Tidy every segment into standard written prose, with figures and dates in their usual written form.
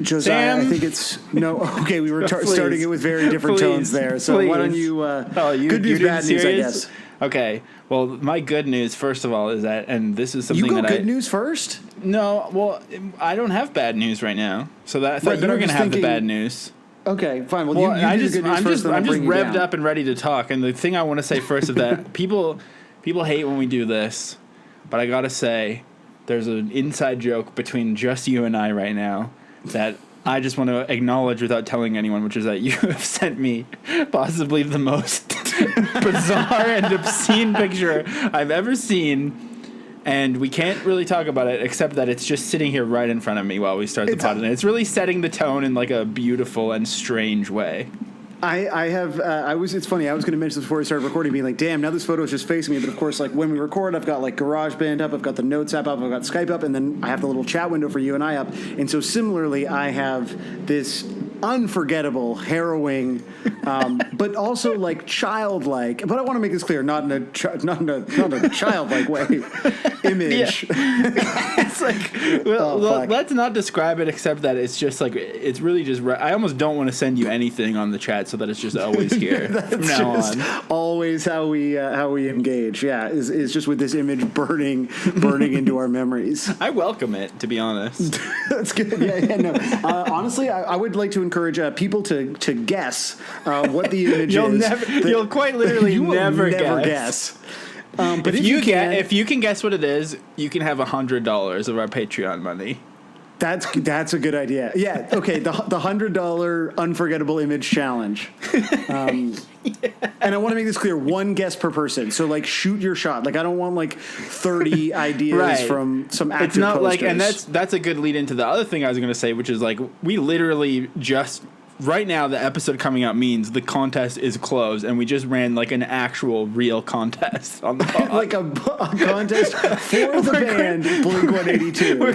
Josiah, Sam? I think it's no. Okay, we were starting it with very different tones there. So why don't you? Good news, bad news, I guess. Okay. Well, my good news, first of all, is that, and this is something you go that good news first. No, well, I don't have bad news right now, so that I thought you were going to have the bad news. Okay, fine. Well, I'm just revved up and ready to talk. And the thing I want to say first is that people hate when we do this, but I gotta say, there's an inside joke between just you and I right now that I just want to acknowledge without telling anyone, which is that you have sent me possibly the most bizarre and obscene picture I've ever seen. And we can't really talk about it except that it's just sitting here right in front of me while we start the pod. And it's really setting the tone in like a beautiful and strange way. It's funny. I was going to mention this before we started recording, being like, damn, now this photo is just facing me. But of course, like when we record, I've got like GarageBand up, I've got the Notes app up, I've got Skype up, and then I have the little chat window for you and I up. And so similarly, I have this unforgettable, harrowing, but also like childlike. But I want to make this clear, not in a childlike way. Image. It's like, well, let's not describe it except that it's just like it's really just. I almost don't want to send you anything on the chat so that it's just always here from now on. Always how we engage. Yeah, is just with this image burning into our memories. I welcome it, to be honest. That's good. Yeah. No. Honestly, I would like to encourage people to guess what the image is. You'll quite literally never guess. But if you can guess what it is, you can have $100 of our Patreon money. That's a good idea. Yeah. Okay. The $100 unforgettable image challenge. And I want to make this clear: one guess per person. So like, shoot your shot. Like, I don't want like 30 ideas from some active It's not posters. like, and that's a good lead into the other thing I was going to say, which is like we literally just. Right now, the episode coming out means the contest is closed, and we just ran like an actual real contest on the pod. Like a contest for the band Blink-182. We're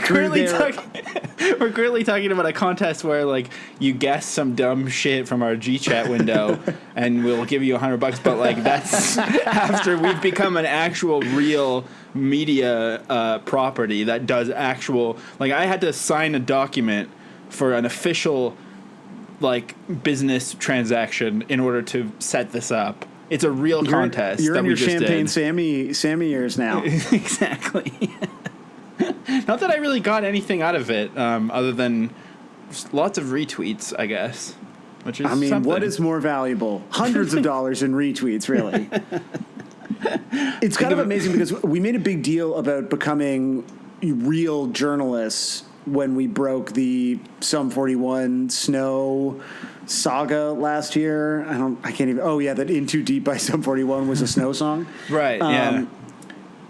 currently talking about a contest where like you guess some dumb shit from our G-chat window, and we'll give you $100. But like that's after we've become an actual real media property that does actual. Like I had to sign a document for an official. Like business transaction in order to set this up. It's a real contest. You're that in we your just champagne did. Sammy years now. Exactly. Not that I really got anything out of it, other than lots of retweets, I guess. Which is something. What is more valuable? Hundreds of dollars in retweets, really. It's kind of amazing because we made a big deal about becoming real journalists when we broke the Sum 41 Snow saga last year. I can't even. Oh yeah, that In Too Deep by Sum 41 was a Snow song. Right. Yeah.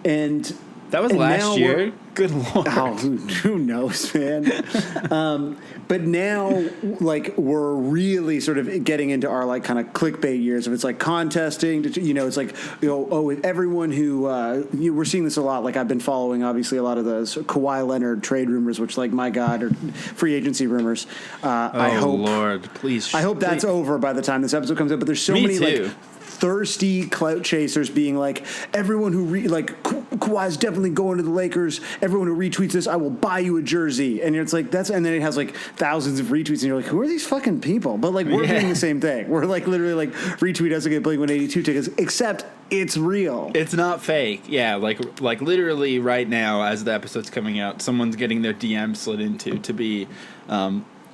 And that was last year. Good Lord. Oh, who knows, man? But now, like, we're really sort of getting into our, like, kind of clickbait years. If it's, like, contesting, it's like, everyone who, we're seeing this a lot. Like, I've been following, obviously, a lot of those Kawhi Leonard trade rumors, which, like, my God, are free agency rumors. I hope, Lord, please. I hope that's over by the time this episode comes out. But there's so many, like, thirsty clout chasers being like, everyone who Kawhi's definitely going to the Lakers. Everyone who retweets this, I will buy you a jersey. And it's like and then it has like thousands of retweets, and you're like, who are these fucking people? But like we're doing the same thing. We're like literally like retweet us to get Blink-182 tickets, except it's real. It's not fake. Yeah, like literally right now as the episode's coming out, someone's getting their DM slid into to be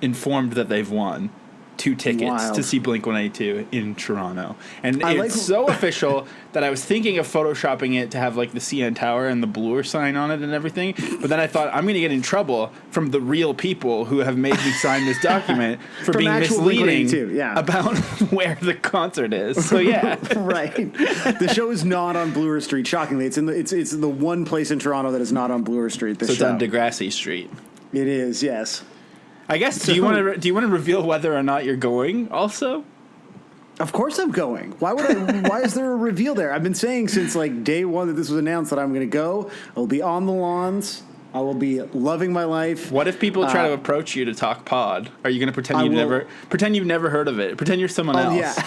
informed that they've won 2 tickets to see Blink-182 in Toronto. And it's so official that I was thinking of photoshopping it to have like the CN Tower and the Bloor sign on it and everything. But then I thought, I'm going to get in trouble from the real people who have made me sign this document for being misleading about where the concert is. So yeah. Right. The show is not on Bloor Street, shockingly. It's the one place in Toronto that is not on Bloor Street. It's on Degrassi Street. It is, yes. I guess. Do you want to reveal whether or not you're going? Also, of course I'm going. Why would I? Why is there a reveal there? I've been saying since like day one that this was announced that I'm going to go. I'll be on the lawns I will be loving my life. What if people try to approach you to talk pod? Are you going to pretend you've never heard of it? Pretend you're someone else.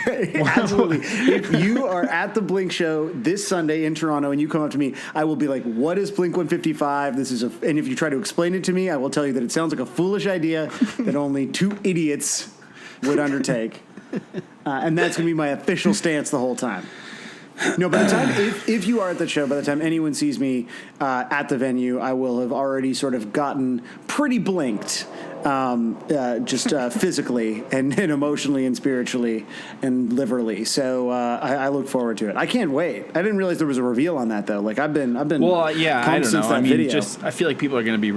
Yeah, absolutely. If you are at the Blink show this Sunday in Toronto and you come up to me, I will be like, "What is Blink 155? And if you try to explain it to me, I will tell you that it sounds like a foolish idea that only two idiots would undertake." And that's going to be my official stance the whole time. No, by the time, if you are at the show, by the time anyone sees me at the venue, I will have already sort of gotten pretty blinked, just physically and emotionally and spiritually and liverally. So I look forward to it. I can't wait. I didn't realize there was a reveal on that though. Like I've been. Well, yeah, I don't know. I mean, video. I feel like people are going to be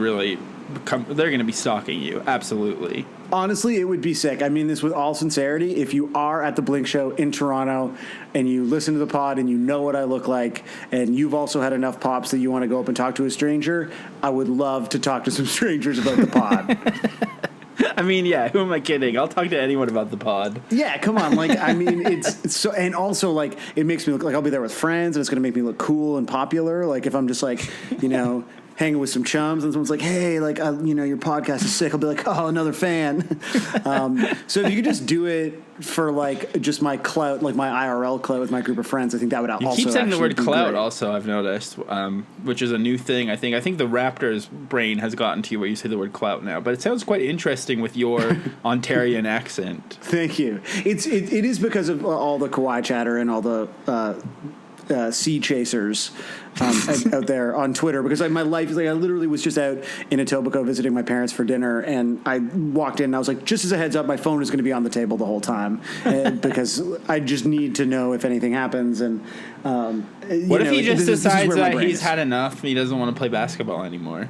they're going to be stalking you. Absolutely. Honestly, it would be sick. I mean this with all sincerity. If you are at the Blink show in Toronto and you listen to the pod and you know what I look like and you've also had enough pops that you want to go up and talk to a stranger, I would love to talk to some strangers about the pod. I mean, yeah, who am I kidding? I'll talk to anyone about the pod. Yeah, come on. Like, I mean, it's so, and also, like, it makes me look like I'll be there with friends and it's going to make me look cool and popular. Like, if I'm just, like, hanging with some chums and someone's like, "Hey, like, your podcast is sick," I'll be like, "Oh, another fan." So if you could just do it for like just my clout, like my IRL clout with my group of friends, I think that would also keep saying the word clout. Great. Also, I've noticed, which is a new thing. I think the Raptors brain has gotten to you where you say the word clout now, but it sounds quite interesting with your Ontarian accent. Thank you. It is because of all the Kawhi chatter and all the sea chasers out there on Twitter, because my life is like I literally was just out in Etobicoke visiting my parents for dinner, and I walked in and I was like, just as a heads up, my phone is going to be on the table the whole time because I just need to know if anything happens. And what if he just decides that he's had enough and he doesn't want to play basketball anymore?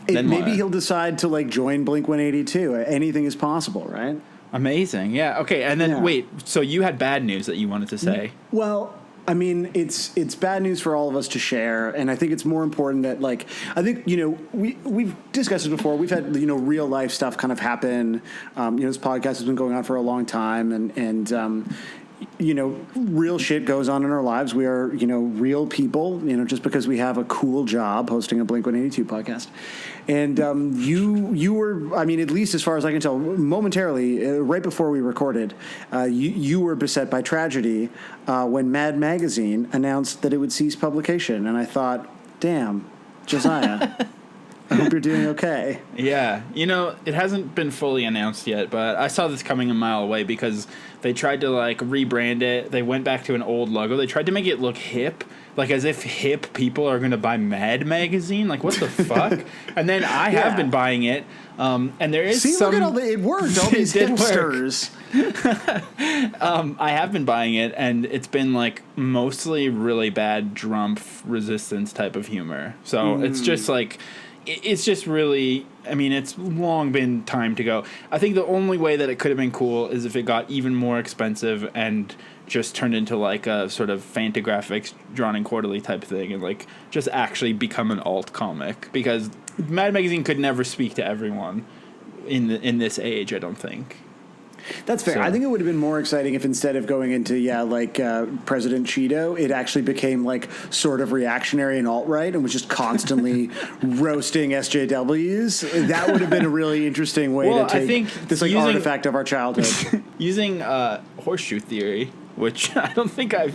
Maybe he'll decide to like join Blink 182. Anything is possible, right? Amazing. Yeah. Okay. And then wait, so you had bad news that you wanted to say? Well, I mean, it's bad news for all of us to share, and I think it's more important that, like, I think, we've discussed it before. We've had, real life stuff kind of happen. This podcast has been going on for a long time, and real shit goes on in our lives. We are, real people, just because we have a cool job hosting a Blink-182 podcast. And you were, I mean, at least as far as I can tell, momentarily, right before we recorded, you were beset by tragedy when Mad Magazine announced that it would cease publication. And I thought, damn, Josiah, I hope you're doing okay. Yeah. It hasn't been fully announced yet, but I saw this coming a mile away because they tried to, like, rebrand it. They went back to an old logo. They tried to make it look hip, like as if hip people are going to buy Mad Magazine. Like, what the fuck? And then I have been buying it. And there is look at it worked. All these hipsters. I have been buying it, and it's been, like, mostly really bad Drumpf resistance type of humor. So it's just, like... It's just really, I mean, it's long been time to go. I think the only way that it could have been cool is if it got even more expensive and just turned into like a sort of Fantagraphics drawn in quarterly type thing and like just actually become an alt comic, because Mad Magazine could never speak to everyone in this age, I don't think. That's fair. So, I think it would have been more exciting if instead of going into, President Cheeto, it actually became, like, sort of reactionary and alt-right and was just constantly roasting SJWs. That would have been a really interesting way to take this, like, artifact of our childhood. Using horseshoe theory, which I don't think I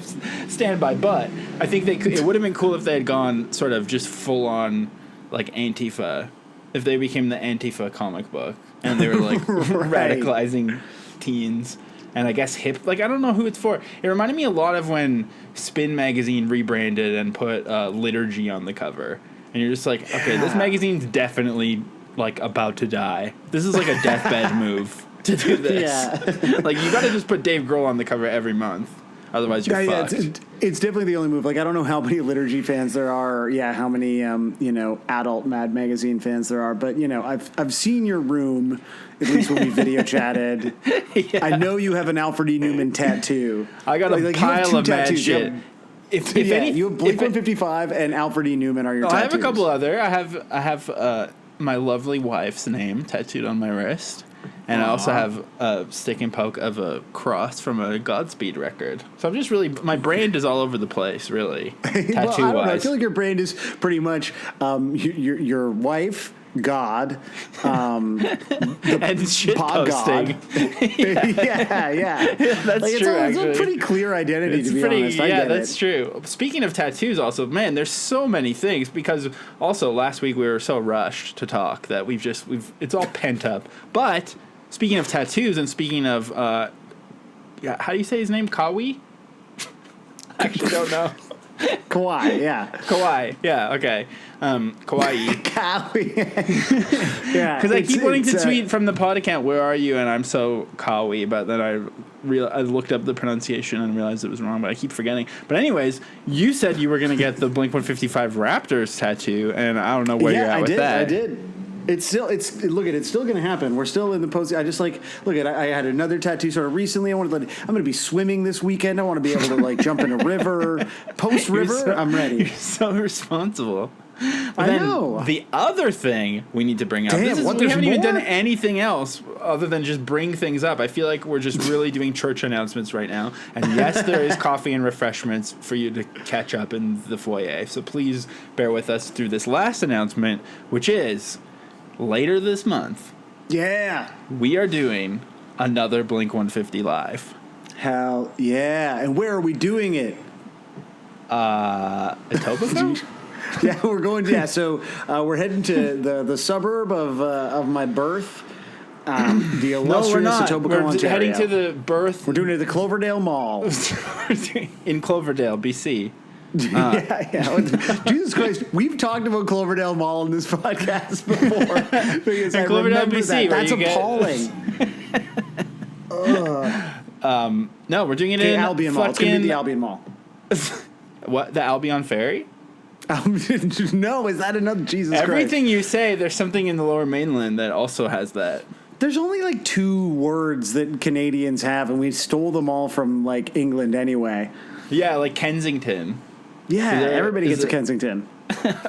stand by, but I think it would have been cool if they had gone sort of just full-on, like, Antifa, if they became the Antifa comic book. And they were, like, radicalizing teens. And I guess hip. Like, I don't know who it's for. It reminded me a lot of when Spin Magazine rebranded and put Liturgy on the cover. And you're just like, okay, this magazine's definitely, like, about to die. This is, like, a deathbed move to do this. Yeah. Like, you got to just put Dave Grohl on the cover every month. Otherwise, you're fucked. It's definitely the only move. Like, I don't know how many Liturgy fans there are. Or, how many, adult Mad Magazine fans there are. But, I've seen your room, at least when we video chatted. Yeah. I know you have an Alfred E. Newman tattoo. I got a pile of mad shit. You have Blink 155 and Alfred E. Newman are your tattoos. I have a couple other. I have my lovely wife's name tattooed on my wrist. And I also have a stick and poke of a cross from a Godspeed record. So I'm just really, my brand is all over the place, really, tattoo-wise. Well, I don't know. I feel like your brand is pretty much your wife, God, and shit pod posting. yeah. That's like, true, it's a pretty clear identity, to be honest. I get that's true. Speaking of tattoos, also, man, there's so many things, because also last week we were so rushed to talk that it's all pent up. But speaking of tattoos, and speaking of, how do you say his name? Kawi? I actually don't know. Kawhi, yeah. Kawhi, yeah, okay. Kawaii. Kawi. Yeah. Because I keep wanting to tweet from the pod account, where are you? And I'm so Kawi, but then I looked up the pronunciation and realized it was wrong, but I keep forgetting. But anyways, you said you were going to get the Blink-155 Raptors tattoo, and I don't know where you're at with that. I did. It's still going to happen. We're still in the post. I just I had another tattoo sort of recently. I'm going to be swimming this weekend. I want to be able to jump in a river. Post river, I'm ready. You're so responsible. I know. The other thing we need to bring up. Damn, we haven't even done anything else other than just bring things up. I feel like we're just really doing church announcements right now. And yes, there is coffee and refreshments for you to catch up in the foyer. So please bear with us through this last announcement, which is later this month. Yeah. We are doing another Blink-150 Live. Hell yeah. And where are we doing it? Etobicoke? Yeah, we're going. Yeah, so we're heading to the suburb of my birth, the illustrious Etobicoke, Ontario. We're heading to the birth. We're doing it at the Cloverdale Mall in Cloverdale, BC. Yeah. Jesus Christ, we've talked about Cloverdale Mall in this podcast before. Because I Cloverdale, BC, that's appalling. No, we're doing it in Albion Mall. It's going to be the Albion Mall. What? The Albion Ferry? No, is that another? Jesus Christ. Everything you say, there's something in the Lower Mainland that also has that. There's only 2 words that Canadians have, and we stole them all from England anyway. Yeah, like Kensington. Yeah, everybody gets a Kensington.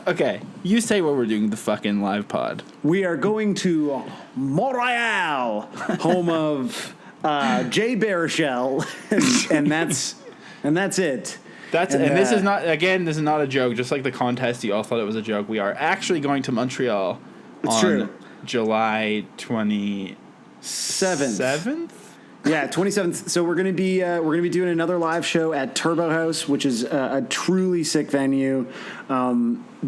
Okay, you say what we're doing the fucking live pod. We are going to Montreal, home of Jay Baruchel, and that's it. This is not a joke. Just like the contest, you all thought it was a joke. We are actually going to Montreal on July 27th. Yeah, 27th. So we're gonna be doing another live show at Turbo House, which is a truly sick venue.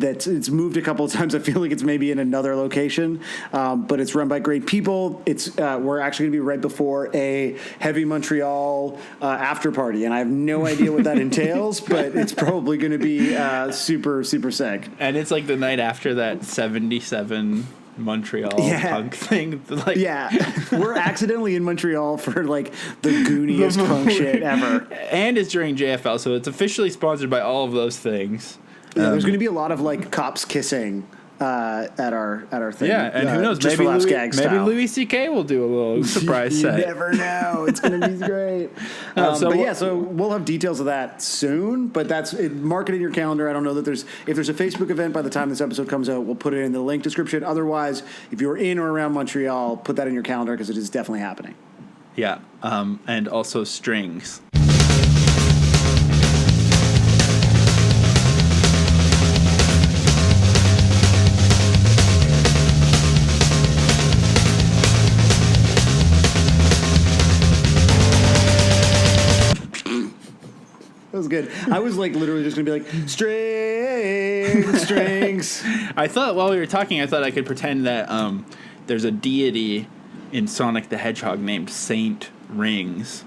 It's moved a couple of times. I feel like it's maybe in another location, but it's run by great people. We're actually gonna be right before a Heavy Montreal after party, and I have no idea what that entails, but it's probably gonna be super super sick. And it's like the night after that 77 Montreal punk thing. We're accidentally in Montreal for the gooniest punk shit ever. And it's during JFL, so it's officially sponsored by all of those things. Yeah, there's going to be a lot of cops kissing at our thing. Yeah, and who knows? Maybe Louis C.K. will do a little surprise set. You never know. It's going to be great. So we'll have details of that soon. But mark it in your calendar. I don't know that if there's a Facebook event by the time this episode comes out, we'll put it in the link description. Otherwise, if you're in or around Montreal, put that in your calendar because it is definitely happening. Yeah, and also strings. That was good. I was literally just going to be strings. I thought while we were talking, I thought I could pretend that there's a deity in Sonic the Hedgehog named Saint Rings.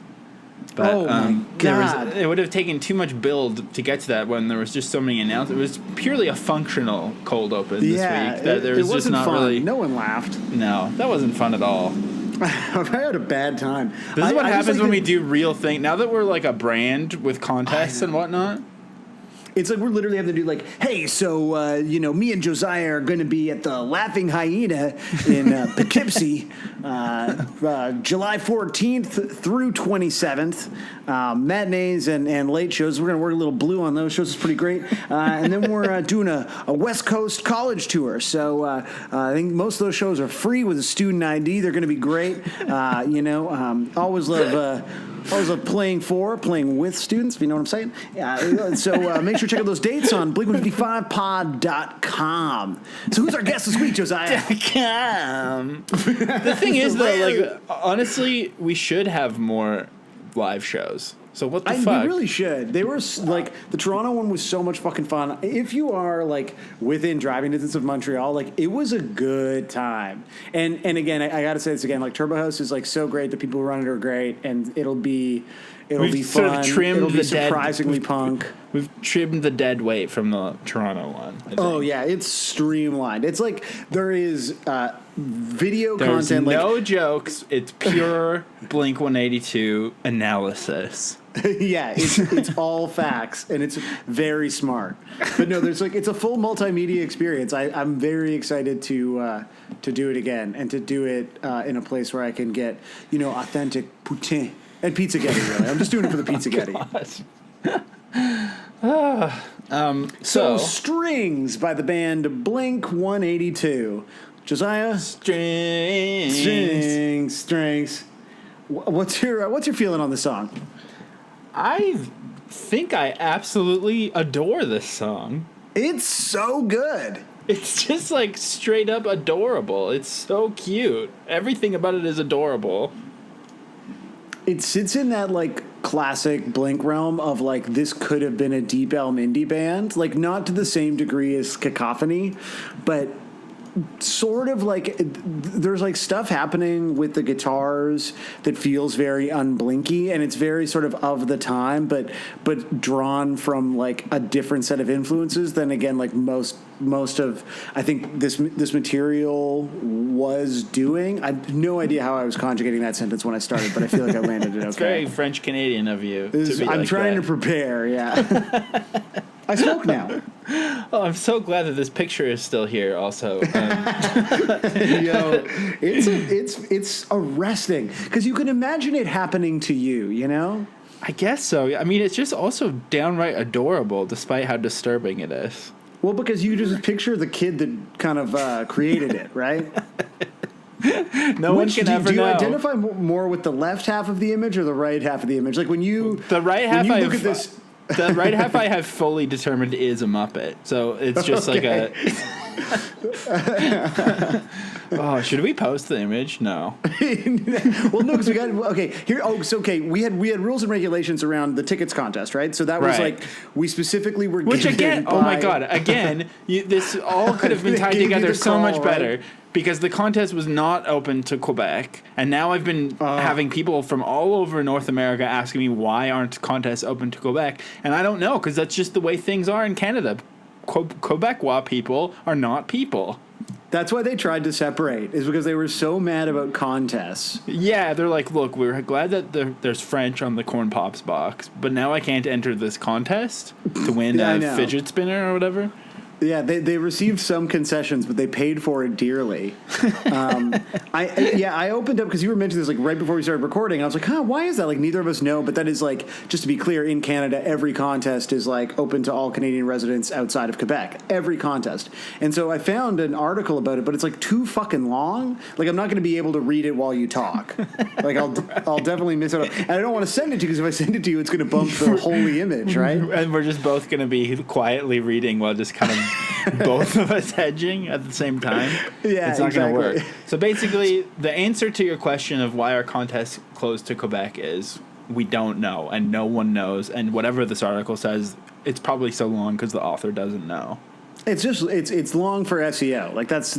But, oh my God. It would have taken too much build to get to that when there was just so many announcements. It was purely a functional cold open this week. That there was it wasn't just not fun. really. No one laughed. No, that wasn't fun at all. I had a bad time. This is what happens when we do real thing. Now that we're a brand with contests and whatnot. It's like we're literally having to do like, hey, so, me and Josiah are going to be at the Laughing Hyena in Poughkeepsie, July 14th through 27th. Matinees and late shows. We're going to work a little blue on those shows. It's pretty great. And then we're doing a West Coast college tour. So I think most of those shows are free with a student ID. They're going to be great. Always love playing with students, if you know what I'm saying. So make sure to check out those dates on Blink155pod.com. So who's our guest this week, Josiah? The thing is, though, like, honestly, we should have more live shows. So what the fuck? We really should. They were, like, the Toronto one was so much fucking fun. If you are, like, within driving distance of Montreal, like, it was a good time. And again, I got to say this again, like, Turbo House is, like, so great. The people who run it are great, and it'll be fun. Sort of it'll be surprisingly punk. We've trimmed the dead weight from the Toronto one. Oh, yeah. It's streamlined. It's like there is video There's content. no like, jokes. It's pure Blink-182 analysis. Yeah, it's all facts, and it's very smart. But no, there's like it's a full multimedia experience. I'm very excited to do it again and to do it in a place where I can get authentic poutine and pizza getty. Really, I'm just doing it for the pizza getty. So Strings by the band Blink-182. Josiah, strings. What's your feeling on the song? I think I absolutely adore this song. It's so good. It's just like straight up adorable. It's so cute. Everything about it is adorable. It sits in that like classic Blink realm of like this could have been a Deep Elm indie band, like not to the same degree as Cacophony, but sort of like there's like stuff happening with the guitars that feels very unblinky, and it's very sort of the time, but drawn from like a different set of influences than again like most of I think this material was doing. I have no idea how I was conjugating that sentence when I started, but I feel like I landed it okay. It's very French Canadian of you. I'm trying to prepare. Yeah. I spoke now. Oh, I'm so glad that this picture is still here. Also, it's arresting because you can imagine it happening to you. You know. I guess so. I mean, it's just also downright adorable, despite how disturbing it is. Well, because you just picture the kid that kind of created it, right? No one can ever know. Do you identify more with the left half of the image or the right half of the image? Like when you the right half, when you look at this. The right half I have fully determined is a Muppet, so it's just like a. Oh, should we post the image? No. Well, no, because we got here. Oh, so we had rules and regulations around the tickets contest, right? So that was right. Like we specifically were. Which again, oh my god, again, this all could have been tied together so much better. Right? Because the contest was not open to Quebec, and now I've been having people from all over North America asking me why aren't contests open to Quebec, and I don't know, because that's just the way things are in Canada. Quebecois people are not people. That's why they tried to separate, is because they were so mad about contests. Yeah, they're like, look, we're glad that there's French on the Corn Pops box, but now I can't enter this contest to win a fidget spinner or whatever. Yeah, they received some concessions, but they paid for it dearly. I opened up because you were mentioning this like right before we started recording. I was like, why is that? Like neither of us know, but that is like just to be clear, in Canada, every contest is like open to all Canadian residents outside of Quebec. Every contest, and so I found an article about it, but it's like too fucking long. Like I'm not going to be able to read it while you talk. Like I'll definitely miss it, and I don't want to send it to you because if I send it to you, it's going to bump the holy image, right? And we're just both going to be quietly reading while just kind of. Both of us hedging at the same time. Yeah, it's not exactly. going to work. So basically, the answer to your question of why our contest closed to Quebec is we don't know, and no one knows. And whatever this article says, it's probably so long because the author doesn't know. It's long for SEO. Like there's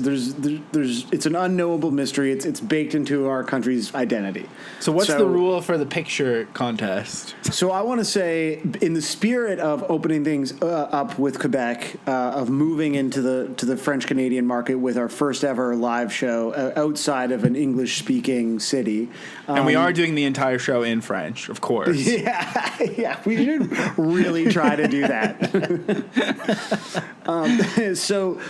it's an unknowable mystery. It's baked into our country's identity. So what's the rule for the picture contest? So I want to say, in the spirit of opening things up with Quebec, of moving into the French Canadian market with our first ever live show outside of an English speaking city, and we are doing the entire show in French, of course. Yeah, we should really try to do that. So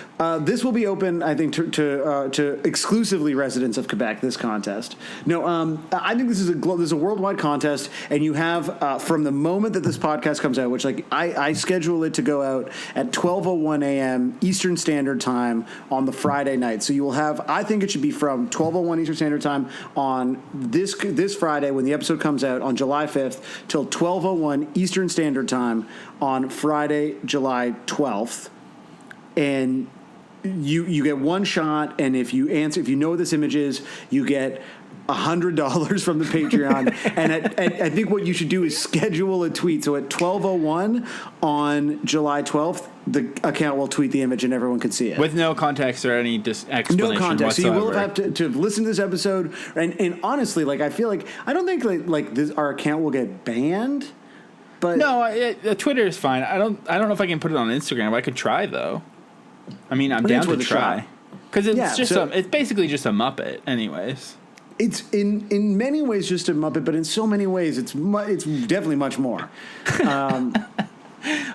this will be open, I think, to exclusively residents of Quebec. This contest. No, I think this is a worldwide contest, and you have from the moment that this podcast comes out, which I schedule it to go out at 12:01 a.m. Eastern Standard Time on the Friday night. So you will have, I think it should be from 12:01 Eastern Standard Time on this Friday when the episode comes out on July 5th till 12:01 Eastern Standard Time on Friday, July 12th. And you get one shot, and if you know what this image is, you get $100 from the Patreon. And I think what you should do is schedule a tweet. So at 12:01 on July 12th, the account will tweet the image, and everyone can see it with no context or any explanation. No context. Whatsoever. So you will have to listen to this episode. And honestly, I feel like I don't think our account will get banned. But no, Twitter is fine. I don't know if I can put it on Instagram. I could try though. I mean, I'm down to try because it's basically just a Muppet, anyways. It's in many ways just a Muppet, but in so many ways it's definitely much more.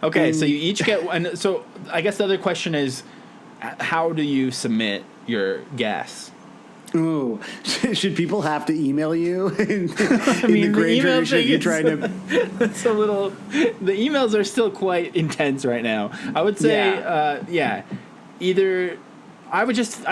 Okay, so you each get, and so I guess the other question is, how do you submit your guess? Ooh, should people have to email you? I mean, the email thing is it's a little. The emails are still quite intense right now. I would say, either. I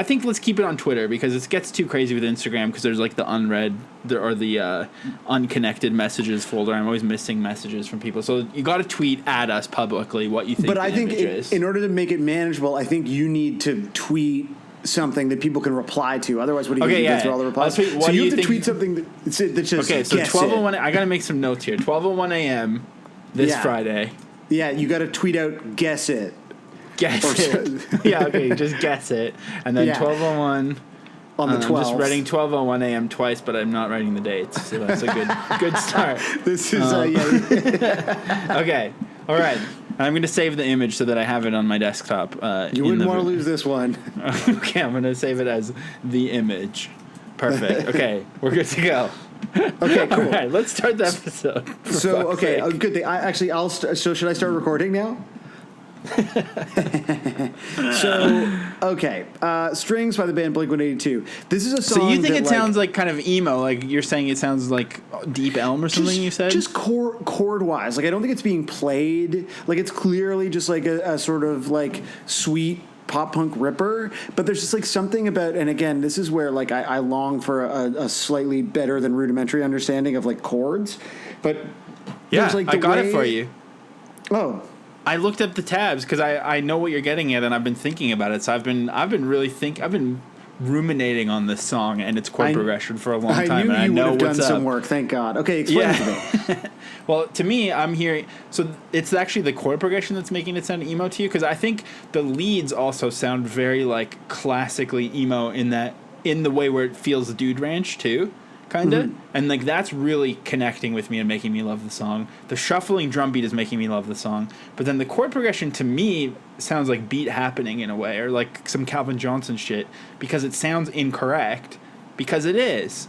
think let's keep it on Twitter because it gets too crazy with Instagram because there's the unread or the unconnected messages folder. I'm always missing messages from people. So you got to tweet at us publicly what you think. But I think in order to make it manageable, I think you need to tweet something that people can reply to. Otherwise, what do you do through all the replies? So you have to tweet something that just okay. So 12:01. I got to make some notes here. 12:01 a.m. this Friday. Yeah, you got to tweet out guess it. Guess it. Yeah, okay, just guess it. And then 12:01 on the 12th. I'm just writing 12:01 a.m. twice, but I'm not writing the dates, so that's a good start. This is okay. All right. I'm going to save the image so that I have it on my desktop. You wouldn't want to lose this one. Okay, I'm going to save it as the image. Perfect. Okay, we're good to go. Okay, cool. All right, let's start the episode. So, okay, good thing. So should I start recording now? Strings by the band Blink-182. This is a song. So you think it sounds like kind of emo? Like you're saying it sounds like Deep Elm or something? You said just chord wise. I don't think it's being played. It's clearly just a sort of sweet pop punk ripper. But there's just something about. And again, this is where I long for a slightly better than rudimentary understanding of chords. But yeah, I got it for you. Oh. I looked up the tabs because I know what you're getting at, and I've been thinking about it. So I've been ruminating on this song and its chord progression for a long time. I knew you would have done some up. work. Thank God. Okay, explain it to me. Well, to me, I'm hearing. So it's actually the chord progression that's making it sound emo to you, because I think the leads also sound very classically emo in the way where it feels Dude Ranch too. Kinda, mm-hmm. And that's really connecting with me and making me love the song. The shuffling drum beat is making me love the song, but then the chord progression to me sounds like beat happening in a way, or some Calvin Johnson shit, because it sounds incorrect, because it is,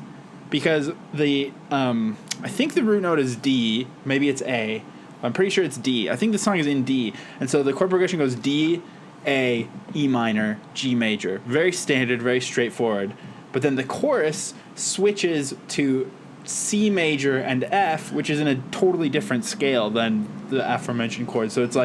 because the I think the root note is D, maybe it's A, I'm pretty sure it's D. I think the song is in D, and so the chord progression goes D, A, E minor, G major, very standard, very straightforward. But then the chorus switches to C major and F, which is in a totally different scale than the aforementioned chords. So it's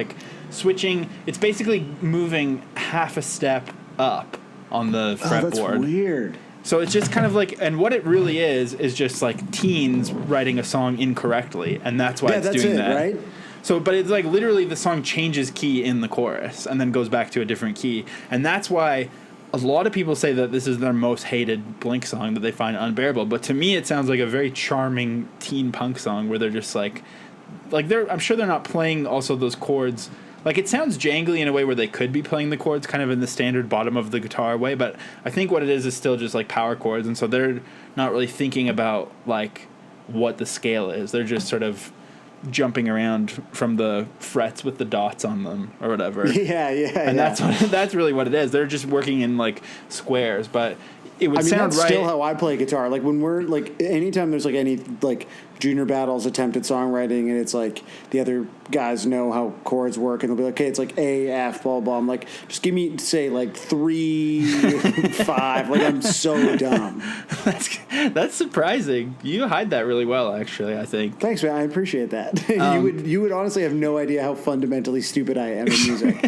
switching. It's basically moving half a step up on the fretboard. Oh, that's weird. So it's just kind of and what it really is just teens writing a song incorrectly, and that's why it's doing that. Right? So, but it's literally the song changes key in the chorus and then goes back to a different key, and that's why a lot of people say that this is their most hated Blink song that they find unbearable. But to me, it sounds like a very charming teen punk song where they're just I'm sure they're not playing also those chords like, it sounds jangly in a way where they could be playing the chords kind of in the standard bottom of the guitar way, but I think what it is still just, like, power chords, and so they're not really thinking about, like, what the scale is. They're just sort of jumping around from the frets with the dots on them or whatever. And that's really what it is. They're just working in, like, squares, but it would sound that's right. still how I play guitar. Like, when we're, like, anytime there's, like, any, like, junior battles, attempt at songwriting, and it's, like, the other guys know how chords work, and they'll be like, okay, it's, like, A, F, blah, blah. I'm like, just give me, say, like, 3, 5. Like, I'm so dumb. That's surprising. You hide that really well, actually, I think. Thanks, man. I appreciate that. You would honestly have no idea how fundamentally stupid I am in music.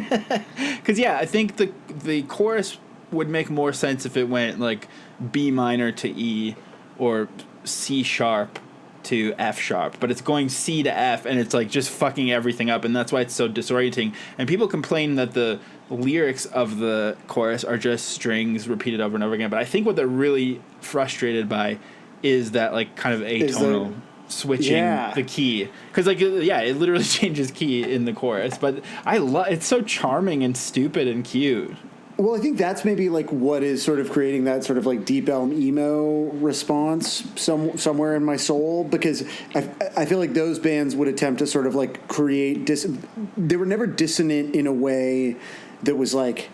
Because, yeah, I think the chorus would make more sense if it went, like, B minor to E or C sharp to F sharp, but it's going C to F, and it's, like, just fucking everything up, and that's why it's so disorienting. And people complain that the lyrics of the chorus are just strings repeated over and over again, but I think what they're really frustrated by is that, like, kind of atonal switching the key, because, like, it literally changes key in the chorus, but it's so charming and stupid and cute. Well, I think that's maybe, like, what is sort of creating that sort of, like, Deep Elm emo response somewhere in my soul, because I feel like those bands would attempt to sort of, like, create they were never dissonant in a way that was like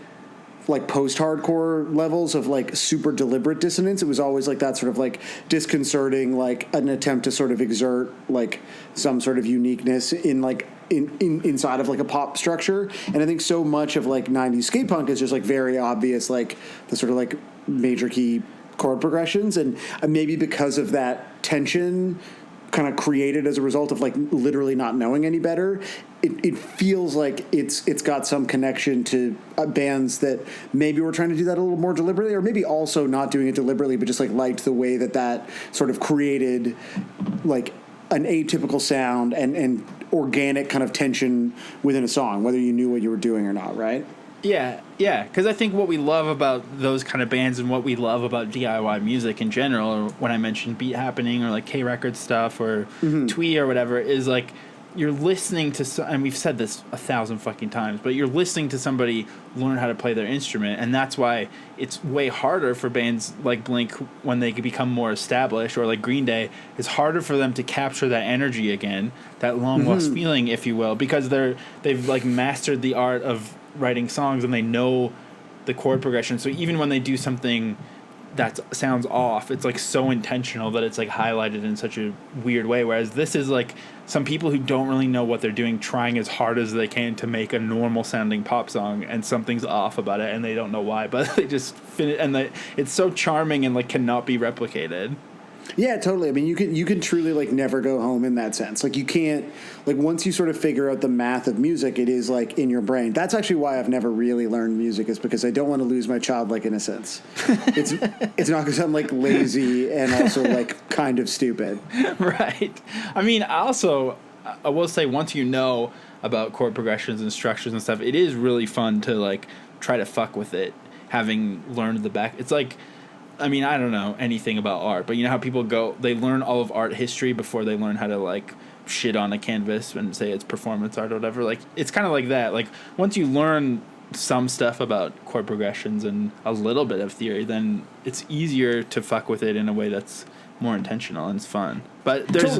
post-hardcore levels of, like, super deliberate dissonance. It was always, like, that sort of, like, disconcerting, like, an attempt to sort of exert, like, some sort of uniqueness in, like, inside of, like, a pop structure. And I think so much of, like, 90s skate punk is just, like, very obvious, like, the sort of, like, major key chord progressions, and maybe because of that tension kind of created as a result of, like, literally not knowing any better, it feels like it's got some connection to bands that maybe were trying to do that a little more deliberately, or maybe also not doing it deliberately, but just, like, liked the way that sort of created, like, an atypical sound and organic kind of tension within a song, whether you knew what you were doing or not, right? Yeah, because I think what we love about those kind of bands and what we love about DIY music in general, or when I mentioned Beat Happening or, like, K-Record stuff or Twee or whatever, is, like, you're listening to, and we've said this 1,000 fucking times, but you're listening to somebody learn how to play their instrument, and that's why it's way harder for bands like Blink when they become more established, or like Green Day. It's harder for them to capture that energy again, that long lost feeling, if you will, because they've like mastered the art of writing songs and they know the chord progression. So even when they do something that sounds off, it's, like, so intentional that it's, like, highlighted in such a weird way, whereas this is, like, some people who don't really know what they're doing trying as hard as they can to make a normal sounding pop song, and something's off about it and they don't know why, but they just finish, and it's so charming and, like, cannot be replicated. Yeah, totally. I mean, you can truly, like, never go home in that sense. Like, you can't, like, once you sort of figure out the math of music, it is, like, in your brain. That's actually why I've never really learned music, is because I don't want to lose my childlike innocence. It's not because I'm, like, lazy and also, like, kind of stupid. Right. I mean, I will say, once you know about chord progressions and structures and stuff, it is really fun to, like, try to fuck with it, having learned the back. It's like, I mean, I don't know anything about art, but you know how people they learn all of art history before they learn how to, like, shit on a canvas and say it's performance art or whatever. Like, it's kind of like that. Like, once you learn some stuff about chord progressions and a little bit of theory, then it's easier to fuck with it in a way that's more intentional and it's fun. But there's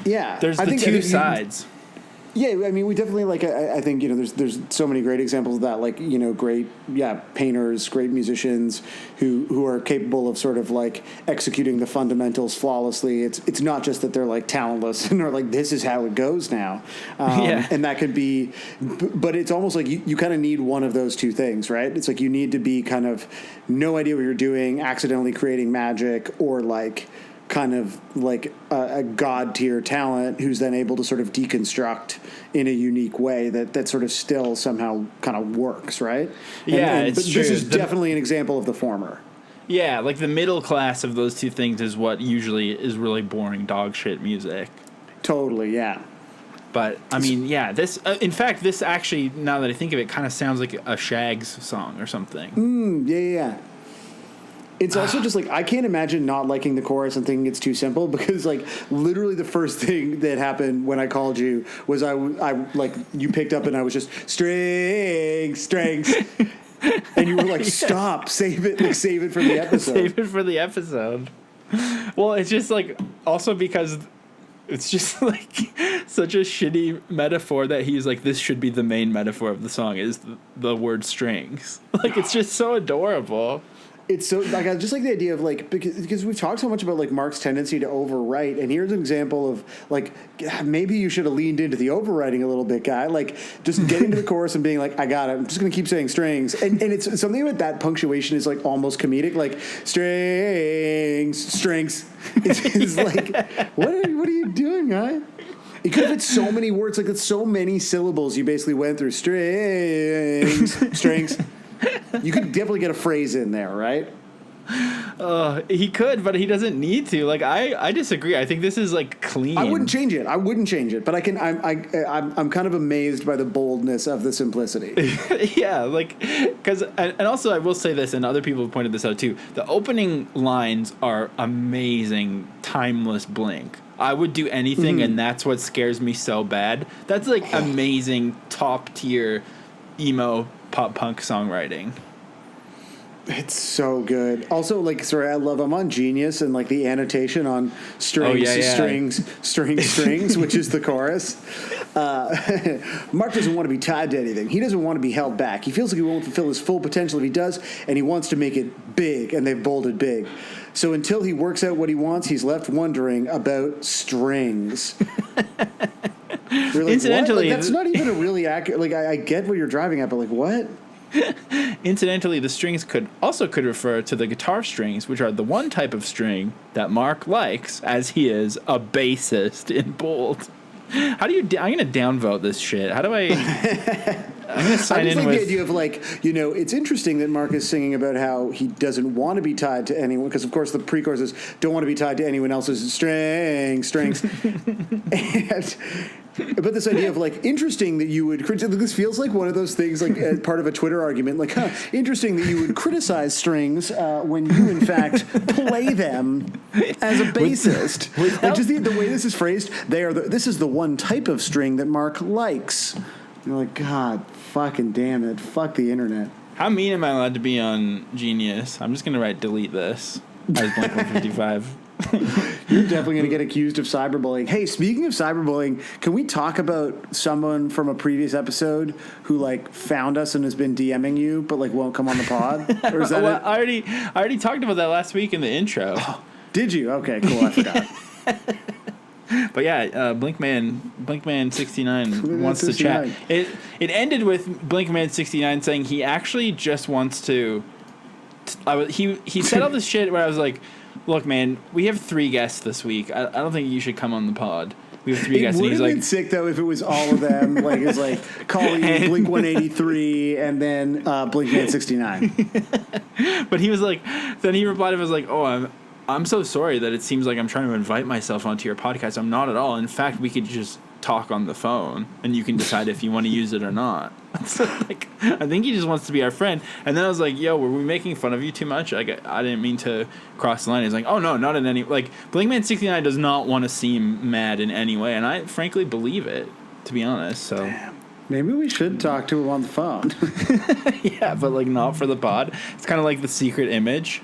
there's the two sides. Yeah, I mean, we definitely, like, I think, you know, there's so many great examples of that, like, you know, great, painters, great musicians who are capable of sort of, like, executing the fundamentals flawlessly. It's not just that they're, like, talentless and are like, this is how it goes now. And that could be, but it's almost like you kind of need one of those two things, right? It's like you need to be kind of no idea what you're doing, accidentally creating magic, or, like, kind of like a god tier talent who's then able to sort of deconstruct in a unique way that sort of still somehow kind of works, right? It's true. This is definitely an example of the former. Yeah, like, the middle class of those two things is what usually is really boring dog shit music. Totally, yeah. But, I mean, yeah, this, in fact, this actually, now that I think of it, kind of sounds like a Shags song or something. Yeah. It's also just like I can't imagine not liking the chorus and thinking it's too simple because like literally the first thing that happened when I called you was I like you picked up and I was just strings, and you were like stop, save it for the episode. Save it for the episode. Well, it's just like also because it's just like such a shitty metaphor that he's like this should be the main metaphor of the song is the word strings. Like it's just so adorable. It's so like I just like the idea of like because we've talked so much about like Mark's tendency to overwrite, and here's an example of like maybe you should have leaned into the overwriting a little bit, guy. Like just getting to the chorus and being like, I got it. I'm just gonna keep saying strings, and it's something about that punctuation is like almost comedic, like strings. It's like what are you doing, guy? It could have been so many words, like it's so many syllables. You basically went through strings. You could definitely get a phrase in there, right? He could, but he doesn't need to. Like I disagree. I think this is like clean. I wouldn't change it, but I'm kind of amazed by the boldness of the simplicity. Yeah, like because and also I will say this, and other people have pointed this out too. The opening lines are amazing, timeless Blink. I would do anything, and that's what scares me so bad. That's like amazing, top tier emo pop punk songwriting. It's so good. Also, like, sorry, I'm on Genius and like the annotation on strings, which is the chorus. Mark doesn't want to be tied to anything. He doesn't want to be held back. He feels like he won't fulfill his full potential if he does, and he wants to make it big, and they've bolded big. So until he works out what he wants, he's left wondering about strings. Like, incidentally, like, that's not even a really accurate. Like, I get what you're driving at, but like, what? Incidentally, the strings could refer to the guitar strings, which are the one type of string that Mark likes, as he is a bassist in bold. How do you? I'm gonna downvote this shit. How do I? I'm gonna sign in with the idea of like, you know, it's interesting that Mark is singing about how he doesn't want to be tied to anyone because, of course, the pre-chorus is don't want to be tied to anyone else's strings. But this idea of like interesting that you would this feels like one of those things like as part of a Twitter argument, like interesting that you would criticize strings when you in fact play them as a bassist. Like just the way this is phrased, this is the one type of string that Mark likes. You're like, God fucking damn it, fuck the internet. How mean am I allowed to be on Genius? I'm just gonna write delete this as Blink 155. You're definitely going to get accused of cyberbullying. Hey, speaking of cyberbullying, can we talk about someone from a previous episode who like found us and has been DMing you, but like won't come on the pod? Or is that well, I already talked about that last week in the intro. Oh, did you? Okay, cool. I forgot. But yeah, Blinkman 69 wants to chat. It ended with Blinkman 69 saying he actually just wants to. He said all this shit where I was like, look, man, we have 3 guests this week. I don't think you should come on the pod. We have 3 guests. It would have been sick, though, if it was all of them. Like, it's like Colleen, Blink 183, and then Blinkman 69. But he was like, then he replied and was like, oh, I'm so sorry that it seems like I'm trying to invite myself onto your podcast. I'm not at all. In fact, we could just talk on the phone, and you can decide if you want to use it or not. So, like, I think he just wants to be our friend. And then I was like, yo, were we making fun of you too much? I didn't mean to cross the line. He's like, oh, no, not in any... Like, Blinkman69 does not want to seem mad in any way, and I frankly believe it, to be honest, so... Damn. Maybe we should talk to him on the phone. Yeah, but, like, not for the pod. It's kind of like the secret image.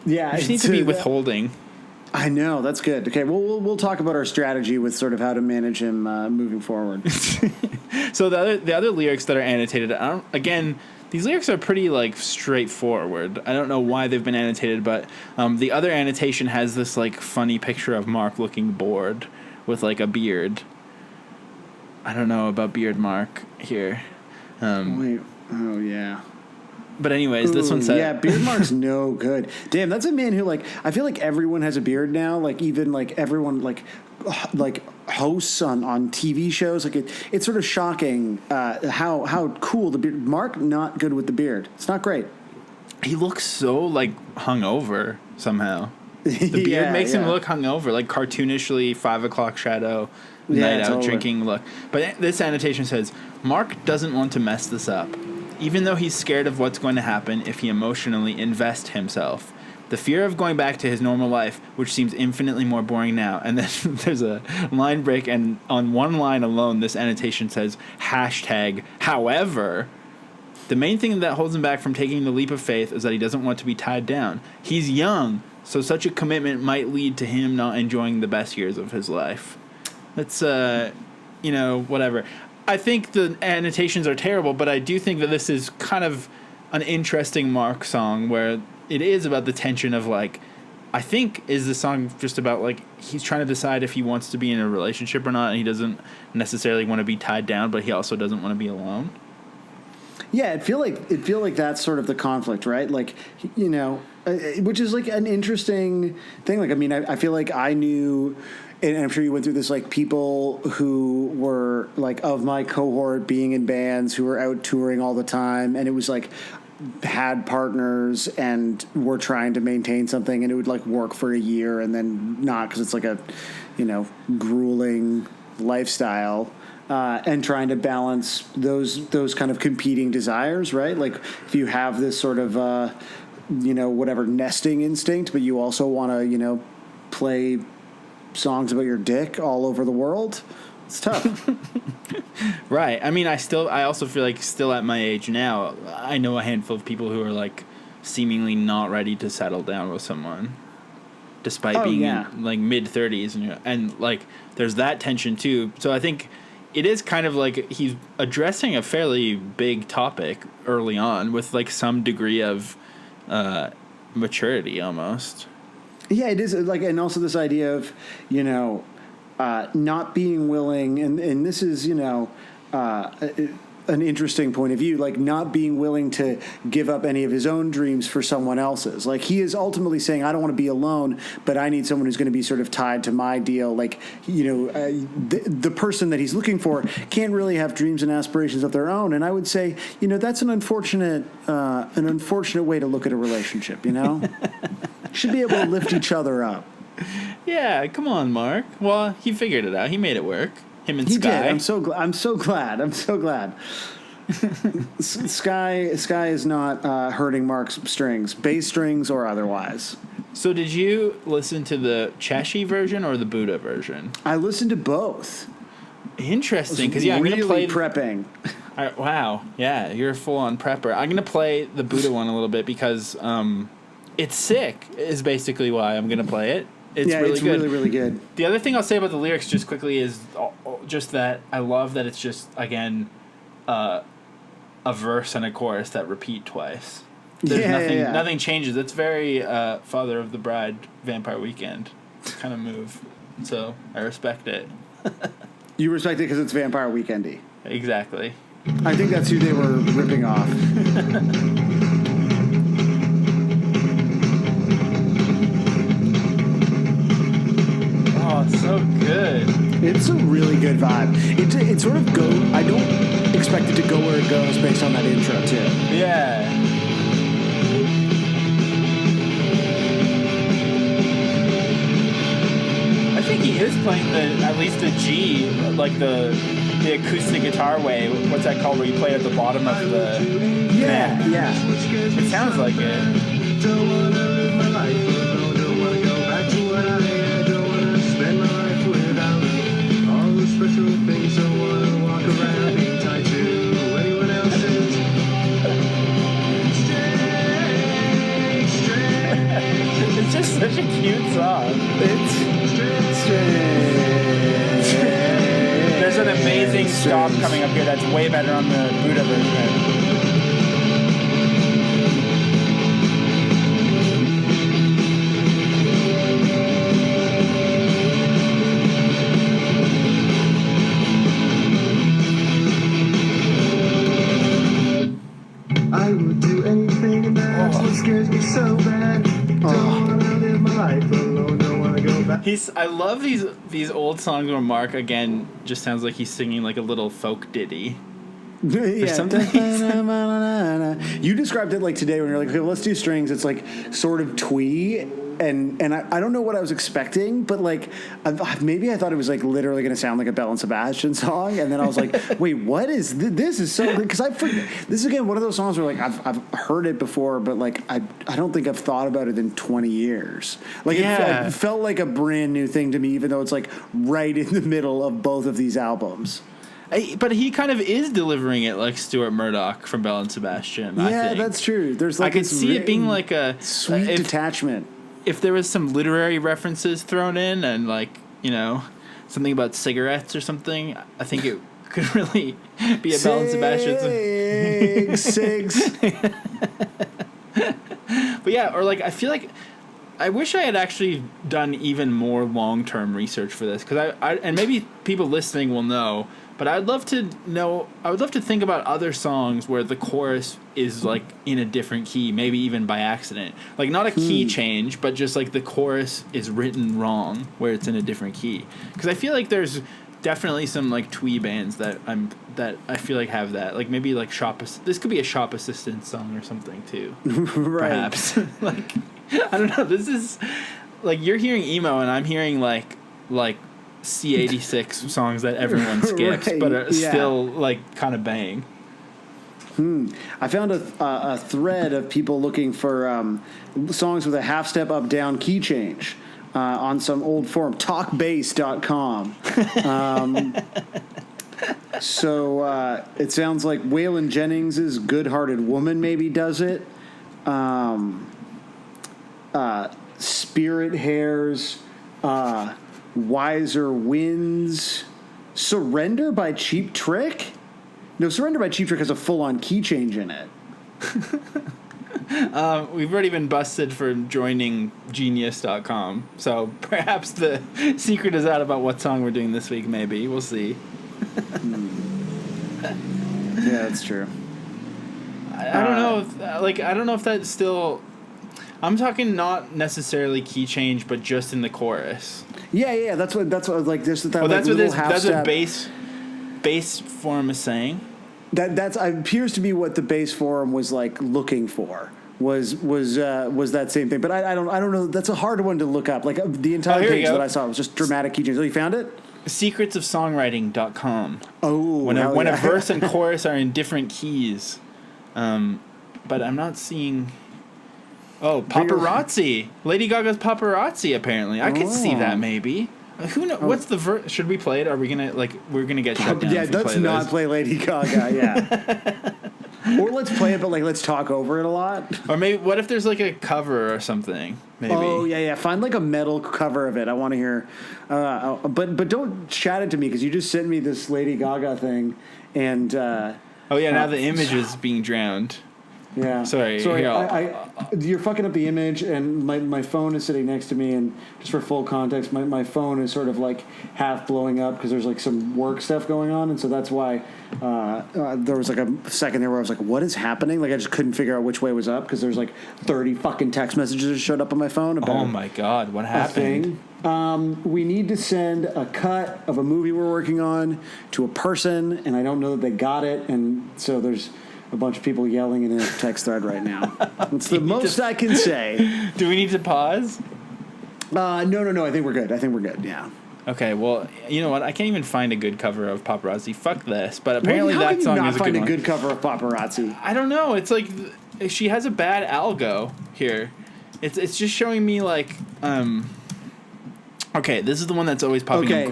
Yeah. You just need to be withholding. I know, that's good. Okay, well, we'll talk about our strategy with sort of how to manage him moving forward. So the other lyrics that are annotated, again, these lyrics are pretty like straightforward. I don't know why they've been annotated, but the other annotation has this like funny picture of Mark looking bored with like a beard. I don't know about beard Mark here. Wait, oh yeah. But anyways, this one said... Yeah, beard mark's no good. Damn, that's a man who, like... I feel like everyone has a beard now. Like, even, like, everyone, like hosts on TV shows. Like, it's sort of shocking how cool the beard... Mark, not good with the beard. It's not great. He looks so, like, hungover somehow. The beard makes him look hungover. Like, cartoonishly 5 o'clock shadow, night out drinking look. But this annotation says, Mark doesn't want to mess this up. even though he's scared of what's going to happen if he emotionally invests himself. The fear of going back to his normal life, which seems infinitely more boring now. And then there's a line break, and on one line alone, this annotation says, #however. The main thing that holds him back from taking the leap of faith is that he doesn't want to be tied down. He's young, so such a commitment might lead to him not enjoying the best years of his life. That's, whatever. I think the annotations are terrible, but I do think that this is kind of an interesting Mark song where it is about the tension of, like, I think is the song just about, like, he's trying to decide if he wants to be in a relationship or not, and he doesn't necessarily want to be tied down, but he also doesn't want to be alone. Yeah, it feel like that's sort of the conflict, right? Like, which is like an interesting thing. Like, I mean, I feel like I knew, and I'm sure you went through this, like, people who were like of my cohort being in bands who were out touring all the time, and it was like had partners and were trying to maintain something, and it would like work for a year and then not, because it's like a grueling lifestyle. And trying to balance those kind of competing desires, right? Like, if you have this sort of, whatever nesting instinct, but you also want to, play songs about your dick all over the world, it's tough. Right. I mean, I also feel like still at my age now, I know a handful of people who are like seemingly not ready to settle down with someone, despite being in like mid-30s, and like there's that tension too. So I think it is kind of like he's addressing a fairly big topic early on with like some degree of maturity almost. Yeah, it is like, and also this idea of, not being willing, and this is, an interesting point of view, like not being willing to give up any of his own dreams for someone else's. Like, he is ultimately saying, I don't want to be alone, but I need someone who's going to be sort of tied to my deal. Like, the person that he's looking for can't really have dreams and aspirations of their own. And I would say, that's an unfortunate way to look at a relationship, Should be able to lift each other up. Yeah, come on, Mark. Well, he figured it out. He made it work. Him and He Sky. did. I'm so glad. Sky is not hurting Mark's strings, bass strings or otherwise. So did you listen to the Cheshi version or the Buddha version? I listened to both. Interesting, because I'm going to play prepping. Wow, yeah, you're a full-on prepper. I'm going to play the Buddha one a little bit because it's sick. Is basically why I'm going to play it. It's really good. Really, really good. The other thing I'll say about the lyrics just quickly is just that I love that it's just, again, a verse and a chorus that repeat twice. There's nothing changes. It's very Father of the Bride, Vampire Weekend kind of move. So I respect it. You respect it because it's Vampire Weekendy. Exactly. I think that's who they were ripping off. Oh, it's so good. It's a really good vibe. It sort of I don't expect it to go where it goes based on that intro too. Yeah. I think he is playing at least a G, like the acoustic guitar way. What's that called? Where you play at the bottom of the neck? Yeah. It sounds like it. Don't wanna live my life alone. Don't wanna go back to what I had. Don't wanna spend my life without all the special things. Don't wanna walk around being tied to anyone else's. It's just such a cute song. It's strange. There's an amazing stop coming up here that's way better on the Buddha version. I would do anything, and that's what scares me so bad. Don't wanna live my life alone. Don't wanna go back. I love these old songs where Mark again just sounds like he's singing like a little folk ditty. Yeah. something You described it like today when you're like, okay, let's do strings. It's like sort of twee, I don't know what I was expecting, but like maybe I thought it was like literally going to sound like a Bell and Sebastian song, and then I was like, wait, what is this? Is so because this is again one of those songs where like I've heard it before, but like I don't think I've thought about it in 20 years. Like it felt like a brand new thing to me, even though it's like right in the middle of both of these albums. But he kind of is delivering it like Stuart Murdoch from Bell and Sebastian. I think. That's true. There's like I could see it being like a sweet detachment. If there was some literary references thrown in and like, you know, something about cigarettes or something, I think it could really be a Bell and Sebastian. Cigs. But yeah, or like I feel like I wish I had actually done even more long-term research for this because I and maybe people listening will know. But I'd love to know. I would love to think about other songs where the chorus is like in a different key, maybe even by accident. Like not a key change, but just like the chorus is written wrong, where it's in a different key. Because I feel like there's definitely some like twee bands that I feel like have that. Like maybe like this could be a shop assistant song or something too. Right. Perhaps. Like I don't know. This is like you're hearing emo and I'm hearing like C86 songs that everyone skips, right, but are still like kind of bang. I found a thread of people looking for songs with a half step up down key change on some old forum, talkbass.com. So it sounds like Waylon Jennings' Good Hearted Woman maybe does it. Spirit Hairs, Wiser Winds, Surrender by Cheap Trick? No, Surrender by Cheap Trick has a full-on key change in it. We've already been busted for joining genius.com, so perhaps the secret is out about what song we're doing this week, maybe. We'll see. Yeah, that's true. I don't know if, I don't know if that's still... I'm talking not necessarily key change, but just in the chorus. Yeah, that's what like this. That, well, that's like, that's what bass form is saying. That appears to be what the bass forum was like looking for. Was that same thing? But I don't know. That's a hard one to look up. Like the entire page that I saw was just dramatic key change. Oh, you found it? Secretsofsongwriting.com. Oh, when a verse and chorus are in different keys, but I'm not seeing. Oh, Paparazzi. Lady Gaga's Paparazzi, apparently. I could see that, maybe. Who knows? What's the verse? Should we play it? Are we going to, we're going to get shut down? Yeah, let's not play Lady Gaga, yeah. Or let's play it, but, let's talk over it a lot. Or maybe, what if there's, a cover or something? Maybe. Oh, yeah. Find, a metal cover of it. I want to hear. But don't chat it to me, because you just sent me this Lady Gaga thing, and... now the image is being drowned. Yeah. Sorry. You're fucking up the image, and my phone is sitting next to me, and just for full context, my phone is sort of half blowing up because there's some work stuff going on, and so that's why there was a second there where I was like, what is happening? I just couldn't figure out which way was up because there's 30 fucking text messages that showed up on my phone about oh my god, what happened? We need to send a cut of a movie we're working on to a person, and I don't know that they got it, and so there's a bunch of people yelling in a text thread right now. That's the most I can say. Do we need to pause? No. I think we're good. Yeah. Okay. Well, you know what? I can't even find a good cover of Paparazzi. Fuck this. But apparently how that can song you not is a find good a one. good cover of Paparazzi? I don't know. It's she has a bad algo here. It's just showing me Okay, this is the one that's always popping up.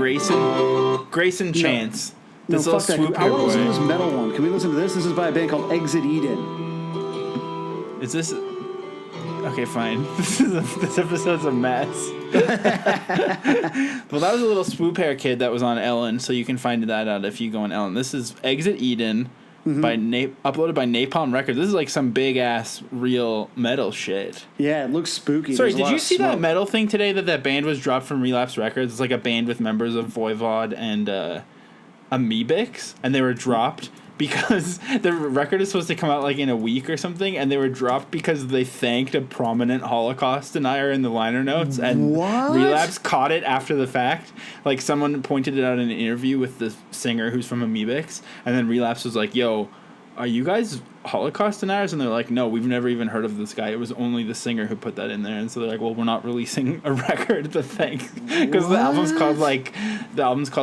Grayson Chance. This little swoop I here, want to listen to boy. this metal one. Can we listen to this? This is by a band called Exit Eden. Is this... Okay, fine. This episode's a mess. Well, that was a little swoop hair kid that was on Ellen, so you can find that out if you go on Ellen. This is Exit Eden, uploaded by Napalm Records. This is some big-ass real metal shit. Yeah, it looks spooky. Sorry, did you see that metal thing today that band was dropped from Relapse Records? It's a band with members of Voivod and... Amoebics, and they were dropped because the record is supposed to come out in a week or something, and they were dropped because they thanked a prominent Holocaust denier in the liner notes, and Relapse caught it after the fact. Someone pointed it out in an interview with the singer who's from Amoebics, and then Relapse was like, yo, are you guys Holocaust deniers? And they're like, no, we've never even heard of this guy. It was only the singer who put that in there. And so they're like, well, we're not releasing a record to thank, because the album's called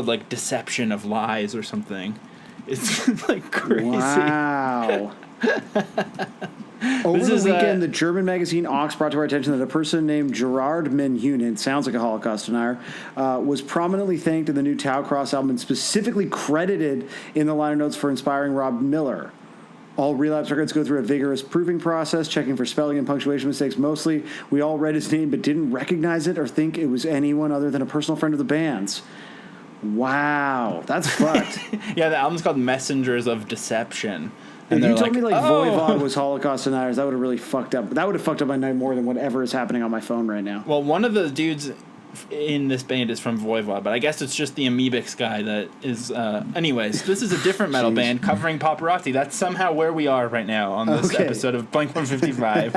like Deception of Lies or something. It's like crazy. Wow. Over the weekend, the German magazine Ox brought to our attention that a person named Gerard Menhunen, sounds like a Holocaust denier, was prominently thanked in the new Tau Cross album and specifically credited in the liner notes for inspiring Rob Miller. All Relapse records go through a vigorous proving process, checking for spelling and punctuation mistakes mostly. We all read his name but didn't recognize it or think it was anyone other than a personal friend of the band's. Wow, that's fucked. Yeah, the album's called Messengers of Deception. If you told me Voivod was Holocaust deniers, that would have really fucked up. That would have fucked up my night more than whatever is happening on my phone right now. Well, one of the dudes in this band is from Voivod, but I guess it's just the Amoebix guy that is... anyways, this is a different metal band covering Paparazzi. That's somehow where we are right now on this episode of Blink-155.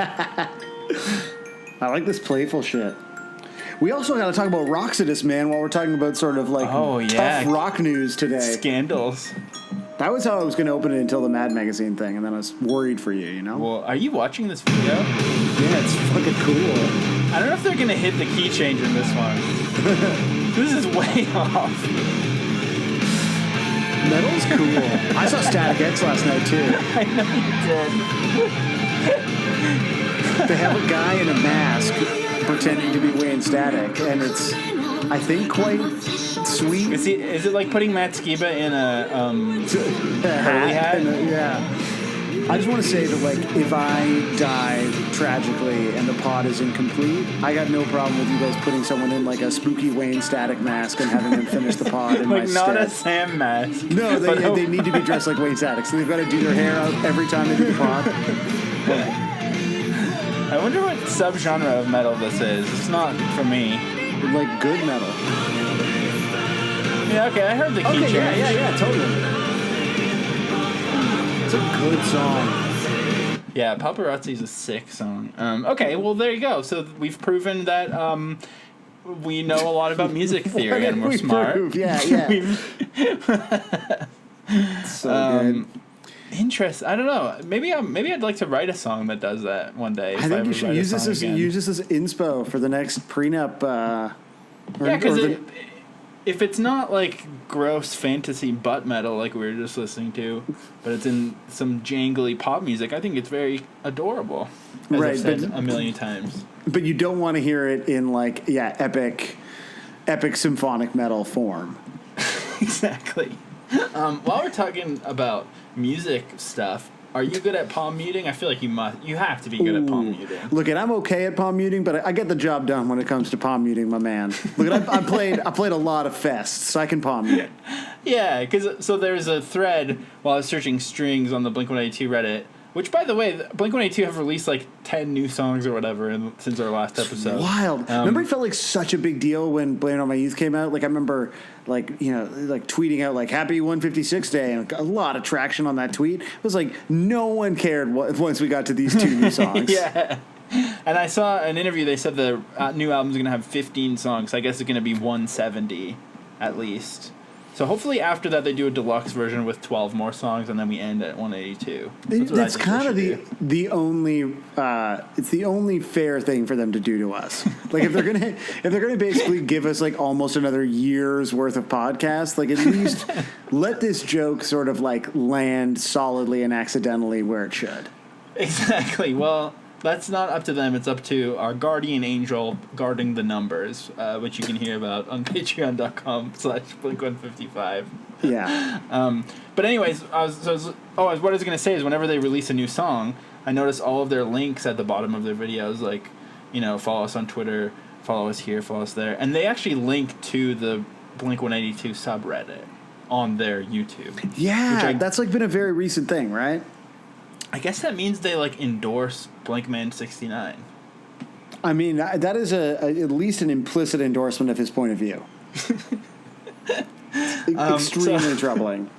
I like this playful shit. We also got to talk about Roxodus, man, while we're talking about sort of like tough rock news today. Scandals. That was how I was going to open it until the Mad Magazine thing, and then I was worried for you, you know? Well, are you watching this video? Yeah, it's fucking cool. I don't know if they're going to hit the key change in this one. This is way off. Metal's cool. I saw Static X last night, too. I know you did. They have a guy in a mask pretending to be Wayne Static, and it's, I think, quite sweet. Is it like putting Matt Skiba in a curly hat? Yeah. I just want to say that, like, if I die tragically and the pod is incomplete, I got no problem with you guys putting someone in, like, a spooky Wayne Static mask and having them finish the pod in my stead. Like, not a Sam mask. No, they need to be dressed like Wayne Static, so they've got to do their hair out every time they do the pod. I wonder what subgenre of metal this is. It's not for me. Like good metal. Yeah, okay, I heard the key change. Yeah, totally. It's a good song. Yeah, Paparazzi's a sick song. Okay, well, there you go. So we've proven that we know a lot about music theory and we're smart. Prove? Yeah. So good. Interesting. I don't know. Maybe I'd like to write a song that does that one day. I think you should use this as inspo for the next prenup. Because if it's not like gross fantasy butt metal like we were just listening to, but it's in some jangly pop music, I think it's very adorable. As I've said a million times. But you don't want to hear it in like epic symphonic metal form. Exactly. While we're talking about music stuff, are you good at palm muting? I feel like you have to be good at palm muting. Look, I'm okay at palm muting, but I get the job done when it comes to palm muting, my man. Look, I played a lot of fests, so I can palm mute. Yeah, so there's a thread while I was searching strings on the Blink-182 Reddit, which, by the way, Blink-182 have released like 10 new songs or whatever since our last episode. Wild. Remember it felt like such a big deal when Blame It On My Youth came out? Like, I remember, like, tweeting out, like, Happy 156 Day, and a lot of traction on that tweet. It was like, no one cared once we got to these two new songs. Yeah. And I saw an interview, they said the new album's going to have 15 songs, so I guess it's going to be 170 at least. So hopefully after that they do a deluxe version with 12 more songs, and then we end at 182. That's kind of the only it's the only fair thing for them to do to us. Like if they're gonna basically give us like almost another year's worth of podcasts, like at least let this joke sort of like land solidly and accidentally where it should. Exactly. Well, that's not up to them. It's up to our guardian angel guarding the numbers, which you can hear about on patreon.com/Blink155. Yeah. But anyways, what I was going to say is whenever they release a new song, I notice all of their links at the bottom of their videos, like, follow us on Twitter, follow us here, follow us there. And they actually link to the Blink-182 subreddit on their YouTube. Yeah, that's like been a very recent thing, right? I guess that means they like endorse Blankman69. I mean, that is at least an implicit endorsement of his point of view. Extremely troubling.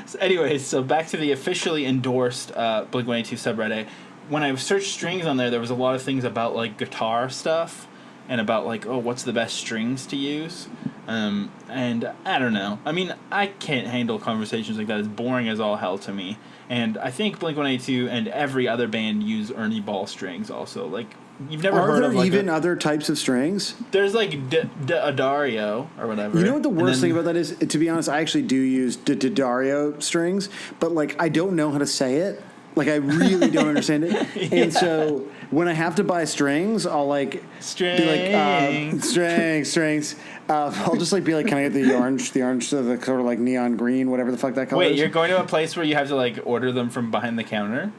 So anyways, so back to the officially endorsed Blink-182 subreddit. When I searched strings on there was a lot of things about like guitar stuff and about like, what's the best strings to use. And I don't know. I mean, I can't handle conversations like that. It's boring as all hell to me. And I think Blink-182 and every other band use Ernie Ball strings also. Like, you've never heard of, like, even other types of strings? There's, like, Dario or whatever. You know what the worst thing about that is? To be honest, I actually do use Dario strings, but, like, I don't know how to say it. Like, I really don't understand it. Yeah. And so when I have to buy strings, I'll, like, be like, strings. I'll just, like, be like, can I get the orange, the sort of, like, neon green, whatever the fuck that color is? Wait, you're going to a place where you have to, like, order them from behind the counter?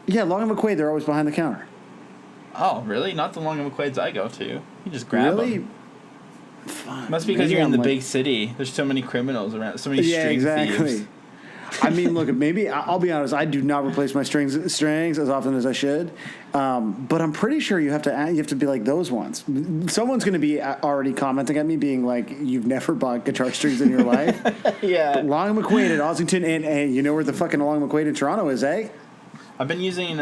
Yeah, Long and McQuaid, they're always behind the counter. Oh, really? Not the Long and McQuaid's I go to. You just grab them. Fine. Must be because you're in the big city. There's so many criminals around. So many string thieves. I mean, look, maybe I'll be honest. I do not replace my strings as often as I should, but I'm pretty sure you have to be like those ones. Someone's going to be already commenting at me, being like, "You've never bought guitar strings in your life." Yeah. But Long McQuaid at Ossington, and you know where the fucking Long McQuaid in Toronto is, eh? I've been using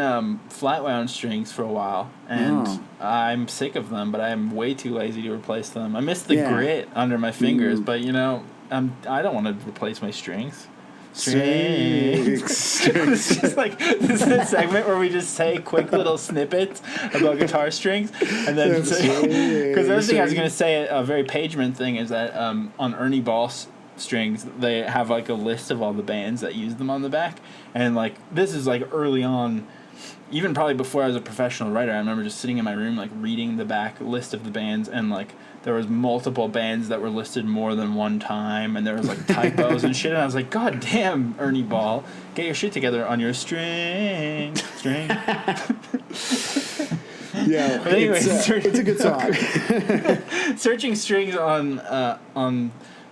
flat wound strings for a while, and I'm sick of them, but I'm way too lazy to replace them. I miss the grit under my fingers, but you know, I don't want to replace my strings. Strings. It's just like, this is a segment where we just say quick little snippets about guitar strings, and then because the other thing I was going to say, a very Pagement thing, is that on Ernie Ball strings, they have like a list of all the bands that use them on the back, and like this is like early on, even probably before I was a professional writer. I remember just sitting in my room like reading the back list of the bands, and like there was multiple bands that were listed more than one time, and there was like typos and shit, and I was like, God damn, Ernie Ball, get your shit together on your string. Yeah, but anyway, it's a good song. Searching strings on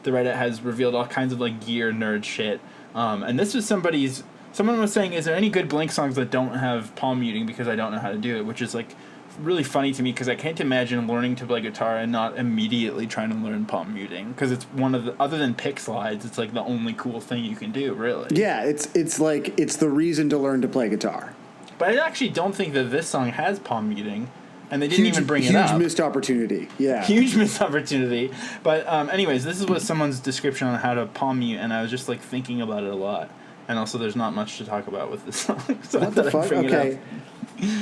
the Reddit has revealed all kinds of like gear nerd shit, and this was someone was saying, is there any good Blink songs that don't have palm muting, because I don't know how to do it, which is like really funny to me, because I can't imagine learning to play guitar and not immediately trying to learn palm muting, because it's one of the, other than pick slides, it's like the only cool thing you can do, really. Yeah, it's like it's the reason to learn to play guitar. But I actually don't think that this song has palm muting, and they didn't even bring it up. Huge missed opportunity. Yeah. Huge missed opportunity. But anyways, this is what someone's description on how to palm mute, and I was just like thinking about it a lot. And also, there's not much to talk about with this song. So what the fuck? Okay.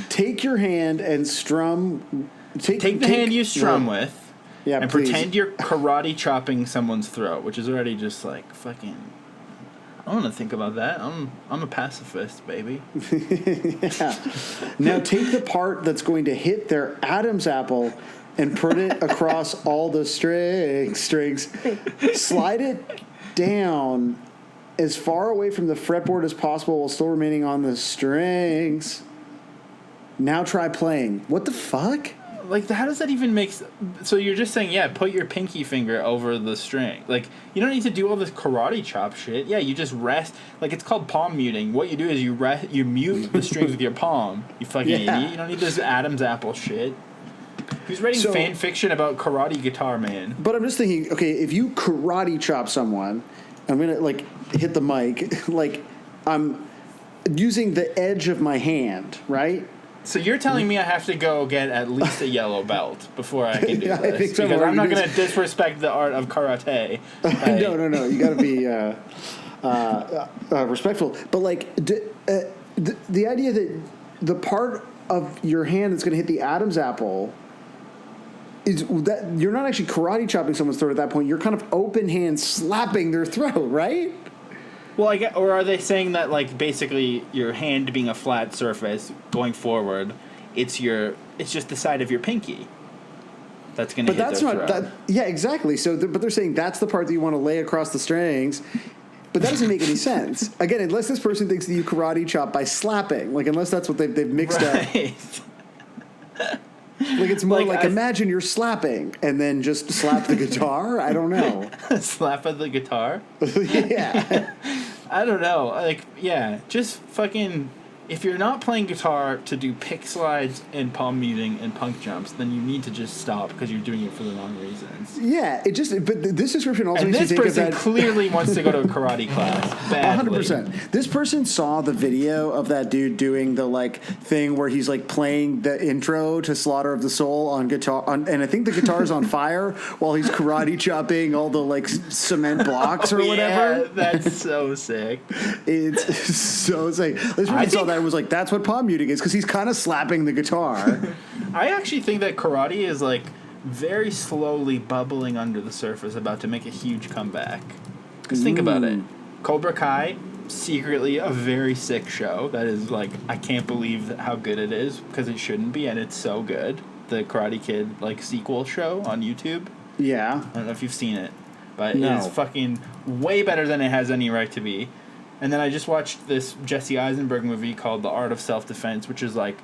Take your hand and strum. Take the hand you strum with. Yeah, and please. pretend you're karate chopping someone's throat, which is already just like fucking. I don't want to think about that. I'm a pacifist, baby. Yeah. Now take the part that's going to hit their Adam's apple and put it across all the strings. Slide it down as far away from the fretboard as possible while still remaining on the strings. Now try playing. What the fuck? Like, how does that even make... So you're just saying, yeah, put your pinky finger over the string. Like, you don't need to do all this karate chop shit. Yeah, you just rest. Like, it's called palm muting. What you do is you mute the strings with your palm. You fucking idiot. You don't need this Adam's apple shit. Who's writing fan fiction about karate guitar, man? But I'm just thinking, okay, if you karate chop someone... I'm going to, like, hit the mic. Like, I'm using the edge of my hand, right? So you're telling me I have to go get at least a yellow belt before I can do this? I think so. Because I'm not going to disrespect the art of karate. No. You got to be respectful. But, like, the idea that the part of your hand that's going to hit the Adam's apple... is that you're not actually karate chopping someone's throat at that point. You're kind of open hand slapping their throat, right? Well, I get, or are they saying that, like, basically your hand being a flat surface going forward, it's just the side of your pinky that's going to hit their throat. But that's not that. Yeah, exactly. So, but they're saying that's the part that you want to lay across the strings. But that doesn't make any sense. Again, unless this person thinks that you karate chop by slapping, like unless that's what they've mixed up. Like, it's more like imagine you're slapping and then just slap the guitar. I don't know. Slap at the guitar? Yeah. I don't know. Like, yeah, just fucking... if you're not playing guitar to do pick slides and palm muting and punk jumps, then you need to just stop because you're doing it for the wrong reasons. Yeah, but this description also And makes this you think of person that. clearly wants to go to a karate class badly. 100%. This person saw the video of that dude doing the like thing where he's like playing the intro to Slaughter of the Soul on guitar, and I think the guitar is on fire while he's karate chopping all the like cement blocks or whatever. Yeah, that's so sick. It's so sick. This person saw that and was like, "That's what palm muting is," because he's kind of slapping the guitar. I actually think that karate is like very slowly bubbling under the surface, about to make a huge comeback. Because think about it. Cobra Kai, secretly a very sick show. That is like, I can't believe how good it is, because it shouldn't be, and it's so good. The Karate Kid like sequel show on YouTube. Yeah. I don't know if you've seen it, but No. it's fucking way better than it has any right to be. And then I just watched this Jesse Eisenberg movie called The Art of Self-Defense, which is like,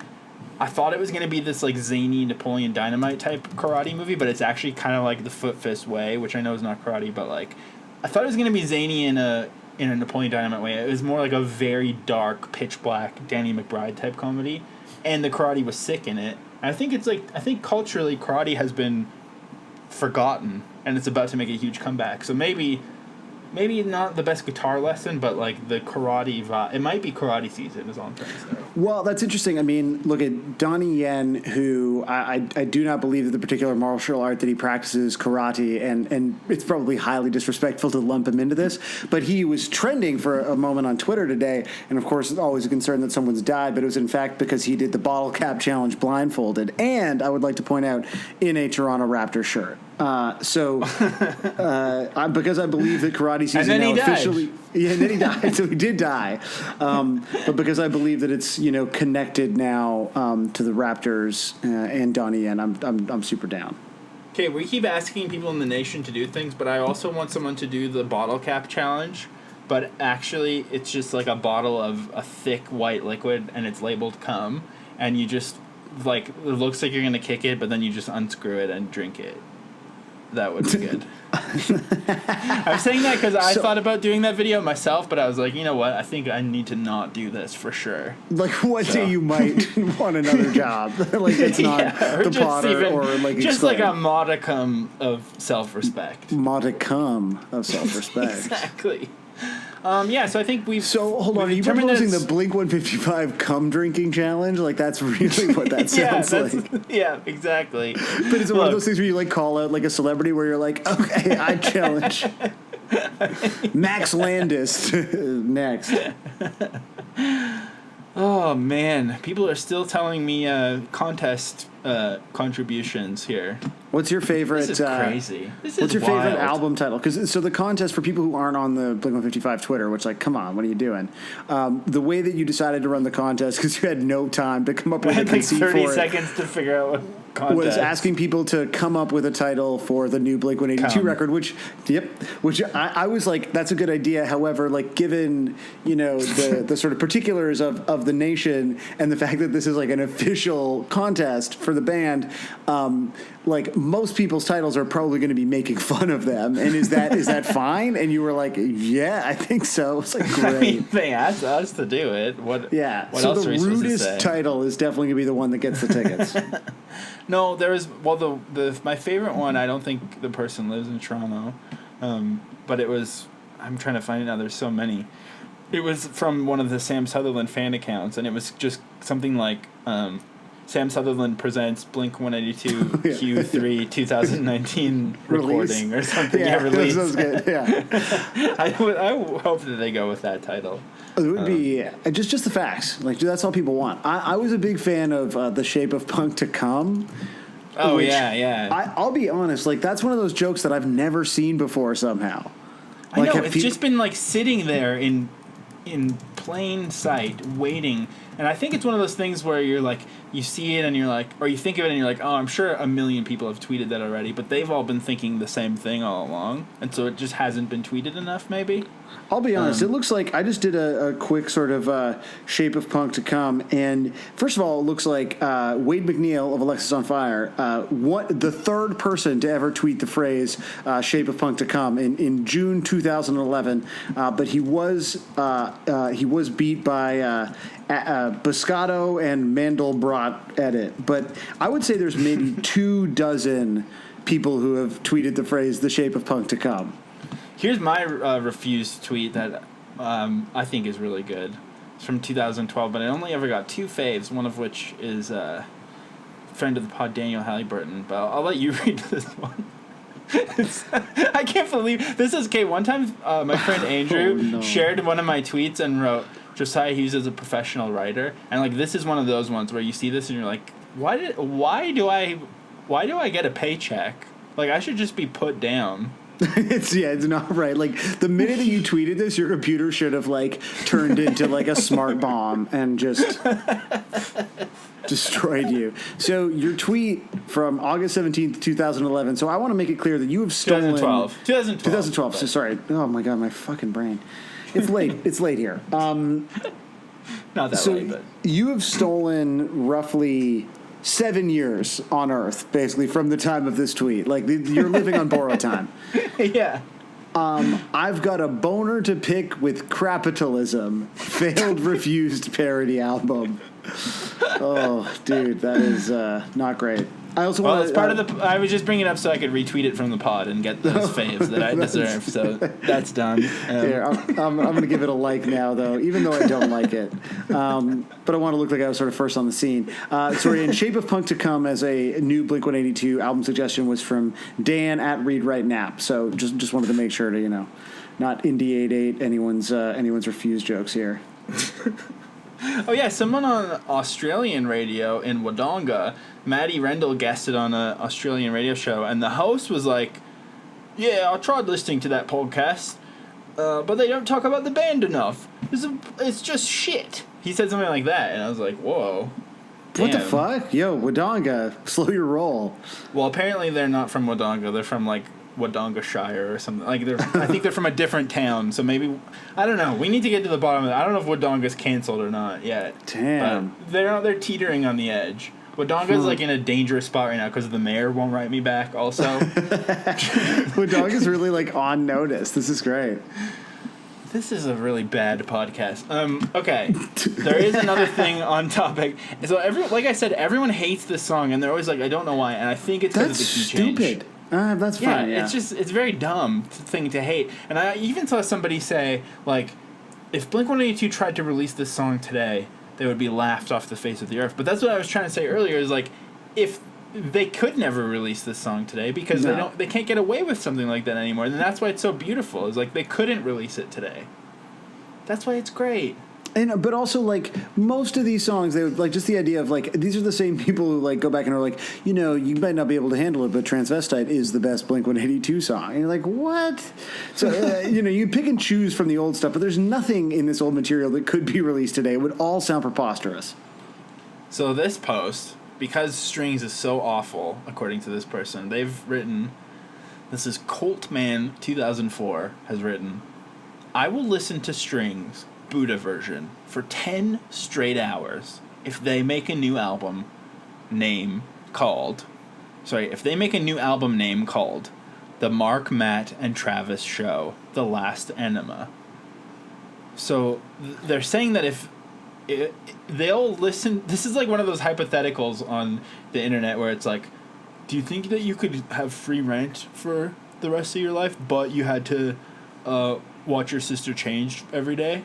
I thought it was going to be this like zany Napoleon Dynamite type karate movie, but it's actually kind of like the Foot Fist way, which I know is not karate, but like, I thought it was going to be zany in a Napoleon Dynamite way. It was more like a very dark, pitch black Danny McBride type comedy, and the karate was sick in it. And I think culturally karate has been forgotten, and it's about to make a huge comeback. So maybe not the best guitar lesson, but like the karate vibe. It might be karate season is all I'm trying to say. Well, that's interesting. I mean, look at Donnie Yen, who I do not believe that the particular martial art that he practices karate, and it's probably highly disrespectful to lump him into this, but he was trending for a moment on Twitter today, and of course it's always a concern that someone's died, but it was in fact because he did the bottle cap challenge blindfolded, and I would like to point out, in a Toronto Raptors shirt. Because I believe that karate season And then now he died. officially... Yeah, and then he died. So he did die. But because I believe that it's, connected now to the Raptors and Donnie Yen, I'm super down. Okay, we keep asking people in the nation to do things, but I also want someone to do the bottle cap challenge. But actually, it's just like a bottle of a thick white liquid, and it's labeled cum, and you just, like, it looks like you're going to kick it, but then you just unscrew it and drink it. That would be good. I'm saying that because I thought about doing that video myself, but I was like, you know what? I think I need to not do this for sure. Like, one day you might want another job. Like, it's not or the just Potter even, or, like, just like a Explain. modicum of self-respect. Modicum of self-respect. Exactly. So I think we've... So, hold on, are you determined proposing that the Blink-155 cum drinking challenge? Like, that's really what that sounds like. Yeah, exactly. But it's one of those things where you, like, call out, like, a celebrity where you're like, okay, I challenge Max Landis next. Oh, man. People are still telling me contest contributions here. What's your favorite? This is crazy. This is what's your wild. favorite album title? Because so the contest for people who aren't on the Blink-155 Twitter, which like, come on, what are you doing? The way that you decided to run the contest because you had no time to come up with I a had like conceit 30 for seconds to figure out what it, contest. was asking people to come up with a title for the new Blink-182 Come. record. Which I was like, that's a good idea. However, like given the sort of particulars of the nation and the fact that this is like an official contest for the band. Like most people's titles are probably going to be making fun of them, and is that fine? And you were like, yeah, I think so. It's like I great. mean, they asked us to do it. What? Yeah. What So else the are we supposed to rudest say? title is definitely going to be the one that gets the tickets. No, there is. Well, my favorite one. I don't think the person lives in Toronto, but it was. I'm trying to find it now. There's so many. It was from one of the Sam Sutherland fan accounts, and it was just something like. Sam Sutherland presents Blink-182 Q3 2019 recording or something. Yeah, release. that sounds good. Yeah. I hope that they go with that title. It would be just the facts. Like, that's all people want. I was a big fan of The Shape of Punk to Come. Oh, which yeah. I'll be honest. Like, that's one of those jokes that I've never seen before somehow. I Like, know, have it's people- just been like sitting there in plain sight, waiting. And I think it's one of those things where you're like, you see it and you're like, or you think of it and you're like, oh, I'm sure a million people have tweeted that already, but they've all been thinking the same thing all along, and so it just hasn't been tweeted enough, maybe. I'll be honest. It looks like I just did a quick sort of Shape of Punk to Come, and first of all, it looks like Wade McNeil of Alexis on Fire, the third person to ever tweet the phrase "Shape of Punk to Come" in June 2011. But he was beat by Boscato and Mandelbrot edit, but I would say there's maybe 24 people who have tweeted the phrase "the shape of punk to come." Here's my refused tweet that I think is really good. It's from 2012, but I only ever got 2 faves, one of which is friend of the pod, Daniel Halliburton. But I'll let you read this one. I can't believe this is okay. One time, my friend Andrew shared one of my tweets and wrote, "Josiah Hughes is a professional writer," and like this is one of those ones where you see this and you're like, why do I get a paycheck? Like I should just be put down. It's not right. Like the minute that you tweeted this, your computer should have like turned into like a smart bomb and just destroyed you. So your tweet from August 17th, 2011. So I want to make it clear that you have stolen 2012. So sorry. Oh my god, my fucking brain. It's late. It's late here. Not that late, but you have stolen roughly 7 years on Earth, basically, from the time of this tweet. Like, you're living on borrowed time. Yeah. I've got a boner to pick with Crapitalism. Failed refused parody album. Oh, dude, that is not great. I also want. It's part of the. I was just bringing it up so I could retweet it from the pod and get those faves that I deserve. So that's done. Here, I'm going to give it a like now, though, even though I don't like it. But I want to look like I was sort of first on the scene. In Shape of Punk to Come as a new Blink-182 album suggestion was from Dan at Read Write Nap. So just wanted to make sure to not indie anyone's refused jokes here. Oh yeah, someone on Australian radio in Wodonga, Maddie Rendell, guested on an Australian radio show, and the host was like, "Yeah, I tried listening to that podcast, but they don't talk about the band enough. It's just shit." He said something like that, and I was like, "Whoa, damn. What the fuck, yo, Wodonga, slow your roll." Well, apparently they're not from Wodonga; they're from like Wodonga Shire or something. Like I think they're from a different town. So maybe I don't know. We need to get to the bottom of that. I don't know if Wodonga's canceled or not yet. Damn. But they're teetering on the edge. Wodonga's like in a dangerous spot right now because the mayor won't write me back. Also, Wodonga's really like on notice. This is great. This is a really bad podcast. Okay, there is another thing on topic. So like I said, everyone hates this song, and they're always like, I don't know why, and I think it's because of the key change. That's stupid. That's fine. Yeah, it's very dumb thing to hate. And I even saw somebody say, like, if Blink-182 tried to release this song today, they would be laughed off the face of the earth. But that's what I was trying to say earlier, is like, if they could never release this song today because they can't get away with something like that anymore. And that's why it's so beautiful. Is like they couldn't release it today. That's why it's great. But also, like, most of these songs, they would, like, just the idea of, like, these are the same people who, like, go back and are like, you might not be able to handle it, but Transvestite is the best Blink-182 song. And you're like, what? So, you pick and choose from the old stuff, but there's nothing in this old material that could be released today. It would all sound preposterous. So this post, because Strings is so awful, according to this person, they've written, this is Coltman 2004 has written, "I will listen to Strings Buddha version for 10 straight hours if they make a new album name called The Mark, Matt, and Travis Show, The Last Enema." So they're saying that if they'll listen, this is like one of those hypotheticals on the internet where it's like, do you think that you could have free rent for the rest of your life, but you had to watch your sister change every day?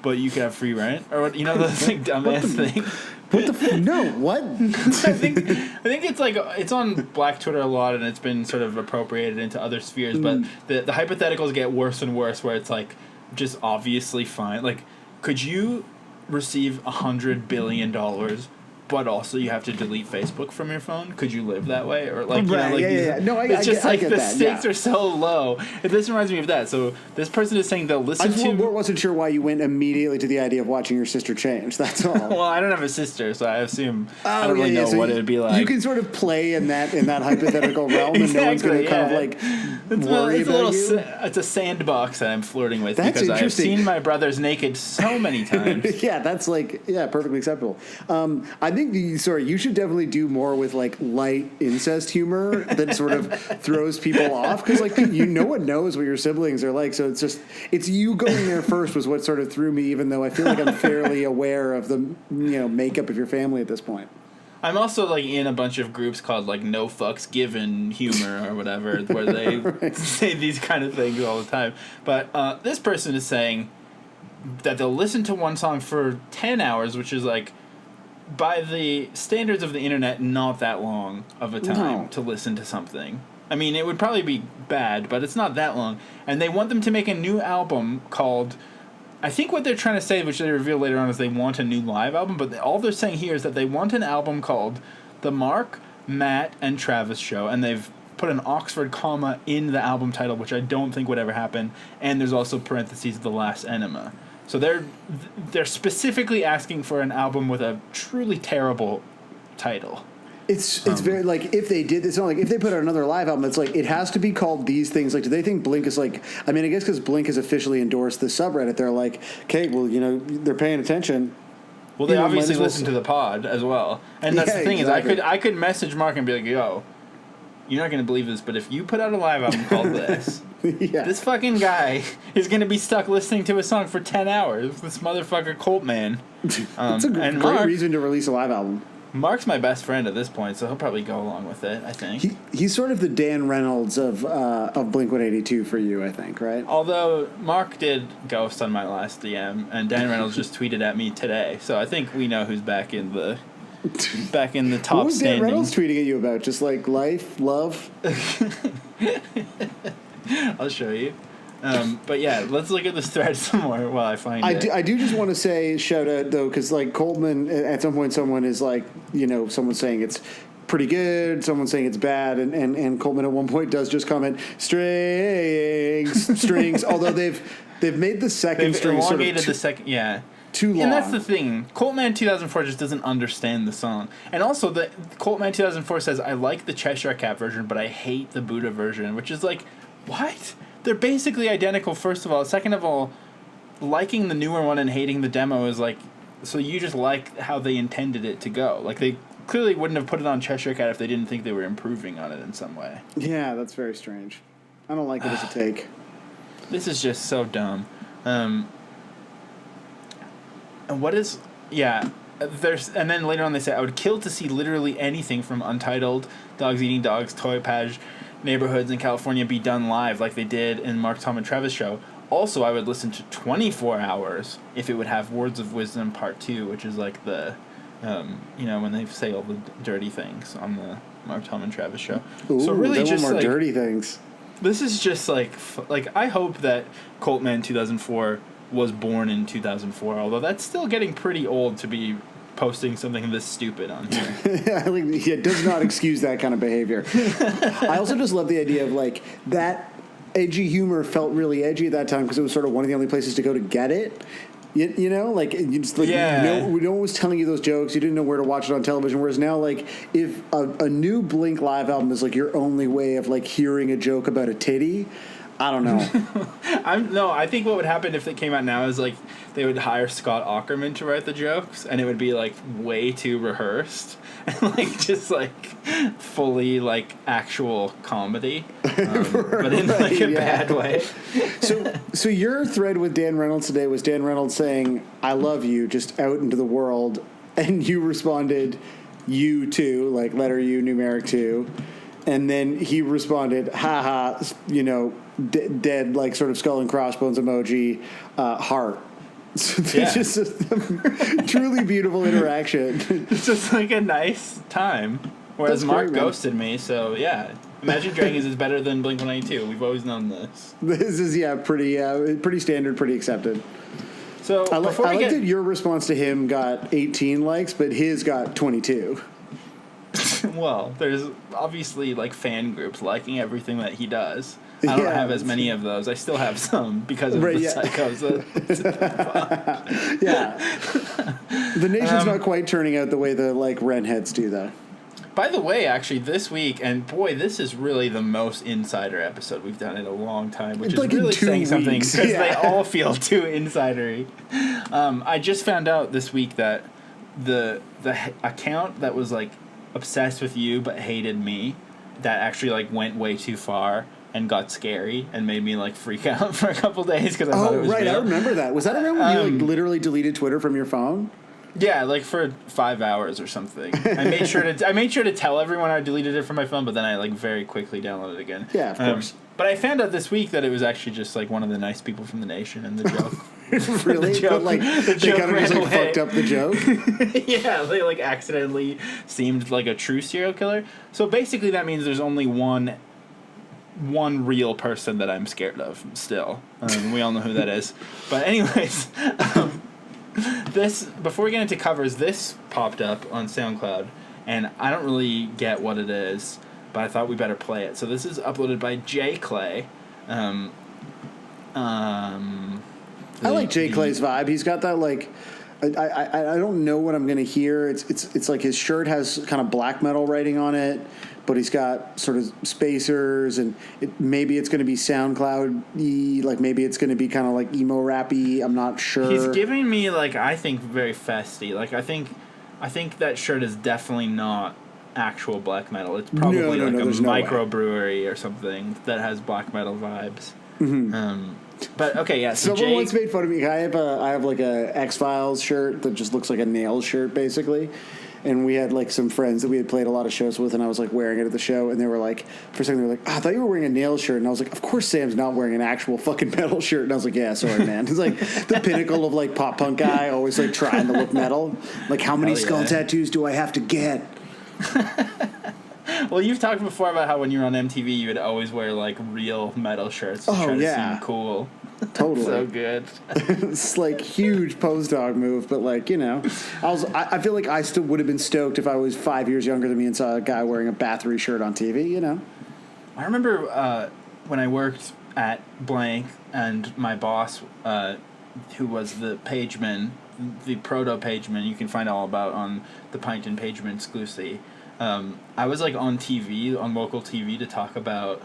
But you could have free rent, or what? That's like dumbass thing. No, what? I think it's like it's on Black Twitter a lot, and it's been sort of appropriated into other spheres. But the hypotheticals get worse and worse, where it's like just obviously fine. Like, could you receive $100 billion, but also you have to delete Facebook from your phone? Could you live that way? Or like, yeah. No, it's just I like get the that, stakes are so low. This reminds me of that. So this person is saying they'll listen to. I wasn't sure why you went immediately to the idea of watching your sister change. That's all. Well, I don't have a sister, so I assume I don't really know what it would be like. You can sort of play in that hypothetical realm, and no one's going to kind of like worry about you. It's a sandbox that I'm flirting with because I have seen my brothers naked so many times. Yeah, that's like perfectly acceptable. I've think you should definitely do more with like light incest humor that sort of throws people off, because like no one knows what your siblings are like, so it's you going there first was what sort of threw me, even though I feel like I'm fairly aware of the makeup of your family at this point. I'm also like in a bunch of groups called like No Fucks Given Humor or whatever, where they Right. say these kind of things all the time. But this person is saying that they'll listen to one song for 10 hours, which is like, by the standards of the internet, not that long of a time to listen to something. I mean, it would probably be bad, but it's not that long. And they want them to make a new album called... I think what they're trying to say, which they reveal later on, is they want a new live album, but all they're saying here is that they want an album called The Mark, Matt, and Travis Show, and they've put an Oxford comma in the album title, which I don't think would ever happen, and there's also parentheses, The Last Enema. So they're specifically asking for an album with a truly terrible title. It's very, like, if they did, it's not like if they put out another live album, it's like it has to be called these things. Like, do they think Blink is like, I mean, I guess because Blink has officially endorsed the subreddit, they're like, okay, well, they're paying attention. Well, they obviously listen to the pod as well. And that's the thing exactly. is I could message Mark and be like, yo, you're not going to believe this, but if you put out a live album called this, this fucking guy is going to be stuck listening to a song for 10 hours. This motherfucker Colt Man. It's a great reason to release a live album. Mark's my best friend at this point, so he'll probably go along with it, I think. He's sort of the Dan Reynolds of Blink-182 for you, I think, right? Although Mark did ghost on my last DM, and Dan Reynolds just tweeted at me today, so I think we know who's back in the top What was Dan standings. Reynolds tweeting at you about? Just like life, love? I'll show you. But yeah, let's look at this thread some more while I find it. I do just want to say shout out though, because like Coleman, at some point someone is like, someone's saying it's pretty good, someone's saying it's bad, and Coleman at one point does just comment strings, although they've made the second string sort of the second, yeah. Too long. And that's the thing. Coltman 2004 just doesn't understand the song. And also, the Coltman 2004 says, I like the Cheshire Cat version, but I hate the Buddha version, which is like, what? They're basically identical, first of all. Second of all, liking the newer one and hating the demo is like, so you just like how they intended it to go. Like, they clearly wouldn't have put it on Cheshire Cat if they didn't think they were improving on it in some way. Yeah, that's very strange. I don't like it as a take. This is just so dumb. And what is... Yeah. And then later on they say, I would kill to see literally anything from Untitled, Dogs Eating Dogs, Toy Page, Neighborhoods in California be done live like they did in Mark, Tom, and Travis show. Also, I would listen to 24 Hours if it would have Words of Wisdom Part 2, which is like the... when they say all the dirty things on the Mark, Tom, and Travis show. Ooh, so really just more like... dirty things. This is just like I hope that Coltman 2004 was born in 2004, although that's still getting pretty old to be posting something this stupid on here. It does not excuse that kind of behavior. I also just love the idea of like that edgy humor felt really edgy at that time because it was sort of one of the only places to go to get it. Like you just like no one was telling you those jokes. You didn't know where to watch it on television. Whereas now, like if a new Blink live album is like your only way of like hearing a joke about a titty, I don't know. I think what would happen if it came out now is like they would hire Scott Aukerman to write the jokes, and it would be like way too rehearsed and like just like fully like actual comedy, but in like a bad way. So your thread with Dan Reynolds today was Dan Reynolds saying "I love you" just out into the world, and you responded, "You too," like letter U, numeric 2. And then he responded, haha, dead, like sort of skull and crossbones emoji, heart. So it's just a truly beautiful interaction. It's just like a nice time. Whereas Mark ghosted me, so yeah. Imagine Dragons is better than Blink-182. We've always known this. This is, pretty standard, pretty accepted. So I like that your response to him got 18 likes, but his got 22. Well, there's obviously like fan groups liking everything that he does. I don't have as many of those. I still have some because of the psychos. The nation's not quite turning out the way the like Renheads do, though. By the way, actually, this week, and boy, this is really the most insider episode we've done in a long time, which is like really saying something because they all feel too insidery. I just found out this week that account that was like obsessed with you but hated me, that actually like went way too far and got scary and made me like freak out for a couple days because I thought it was right, real. I remember that. Was that around when you like literally deleted Twitter from your phone? Yeah, like for 5 hours or something. I made sure to tell everyone I deleted it from my phone, but then I like very quickly downloaded it again. Yeah, of course. But I found out this week that it was actually just like one of the nice people from the nation, and the joke. Really? The joke, But, like, the they joke kind of just ran like away. fucked up the joke? Yeah, they like accidentally seemed like a true serial killer. So basically, that means there's only one real person that I'm scared of still. We all know who that is. But anyways, this, before we get into covers, this popped up on SoundCloud, and I don't really get what it is, but I thought we better play it. So this is uploaded by J. Clay. I like Jay Clay's vibe. He's got that like, I don't know what I'm gonna hear. It's like his shirt has kind of black metal writing on it, but he's got sort of spacers, and maybe it's gonna be SoundCloud-y, like maybe it's gonna be kind of like emo rappy. I'm not sure. He's giving me like, I think, very festy. Like I think that shirt is definitely not actual black metal. It's probably No, there's a no way. microbrewery or something that has black metal vibes. But okay, yeah. So Someone Jay, once made fun of me. I have like a X-Files shirt that just looks like a Nails shirt, basically. And we had like some friends that we had played a lot of shows with, and I was like wearing it at the show, and they were like, for a second, they were like, "Oh, I thought you were wearing a Nails shirt," and I was like, "Of course, Sam's not wearing an actual fucking metal shirt." And I was like, "Yeah, sorry, man." It's like the pinnacle of like pop punk guy, always like trying to look metal. Like, how many Hell skull yeah. tattoos do I have to get? well, you've talked before about how when you were on MTV, you would always wear like real metal shirts to try to seem cool. Totally. So good. It's like huge post dog move, but like, you know, I feel like I still would have been stoked if I was 5 years younger than me and saw a guy wearing a Bathory shirt on TV, you know. I remember when I worked at Blank, and my boss, who was the pageman, the proto pageman, you can find all about on the Pint and Pageman exclusive. I was like on TV, on local TV, to talk about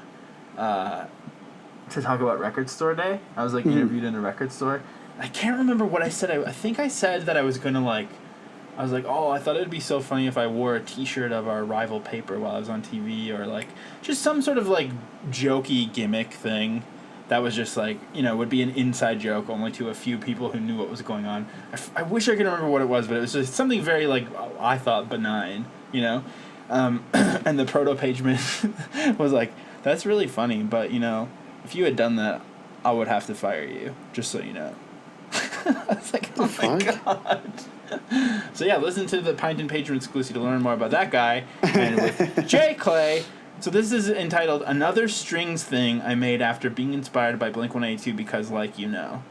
Record Store Day. I was like interviewed in a record store. I can't remember what I said. I think I said that I was gonna like. I was like, oh, I thought it'd be so funny if I wore a T-shirt of our rival paper while I was on TV, or like just some sort of like jokey gimmick thing that was just like, you know, would be an inside joke only to a few people who knew what was going on. I wish I could remember what it was, but it was just something very like, I thought, benign, you know. And the proto pageman was like, that's really funny, but you know, if you had done that, I would have to fire you, just so you know. I was like, oh my god. So yeah, listen to the Pint and Pageman exclusive to learn more about that guy, and with J. Clay. So this is entitled Another Strings Thing I Made After Being Inspired by Blink-182 Because Like You Know.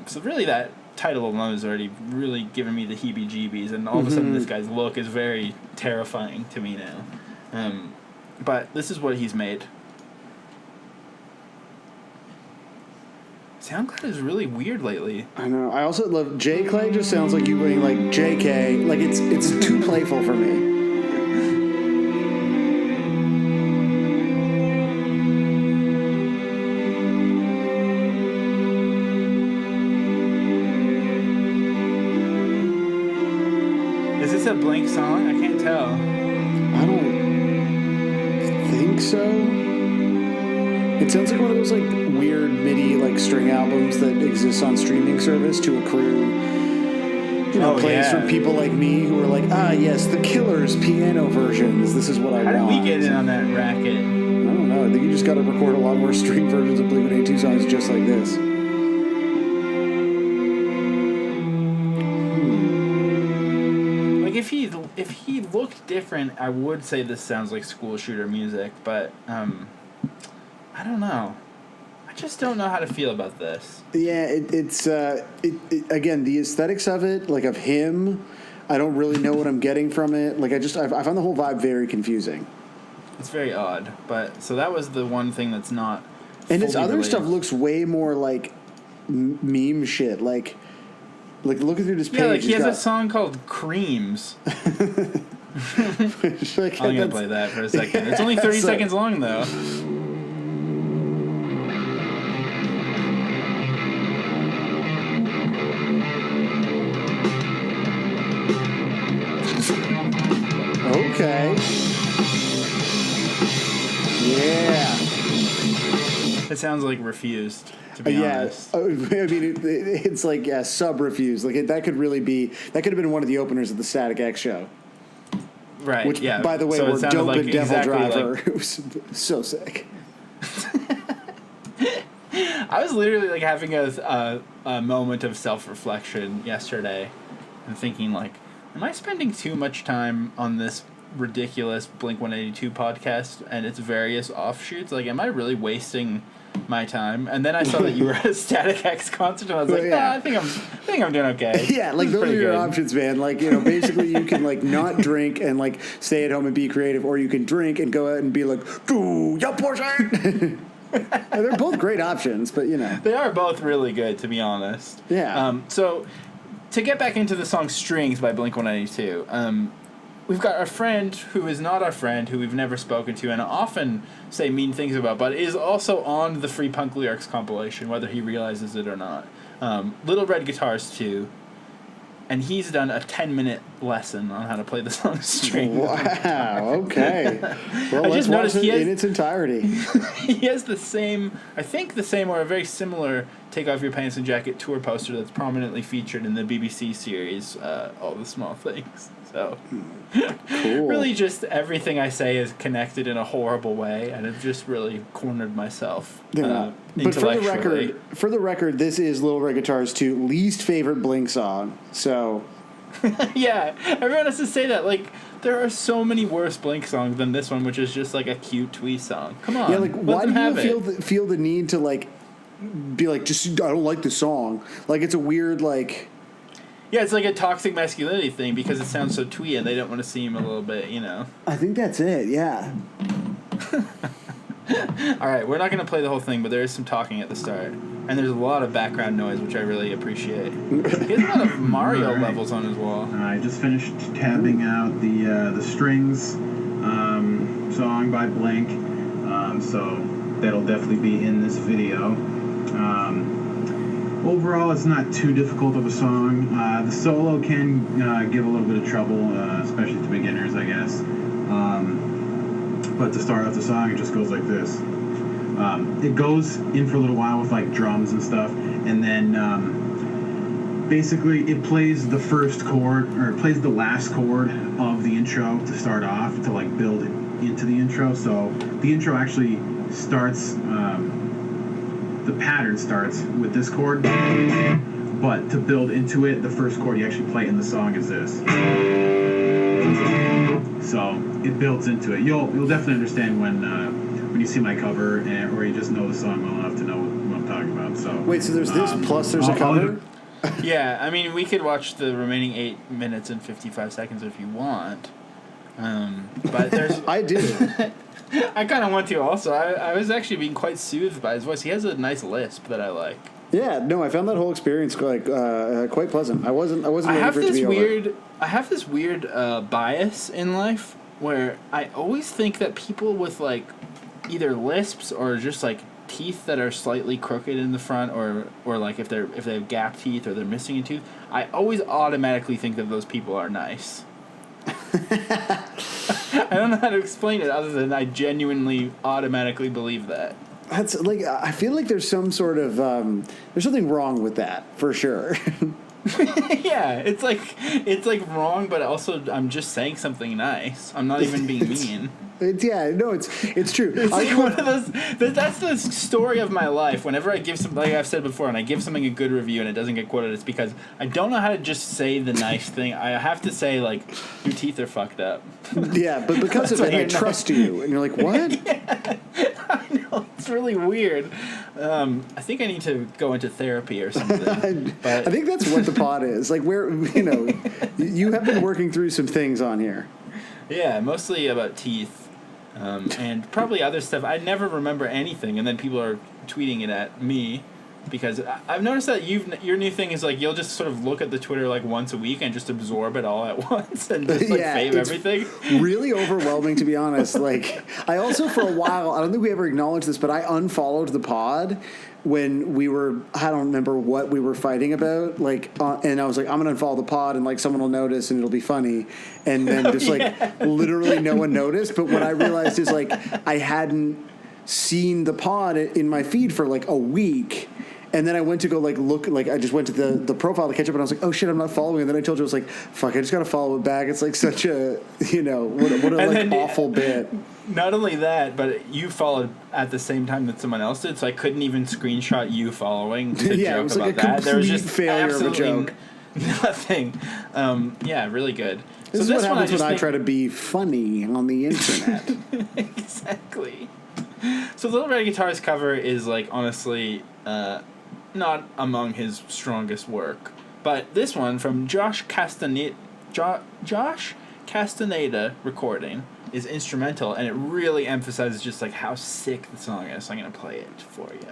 So really that title alone is already really giving me the heebie-jeebies, and all of a sudden this guy's look is very terrifying to me now. But this is what he's made. SoundCloud is really weird lately. I know. I also love J. Clay. Just sounds like you being like JK. Like it's too playful for me. Is this a Blink song? I can't tell. I don't think so. It sounds like one of those like weird MIDI like string albums that exists on streaming service to accrue, you know, plays from people like me who are like, yes, the Killers piano versions. This is what I want. How did we get in on that racket? I don't know. I think you just got to record a lot more string versions of Blink-182 songs just like this. Like if he looked different, I would say this sounds like school shooter music, but I don't know. I just don't know how to feel about this. Yeah, it's again, the aesthetics of it, like of him, I don't really know what I'm getting from it. Like I found the whole vibe very confusing. It's very odd, but so that was the one thing that's not. And his fully other related. stuff looks way more like meme shit. Like looking through this page, Yeah, like he has got, a song called Creams. like, I'm gonna play that for a second. It's only 30 seconds long though. It sounds like Refused, to be Yeah, honest. I mean, it's like sub Refused. Like that could have been one of the openers of the Static X show. Right, Which, yeah. by the way, So it were sounded Dope like and Devil exactly Driver. like- It was so sick. I was literally like having a moment of self-reflection yesterday and thinking like, am I spending too much time on this ridiculous Blink-182 podcast and its various offshoots? Like, am I really wasting my time? And then I saw that you were at a Static X concert and I was like, Yeah. I think I'm doing okay. Yeah, like This is those are pretty your good. options, man. Like, you know, basically you can like not drink and like stay at home and be creative, or you can drink and go out and be like, "Do your portion." They're both great options, but you know. They are both really good, to be honest. Yeah. So, to get back into the song Strings by Blink-182, we've got a friend who is not our friend, who we've never spoken to and often say mean things about, but is also on the Free Punk Lyrics compilation, whether he realizes it or not. Little Red Guitars 2. And he's done a 10-minute lesson on how to play the song Strings. Wow. Okay. Well, I let's just watch noticed it he has- in its entirety. He has the same or a very similar Take Off Your Pants and Jacket tour poster that's prominently featured in the BBC series, All the Small Things. So, Cool. really just everything I say is connected in a horrible way, and I've just really cornered myself Yeah. But intellectually. for the record, this is Little Red Guitars 2 least favorite Blink song. So Yeah, everyone has to say that. Like, there are so many worse Blink songs than this one, which is just like a cute twee song. Come on. yeah, like let why them do you have feel the need to like be like, just I don't like the song? Like it's a weird like. Yeah, it's like a toxic masculinity thing because it sounds so twee and they don't want to seem a little bit, you know. I think that's it. Yeah. All right, we're not going to play the whole thing, but there is some talking at the start. And there's a lot of background noise, which I really appreciate. He has a lot of Mario All right. levels on his wall. I just finished tabbing out the Strings song by Blink, so that'll definitely be in this video. Overall, it's not too difficult of a song. The solo can give a little bit of trouble, especially to beginners, I guess. But to start off the song, it just goes like this. It goes in for a little while with like drums and stuff, and then basically it plays the first chord, or it plays the last chord of the intro to start off, to like build into the intro. So the intro actually starts, the pattern starts with this chord, but to build into it, the first chord you actually play in the song is this. So it builds into it. You'll definitely understand when you see my cover, or you just know the song well enough to know what I'm talking about. So Wait, so there's this plus there's a cover? Yeah, I mean, we could watch the remaining 8 minutes and 55 seconds if you want. But there's... I do. I kind of want to also. I was actually being quite soothed by his voice. He has a nice lisp that I like. Yeah, no, I found that whole experience quite pleasant. I wasn't I ready have for it to this be over. weird bias in life where I always think that people with like either lisps or just like teeth that are slightly crooked in the front, or like if they have gap teeth or they're missing a tooth, I always automatically think that those people are nice. I don't know how to explain it other than I genuinely automatically believe that. That's like I feel like there's some sort of there's something wrong with that for sure. Yeah, it's like wrong, but also I'm just saying something nice. I'm not even being mean. It's true. It's like one of those. That's the story of my life. Whenever I give some, like I've said before, and I give something a good review and it doesn't get quoted, it's because I don't know how to just say the nice thing. I have to say like, your teeth are fucked up. Yeah, but because of That's it, I what you're trust you, and you're like, what? Yeah, I know, it's really weird. I think I need to go into therapy or something. But I think that's what the pod is. Like, you have been working through some things on here. yeah, mostly about teeth. And probably other stuff. I never remember anything, and then people are tweeting it at me because I've noticed that your new thing is like you'll just sort of look at the Twitter like once a week and just absorb it all at once and just like fave it's everything. Really overwhelming, to be honest. Like, I also for a while, I don't think we ever acknowledged this, but I unfollowed the pod when we were, I don't remember what we were fighting about, like, and I was like, I'm gonna unfollow the pod, and like someone will notice, and it'll be funny, and then just like literally no one noticed. But what I realized is like I hadn't seen the pod in my feed for like a week. And then I went to go look, I just went to the profile to catch up, and I was like, oh shit, I'm not following. And then I told you, I was like, fuck, I just got to follow it back. It's like such a, what a awful bit. Not only that, but you followed at the same time that someone else did, so I couldn't even screenshot you following to Yeah, joke it was about like a that. There was complete just failure of a absolutely joke. nothing. Yeah, really good. This is what happens when I try to be funny on the internet. Exactly. So Little Red Guitar's cover is like honestly not among his strongest work, but this one from Josh Castaneda recording is instrumental, and it really emphasizes just like how sick the song is. So I'm gonna play it for you.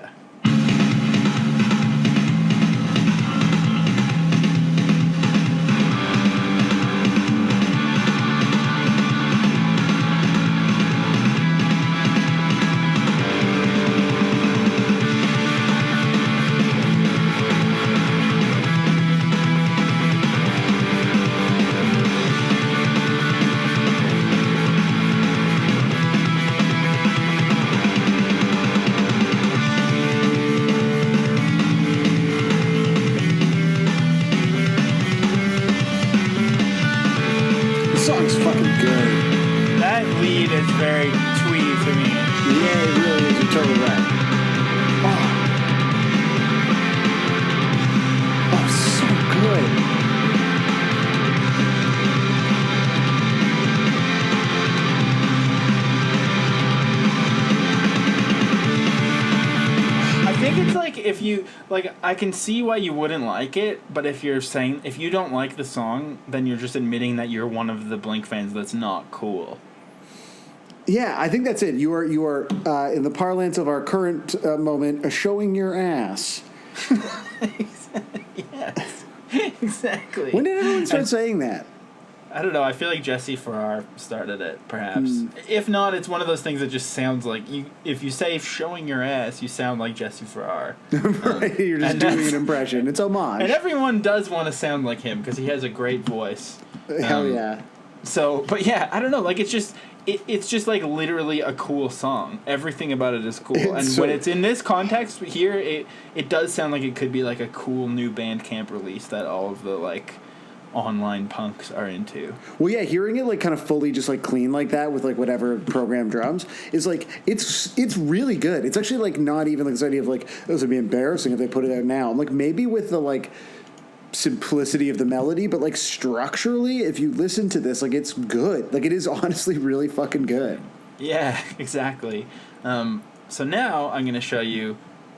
Song's fucking good. That lead is very twee to me. Yeah, it really is. You're totally right. Oh, so good. I think it's like if you like, I can see why you wouldn't like it, but if you're saying if you don't like the song, then you're just admitting that you're one of the Blink fans that's not cool. Yeah, I think that's it. You are in the parlance of our current moment, showing your ass. Yes, exactly. When did everyone start saying that? I don't know. I feel like Jesse Farrar started it, perhaps. If not, it's one of those things that just sounds like you. If you say "showing your ass," you sound like Jesse Farrar. Right, you're just doing an impression. It's homage. And everyone does want to sound like him because he has a great voice. Hell yeah. So, but yeah, I don't know. Like, it's just like literally a cool song. Everything about it is cool. When it's in this context here, it does sound like it could be like a cool new Bandcamp release that all of the like online punks are into. Well, yeah, hearing it like kind of fully just like clean like that with like whatever programmed drums is like it's really good. It's actually like not even like this idea of like this would be embarrassing if they put it out now. I'm like maybe with the like simplicity of the melody, but like structurally, if you listen to this, like it's good. Like it is honestly really fucking good. Yeah, exactly. So now I'm going to show you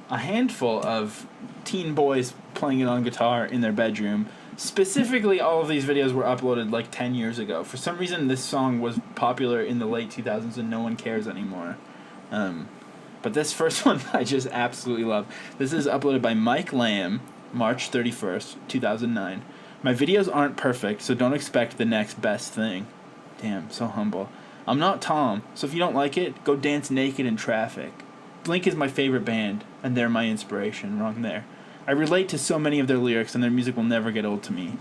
a handful of teen boys playing it on guitar in their bedroom. Specifically, all of these videos were uploaded like 10 years ago. For some reason, this song was popular in the late 2000s and no one cares anymore. But this first one I just absolutely love. This is uploaded by Mike Lamb, March 31st, 2009. My videos aren't perfect, so don't expect the next best thing. Damn, so humble. I'm not Tom, so if you don't like it, go dance naked in traffic. Blink is my favorite band, and they're my inspiration. Wrong there. I relate to so many of their lyrics, and their music will never get old to me.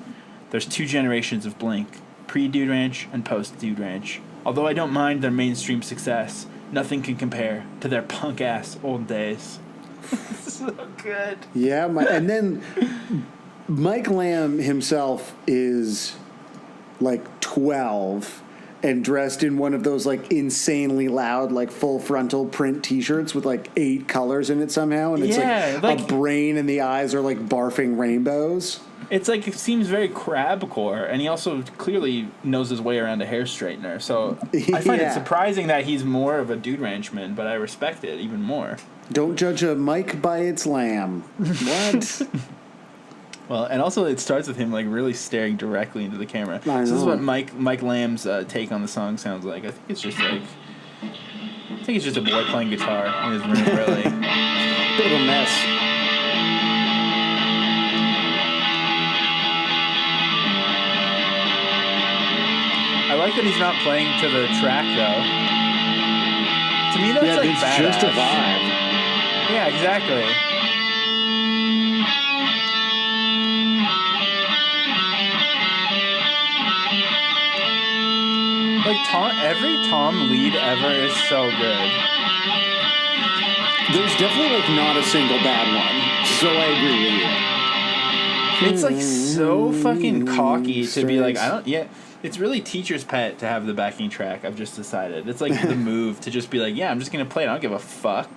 There's two generations of Blink, pre-Dude Ranch and post-Dude Ranch. Although I don't mind their mainstream success, nothing can compare to their punk-ass old days. So good. Yeah, and then Mike Lamb himself is like 12 and dressed in one of those like insanely loud like full frontal print t-shirts with like 8 colors in it somehow, and it's like a brain and the eyes are like barfing rainbows. It's like it seems very crabcore, and he also clearly knows his way around a hair straightener. So I find it surprising that he's more of a Dude Ranchman, but I respect it even more. Don't judge a Mike by its lamb. What? Well, and also it starts with him like really staring directly into the camera. I know. So this is what Mike Lamb's take on the song sounds like. I think it's just a boy playing guitar in his room, really. Bit of a mess. I like that he's not playing to the track though. To me, that's like it's badass. just a vibe. Yeah, exactly. Like every Tom lead ever is so good. There's definitely like not a single bad one, so I agree with you. It's like so fucking cocky to be like, Strings. I don't. Yeah, it's really teacher's pet to have the backing track. I've just decided it's like the move to just be like, yeah, I'm just gonna play it. I don't give a fuck.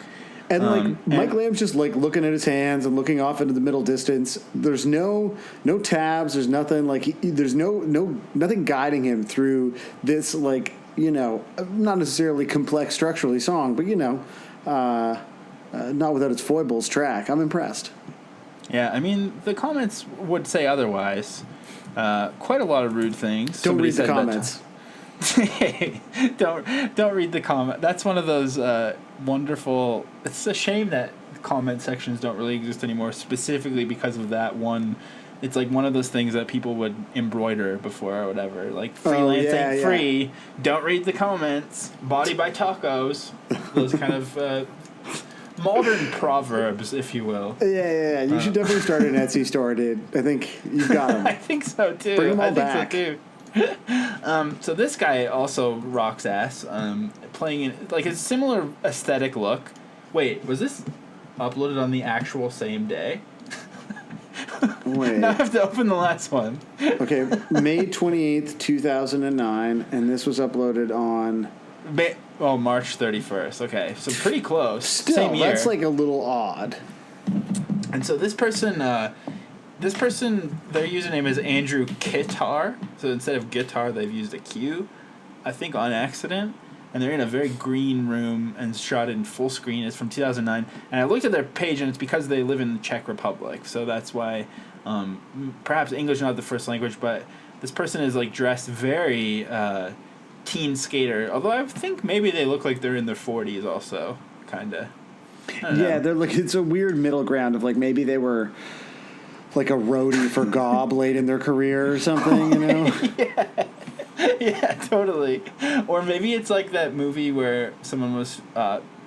And like Mike Lamb's just like looking at his hands and looking off into the middle distance. There's no tabs. There's nothing like there's nothing guiding him through this like not necessarily complex structurally song, but not without its foibles track. I'm impressed. Yeah, I mean the comments would say otherwise. Quite a lot of rude things. Don't Somebody read the said that- comments. Hey, don't read the comment. That's one of those wonderful. It's a shame that comment sections don't really exist anymore, specifically because of that one. It's like one of those things that people would embroider before or whatever. Like freelance ain't free. Don't read the comments. Body by tacos. Those kind of modern proverbs, if you will. Yeah. You should definitely start an Etsy store, dude. I think you've got them. I think so too. Bring them all I think back. so too. So this guy also rocks ass, playing in like a similar aesthetic look. Wait, was this uploaded on the actual same day? Wait. Now I have to open the last one. Okay, May 28th, 2009, and this was uploaded on... March 31st. Okay, so pretty close. Still, same year. that's like a little odd. And so this person, their username is Andrew Kitar. So instead of guitar, they've used a Q, I think on accident. And they're in a very green room and shot in full screen. It's from 2009. And I looked at their page, and it's because they live in the Czech Republic. So that's why, perhaps English not the first language, but this person is like dressed very teen skater. Although I think maybe they look like they're in their 40s also, kind of. Yeah, they're like, it's a weird middle ground of like maybe they were like a roadie for Gob late in their career or something, Yeah, totally. Or maybe it's like that movie where someone was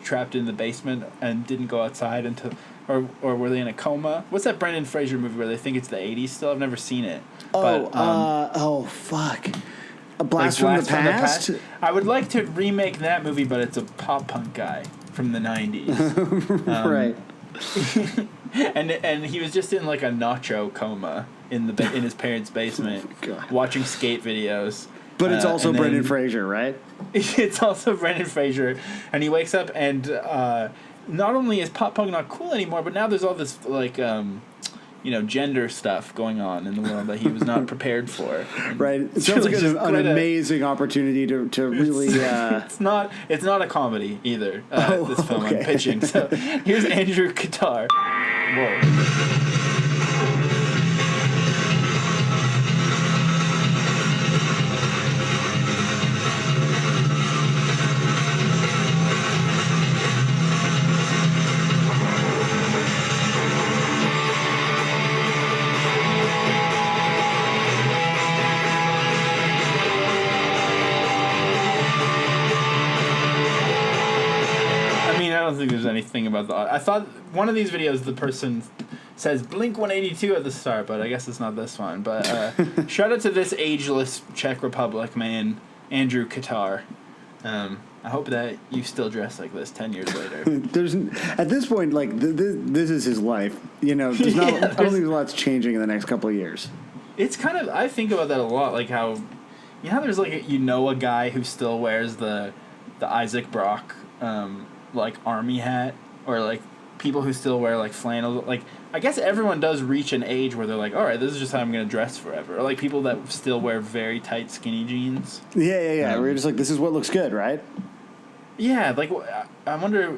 trapped in the basement and didn't go outside until, or were they in a coma? What's that Brendan Fraser movie where they think it's the 80s still? I've never seen it. Fuck. A Blast, like from the Past? I would like to remake that movie, but it's a pop punk guy from the 90s. Right. And he was just in like a nacho coma in his parents' basement, God. watching skate videos. But it's also and Brendan then- Fraser, right? It's also Brendan Fraser, and he wakes up and not only is pop punk not cool anymore, but now there's all this like gender stuff going on in the world that he was not prepared for. And Right. It it's sounds really like just an quite a- amazing opportunity to really... It's not a comedy either. This film okay. I'm pitching. So here's Andrew Kitar. Whoa. I don't think there's anything about the... I thought one of these videos the person says Blink-182 at the start, but I guess it's not this one. But shout out to this ageless Czech Republic man, Andrew Kitar. I hope that you still dress like this 10 years later. There's at this point, like this is his life. There's not. I don't think there's a lot's changing in the next couple of years. It's kind of... I think about that a lot, like how... there's like a guy who still wears the Isaac Brock... like army hat, or like people who still wear like flannel. Like I guess everyone does reach an age where they're like, all right, this is just how I'm gonna dress forever. Or like people that still wear very tight skinny jeans. Yeah. We're just like, this is what looks good, right? Yeah, like I wonder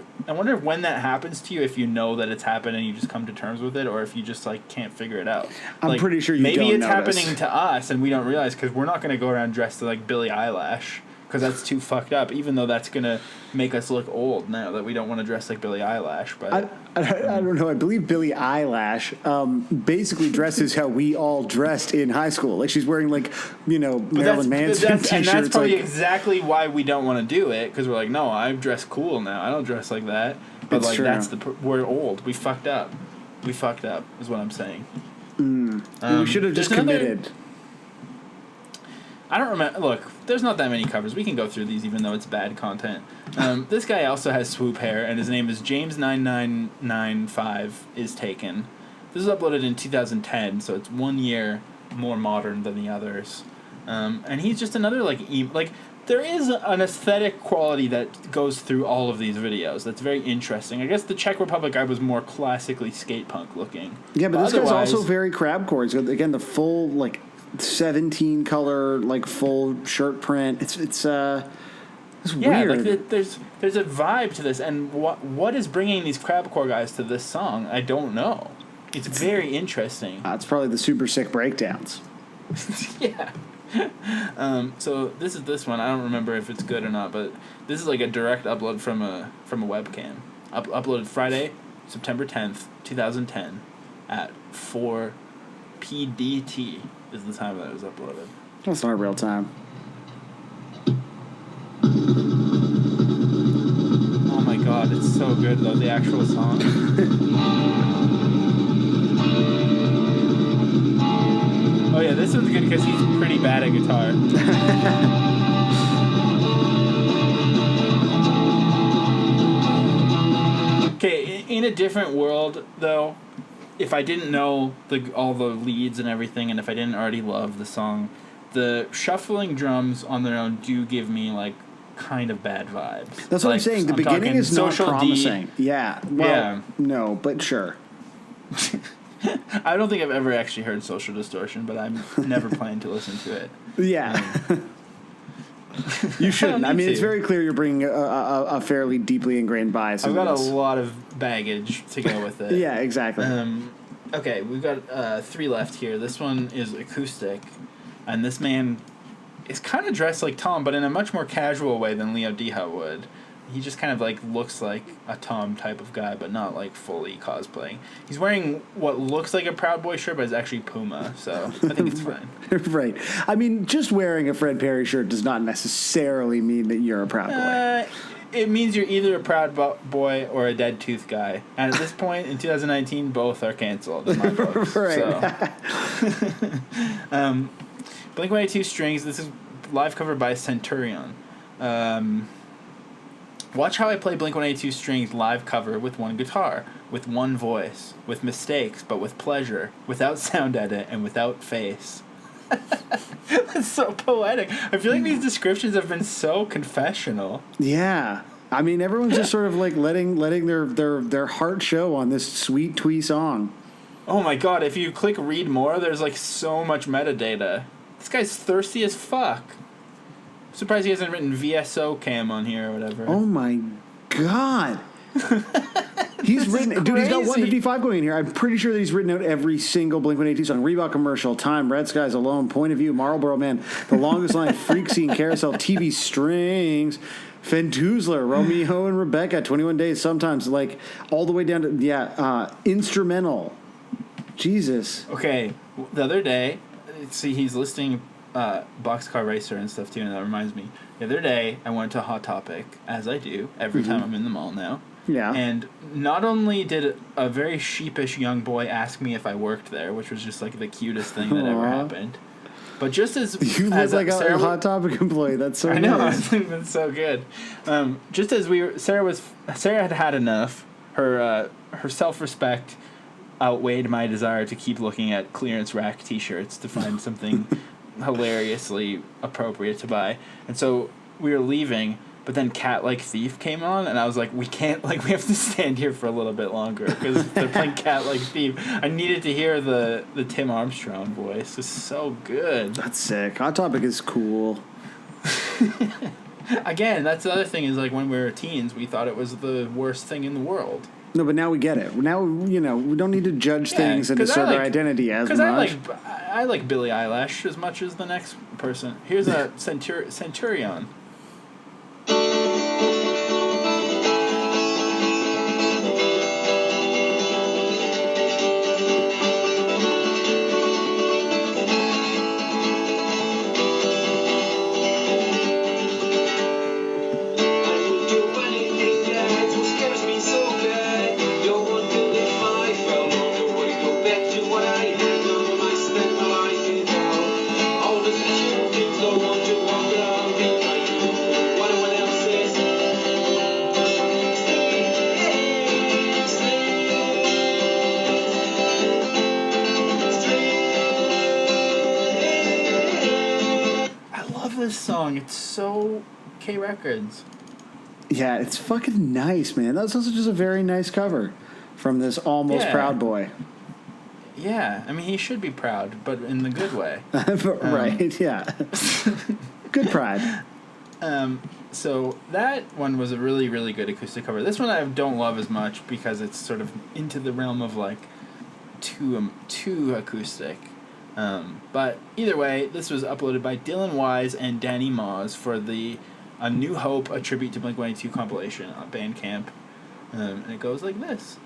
when that happens to you, if you know that it's happened and you just come to terms with it, or if you just like can't figure it out. I'm pretty sure you maybe don't it's notice. happening to us and we don't realize, because we're not gonna go around dressed like Billie Eilish. Because that's too fucked up, even though that's going to make us look old now that we don't want to dress like Billie Eilish. But I don't know. I believe Billie Eilish basically dresses how we all dressed in high school. Like she's wearing like, Marilyn Manson t-shirts. And that's probably like, exactly why we don't want to do it, because we're like, no, I dress cool now. I don't dress like that. But It's like true. we're old. We fucked up. We fucked up is what I'm saying. We should have just there's another- committed. I don't remember. Look, there's not that many covers. We can go through these even though it's bad content. This guy also has swoop hair, and his name is James9995 is taken. This was uploaded in 2010, so it's 1 year more modern than the others. And he's just another, there is an aesthetic quality that goes through all of these videos that's very interesting. I guess the Czech Republic guy was more classically skate punk looking. Yeah, but this guy's also very crabcore. He's got, again, the full, 17 color, full shirt print. It's weird. There's a vibe to this, and what is bringing these crabcore guys to this song? I don't know. It's very interesting. It's probably the super sick breakdowns. Yeah. So this is this one. I don't remember if it's good or not, but this is a direct upload from a webcam. Uploaded Friday, September 10th, 2010, at 4 PDT is the time that it was uploaded. That's not real time. Oh my god, it's so good though, the actual song. Oh yeah, this one's good because he's pretty bad at guitar. Okay, in a different world, though, if I didn't know all the leads and everything, and if I didn't already love the song, the shuffling drums on their own do give me, kind of bad vibes. That's what I'm saying. The beginning is not promising. Yeah. Well, yeah. No, but sure. I don't think I've ever actually heard Social Distortion, but I'm never planning to listen to it. Yeah. You shouldn't. I mean, it's very clear you're bringing a fairly deeply ingrained bias. I've got a lot of baggage to go with it. Yeah, exactly. Okay, we've got 3 left here. This one is acoustic, and this man is kind of dressed like Tom, but in a much more casual way than Leo Diha would. He just kind of looks like a Tom type of guy, but not fully cosplaying. He's wearing what looks like a Proud Boy shirt, but it's actually Puma, so I think it's fine. Right. I mean, just wearing a Fred Perry shirt does not necessarily mean that you're a Proud Boy. It means you're either a Proud Boy or a Dead Tooth guy. And at this point, in 2019, both are canceled in my books. Right. So. Blink-182 Strings, this is live cover by Centurion. Watch how I play Blink-182 Strings live cover with one guitar, with one voice, with mistakes, but with pleasure, without sound edit, and without face. That's so poetic. I feel like these descriptions have been so confessional. Yeah. I mean, everyone's just sort of letting their heart show on this sweet twee song. Oh my god, if you click read more, there's so much metadata. This guy's thirsty as fuck. Surprised he hasn't written VSO cam on here or whatever. Oh my god. He's written, dude, he's got 155 going in here. I'm pretty sure that he's written out every single Blink-182 song. Reebok commercial, Time, Red Skies Alone, Point of View, Marlboro Man, The Longest Line, Freak Scene, Carousel, TV Strings, Fentuzler, Romeo and Rebecca, 21 Days, sometimes, all the way down to, Instrumental. Jesus. Okay, the other day, see, he's listing Boxcar Racer and stuff too, and that reminds me. The other day, I went to Hot Topic, as I do every time I'm in the mall now. Yeah. And not only did a very sheepish young boy ask me if I worked there, which was just the cutest thing that ever happened, but just as you look like a Hot Topic employee, that's so. I know, nice. that's so good. Just as Sarah had enough. Her self-respect outweighed my desire to keep looking at clearance rack T-shirts to find something hilariously appropriate to buy, and so we were leaving. But then Cat Like Thief came on, and I was like, we can't, we have to stand here for a little bit longer, because they're playing Cat Like Thief. I needed to hear the Tim Armstrong voice. It's so good. That's sick. Hot Topic is cool. Again, that's the other thing is, when we were teens, we thought it was the worst thing in the world. No, but now we get it. Now, we don't need to judge things and assert our identity as much. Because I like Billie Eilish as much as the next person. Here's a Centurion. All the securities don't want to walk around. song. It's so K Records. Yeah, it's fucking nice, man. That's also just a very nice cover from this Almost Yeah. Proud Boy. Yeah, I mean, he should be proud, but in the good way. Right, yeah. Good pride. So that one was a really, really good acoustic cover. This one I don't love as much because it's sort of into the realm of like too acoustic. But either way, this was uploaded by Dylan Wise and Danny Moz for the A New Hope, a tribute to Blink-182 compilation on Bandcamp. And it goes like this.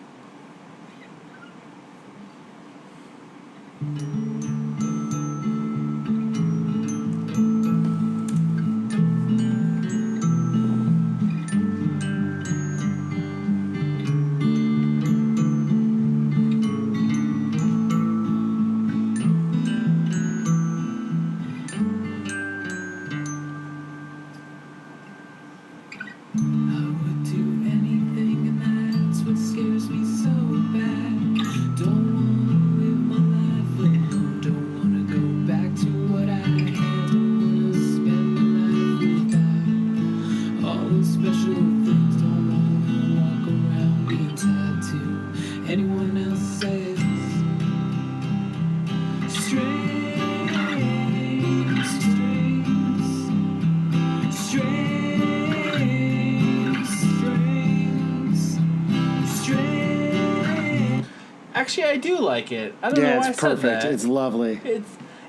Actually, I do like it. I don't know why it's I said perfect. that. It's lovely.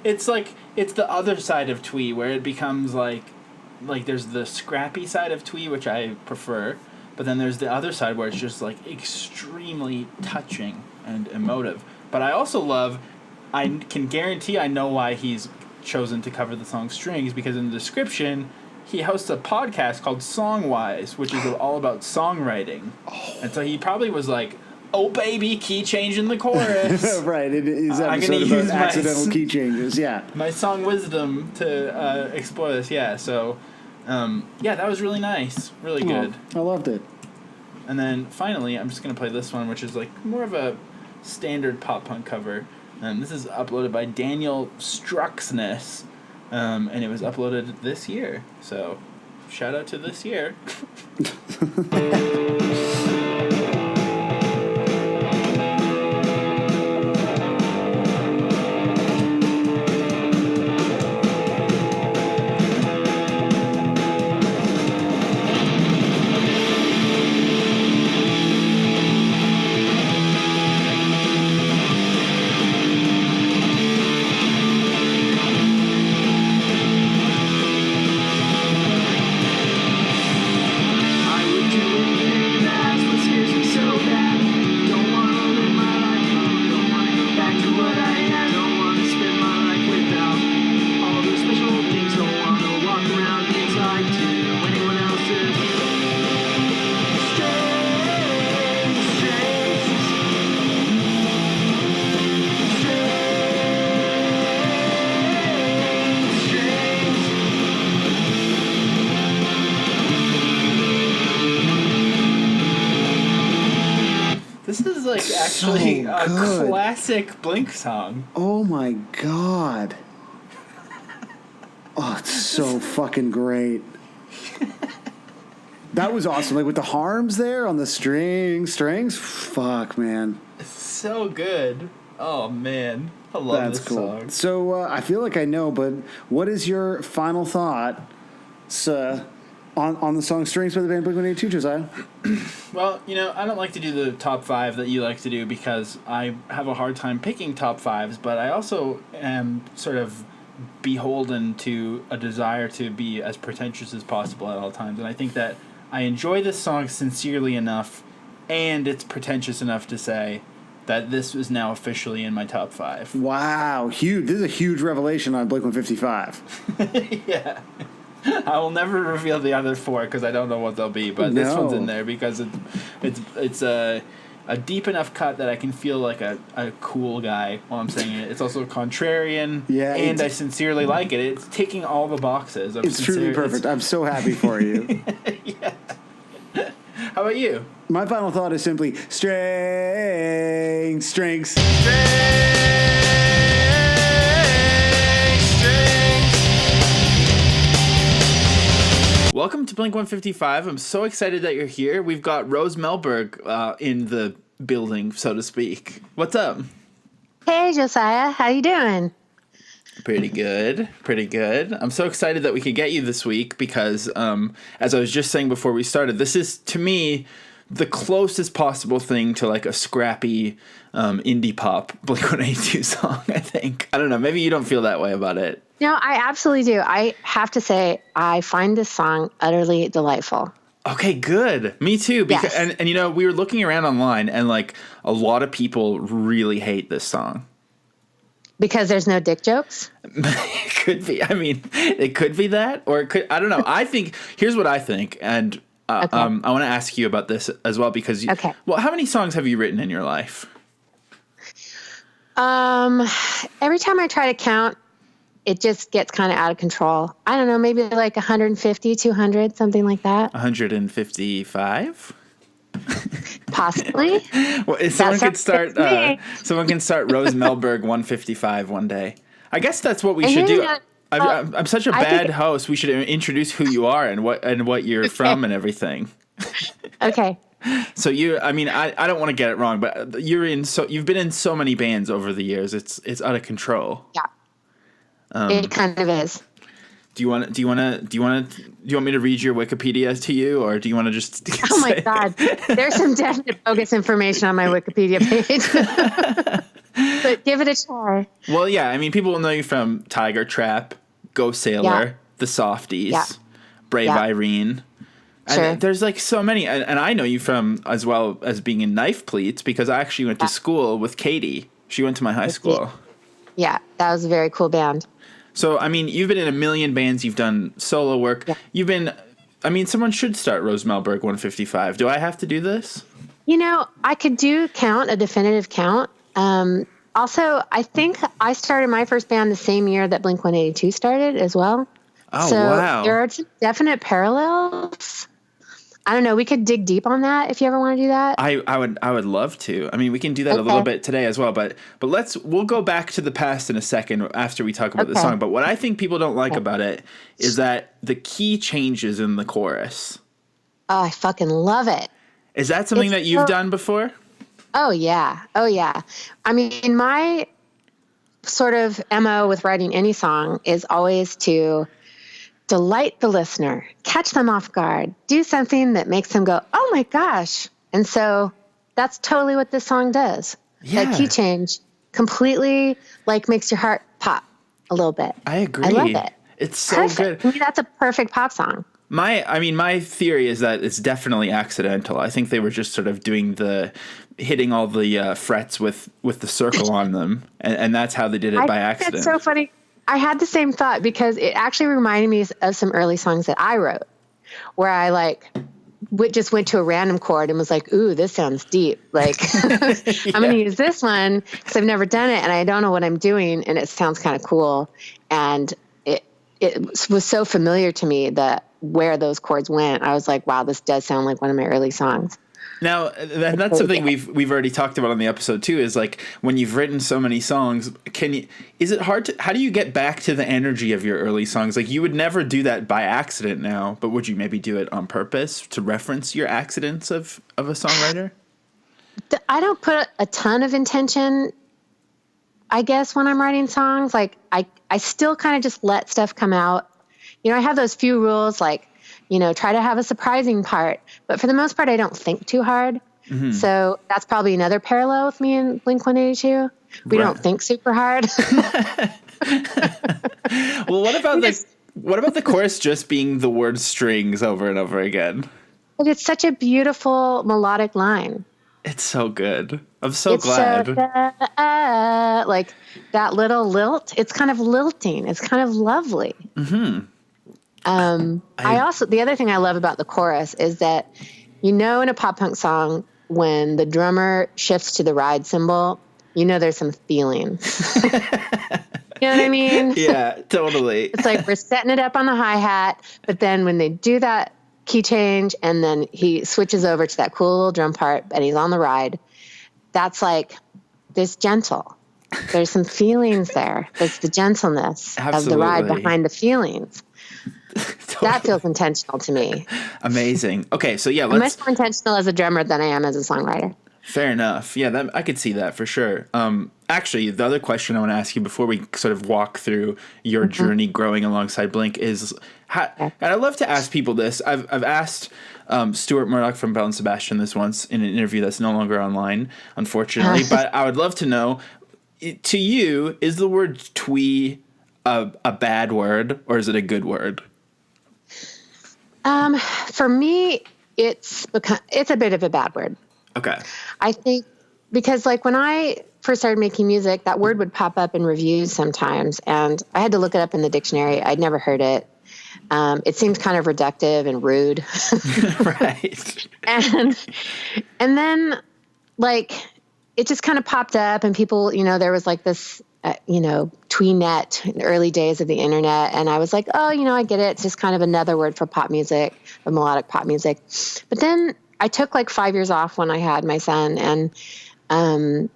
It's like it's the other side of twee where it becomes like there's the scrappy side of twee, which I prefer, but then there's the other side where it's just like extremely touching and emotive. But I also love, I can guarantee I know why he's chosen to cover the song Strings, because in the description he hosts a podcast called Songwise, which is all about songwriting. And so he probably was like, oh baby, key change in the chorus. Right, it is I'm episode gonna about use accidental key changes, yeah. My song wisdom to explore this, yeah. So, yeah, that was really nice, really good. I loved it. And then finally, I'm just gonna play this one, which is like more of a standard pop punk cover. This is uploaded by Daniel Struxness, and it was uploaded this year. So, shout out to this year. This is like actually So a good. classic Blink song. Oh my god. Oh, it's so fucking great. That was awesome. Like with the harms there on the strings. Fuck, man. So good. Oh man, I love That's this cool. song. So I feel like I know, but what is your final thought on the song Strings by the band Blink-182, Josiah? Well, you know, I don't like to do the top 5 that you like to do because I have a hard time picking top 5s, but I also am sort of beholden to a desire to be as pretentious as possible at all times. And I think that I enjoy this song sincerely enough, and it's pretentious enough to say that this is now officially in my top 5. Wow, huge! This is a huge revelation on Blink-155. Yeah. I will never reveal the other 4 because I don't know what they'll be, but this one's in there because it's a deep enough cut that I can feel like a cool guy while I'm saying it. It's also contrarian, Yeah, and I sincerely like it. It's ticking all the boxes. It's truly perfect. I'm so happy for you. Yeah. How about you? My final thought is simply strings. Welcome to Blink 155. I'm so excited that you're here. We've got Rose Melberg in the building, so to speak. What's up? Hey, Josiah. How you doing? Pretty good. Pretty good. I'm so excited that we could get you this week because, as I was just saying before we started, this is, to me, the closest possible thing to like a scrappy indie pop Blink-182 song, I think. I don't know. Maybe you don't feel that way about it. No, I absolutely do. I have to say, I find this song utterly delightful. Okay, good. Me too. Because, Yes. and you know, we were looking around online and like a lot of people really hate this song. Because there's no dick jokes? It could be. I mean, it could be that, or it could. I don't know. I think. Here's what I think, and Okay. I want to ask you about this as well because. Okay. Well, how many songs have you written in your life? Every time I try to count, it just gets kind of out of control. I don't know, maybe like 150, 200, something like that. 155. Possibly. Well, if someone could sounds start. good to me. Someone can start Rose Melberg 155 one day. I guess that's what we And should you do. know, I'm such a I bad think- host. We should introduce who you are and what you're from and everything. Okay. So I don't want to get it wrong, but you've been in so many bands over the years. It's out of control. Yeah. It kind of is. Do you want me to read your Wikipedia to you, or do you want to just? Oh my God. There's some definite bogus information on my Wikipedia page. But give it a try. Well, yeah. I mean, people will know you from Tiger Trap, Go Sailor, Yeah. The Softies, Yeah. Brave Yeah. Irene. Sure. And there's like so many, and I know you from as well as being in Knife Pleats because I actually went to school with Katie. She went to my high school. Yeah, that was a very cool band. So, I mean, you've been in a million bands. You've done solo work. Yeah. Someone should start Rose Melberg 155. Do I have to do this? You know, I could count a definitive count. Also, I think I started my first band the same year that Blink-182 started as well. Oh, so wow. there are some definite parallels. I don't know. We could dig deep on that if you ever want to do that. I would love to. I mean, we can do that a little bit today as well, but we'll go back to the past in a second after we talk about the song. But what I think people don't like about it is that the key changes in the chorus. Oh, I fucking love it. Is that something that you've done before? Oh, yeah. Oh, yeah. I mean, my sort of MO with writing any song is always to delight the listener, catch them off guard, do something that makes them go, oh my gosh. And so that's totally what this song does. Yeah. That key change completely like makes your heart pop a little bit. I agree. I love it. It's so Perfect. good. To me, that's a perfect pop song. My theory is that it's definitely accidental. I think they were just sort of hitting all the frets with the circle on them, and that's how they did it by accident. That's so funny. I had the same thought because it actually reminded me of some early songs that I wrote, where I just went to a random chord and was like, "Ooh, this sounds deep. Like, I'm going to use this one because I've never done it and I don't know what I'm doing, and it sounds kind of cool." And it was so familiar to me that where those chords went, I was like, "Wow, this does sound like one of my early songs." Now, that's something we've already talked about on the episode too. Is like when you've written so many songs, is it hard to? How do you get back to the energy of your early songs? Like you would never do that by accident now, but would you maybe do it on purpose to reference your accidents of a songwriter? I don't put a ton of intention, I guess, when I'm writing songs. Like I still kind of just let stuff come out. You know, I have those few rules, like, you know, try to have a surprising part. But for the most part, I don't think too hard. Mm-hmm. So that's probably another parallel with me and Blink-182. We don't think super hard. Well, what about the chorus just being the word strings over and over again? But it's such a beautiful melodic line. It's so good. I'm so glad. Like that little lilt. It's kind of lilting. It's kind of lovely. Mm-hmm. I also, the other thing I love about the chorus is that, you know, in a pop punk song, when the drummer shifts to the ride cymbal, you know, there's some feelings. You know what I mean? Yeah, totally. It's like we're setting it up on the hi-hat, but then when they do that key change and then he switches over to that cool little drum part and he's on the ride, that's like this gentle. There's some feelings there. There's the gentleness of the ride behind the feelings. That feels intentional to me. Amazing. Okay, so yeah, I'm let's. much more intentional as a drummer than I am as a songwriter. Fair enough. Yeah, I could see that for sure. Actually, the other question I want to ask you before we sort of walk through your journey growing alongside Blink is, and I love to ask people this. I've asked Stuart Murdoch from Bell and Sebastian this once in an interview that's no longer online, unfortunately. But I would love to know, to you, is the word twee a bad word or is it a good word? For me, it's a bit of a bad word. Okay. I think because like when I first started making music, that word would pop up in reviews sometimes, and I had to look it up in the dictionary. I'd never heard it. It seemed kind of reductive and rude. Right. And then like it just kind of popped up, and people, there was like this, TweeNet in the early days of the internet. And I was like, oh, I get it. It's just kind of another word for pop music, or melodic pop music. But then I took like 5 years off when I had my son. And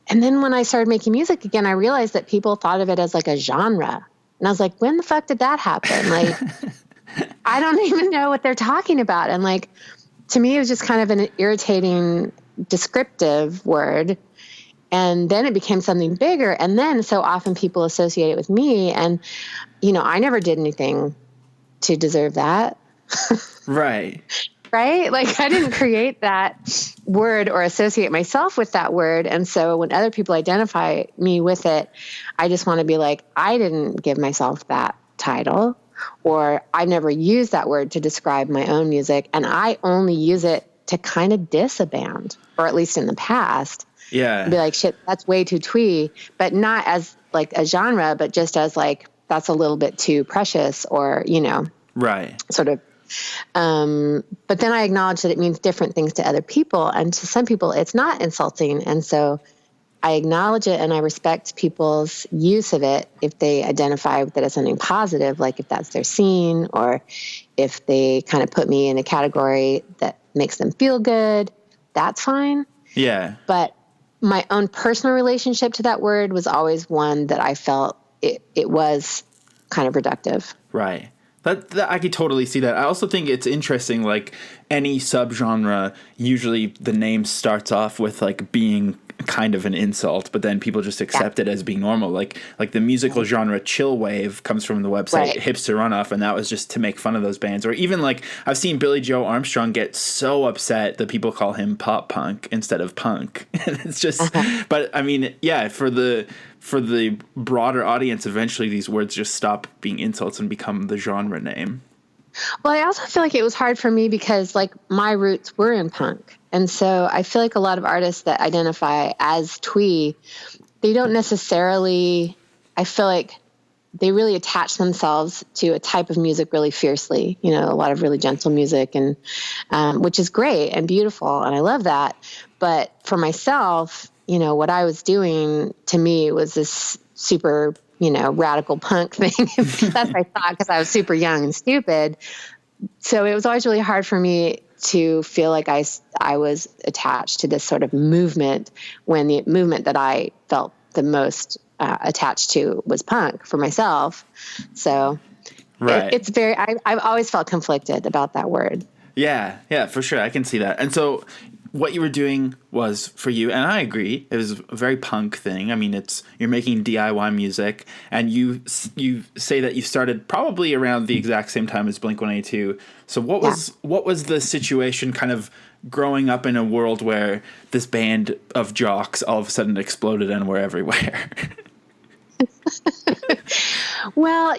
then when I started making music again, I realized that people thought of it as like a genre. And I was like, when the fuck did that happen? Like, I don't even know what they're talking about. And like, to me, it was just kind of an irritating descriptive word. And then it became something bigger. And then so often people associate it with me. And, I never did anything to deserve that. Right. Right? Like I didn't create that word or associate myself with that word. And so when other people identify me with it, I just want to be like, I didn't give myself that title, or I've never used that word to describe my own music. And I only use it to kind of diss a band, or at least in the past. Yeah. Be like, shit, that's way too twee, but not as like a genre, but just as like, that's a little bit too precious, or, right. Sort of. But then I acknowledge that it means different things to other people, and to some people it's not insulting. And so I acknowledge it, and I respect people's use of it if they identify with it as something positive, like if that's their scene, or if they kind of put me in a category that makes them feel good, that's fine. Yeah. But my own personal relationship to that word was always one that I felt it was kind of reductive. Right. That I could totally see that. I also think it's interesting, like any subgenre, usually the name starts off with like being kind of an insult, but then people just accept it as being normal. Like the musical genre chill wave comes from the website Hipster Runoff, and that was just to make fun of those bands. Or even like I've seen Billy Joe Armstrong get so upset that people call him pop punk instead of punk. And it's just, but I mean, yeah, for the broader audience, eventually these words just stop being insults and become the genre name. Well, I also feel like it was hard for me because like my roots were in punk. And so I feel like a lot of artists that identify as twee, they don't necessarily, I feel like they really attach themselves to a type of music really fiercely, a lot of really gentle music, and which is great and beautiful. And I love that. But for myself, what I was doing to me was this super, radical punk thing. That's what I thought, because I was super young and stupid. So it was always really hard for me to feel like I was attached to this sort of movement, when the movement that I felt the most attached to was punk for myself. So it's very, I've always felt conflicted about that word. Yeah, for sure. I can see that. And so what you were doing was, for you, and I agree, it was a very punk thing. I mean, you're making DIY music, and you say that you started probably around the exact same time as Blink-182. So what was the situation kind of growing up in a world where this band of jocks all of a sudden exploded and were everywhere? Well,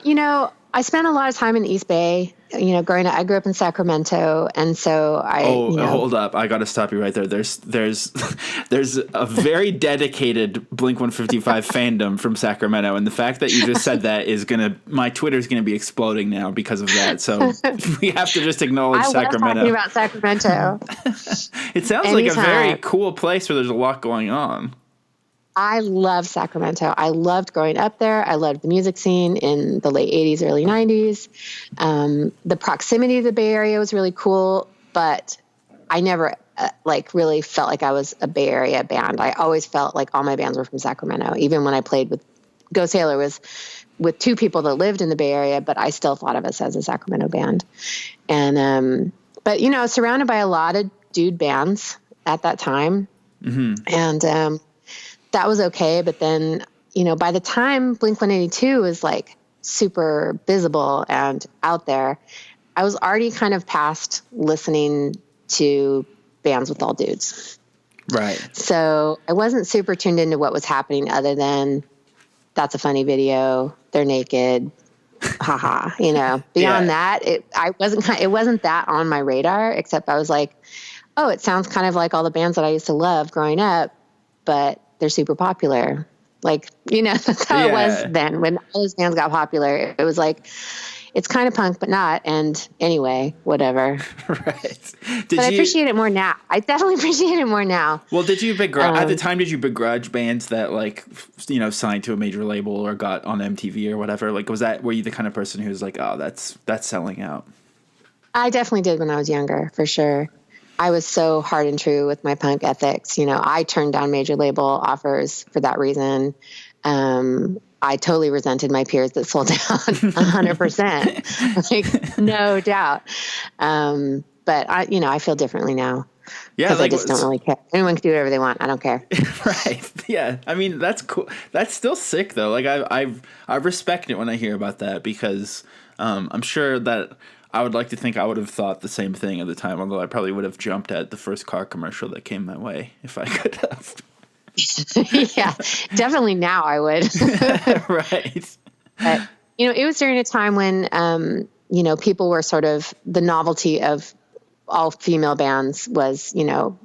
I spent a lot of time in the East Bay, growing up. I grew up in Sacramento, and so hold up! I got to stop you right there. There's a very dedicated Blink-155 fandom from Sacramento, and the fact that you just said that my Twitter's gonna be exploding now because of that. So we have to just acknowledge Sacramento. I was talking about Sacramento. It sounds like a very cool place where there's a lot going on. I love Sacramento. I loved growing up there. I loved the music scene in the late 80s, early 90s. The proximity to the Bay Area was really cool, but I never really felt like I was a Bay Area band. I always felt like all my bands were from Sacramento. Even when I played with Go Sailor was with two people that lived in the Bay Area, but I still thought of us as a Sacramento band. And, but you know, surrounded by a lot of dude bands at that time. And, that was okay. But then, you know, by the time Blink-182 was like super visible and out there, I was already kind of past listening to bands with all dudes. Right. So I wasn't super tuned into what was happening other than that's a funny video. They're naked. Haha. You know, beyond that, it wasn't that on my radar, except I was like, oh, it sounds kind of like all the bands that I used to love growing up, but they're super popular. Like, you know, that's how it was then when all those bands got popular. It was like, it's kind of punk, but not. And anyway, whatever. Right. But I appreciate it more now. I definitely appreciate it more now. Well, did you begrudge at the time? Did you begrudge bands that like, you know, signed to a major label or got on MTV or whatever? Like, were you the kind of person who was like, oh, that's selling out? I definitely did when I was younger, for sure. I was so hard and true with my punk ethics. You know, I turned down major label offers for that reason. I totally resented my peers that sold out 100%, like no doubt. But I feel differently now. Yeah. Cause I just don't really care. Anyone can do whatever they want. I don't care. Right. Yeah. I mean, that's cool. That's still sick though. Like I respect it when I hear about that because, I'm sure that I would like to think I would have thought the same thing at the time, although I probably would have jumped at the first car commercial that came my way if I could have. Yeah, definitely now I would. Right. But, you know, it was during a time when, you know, people were sort of, the novelty of all female bands was, you know,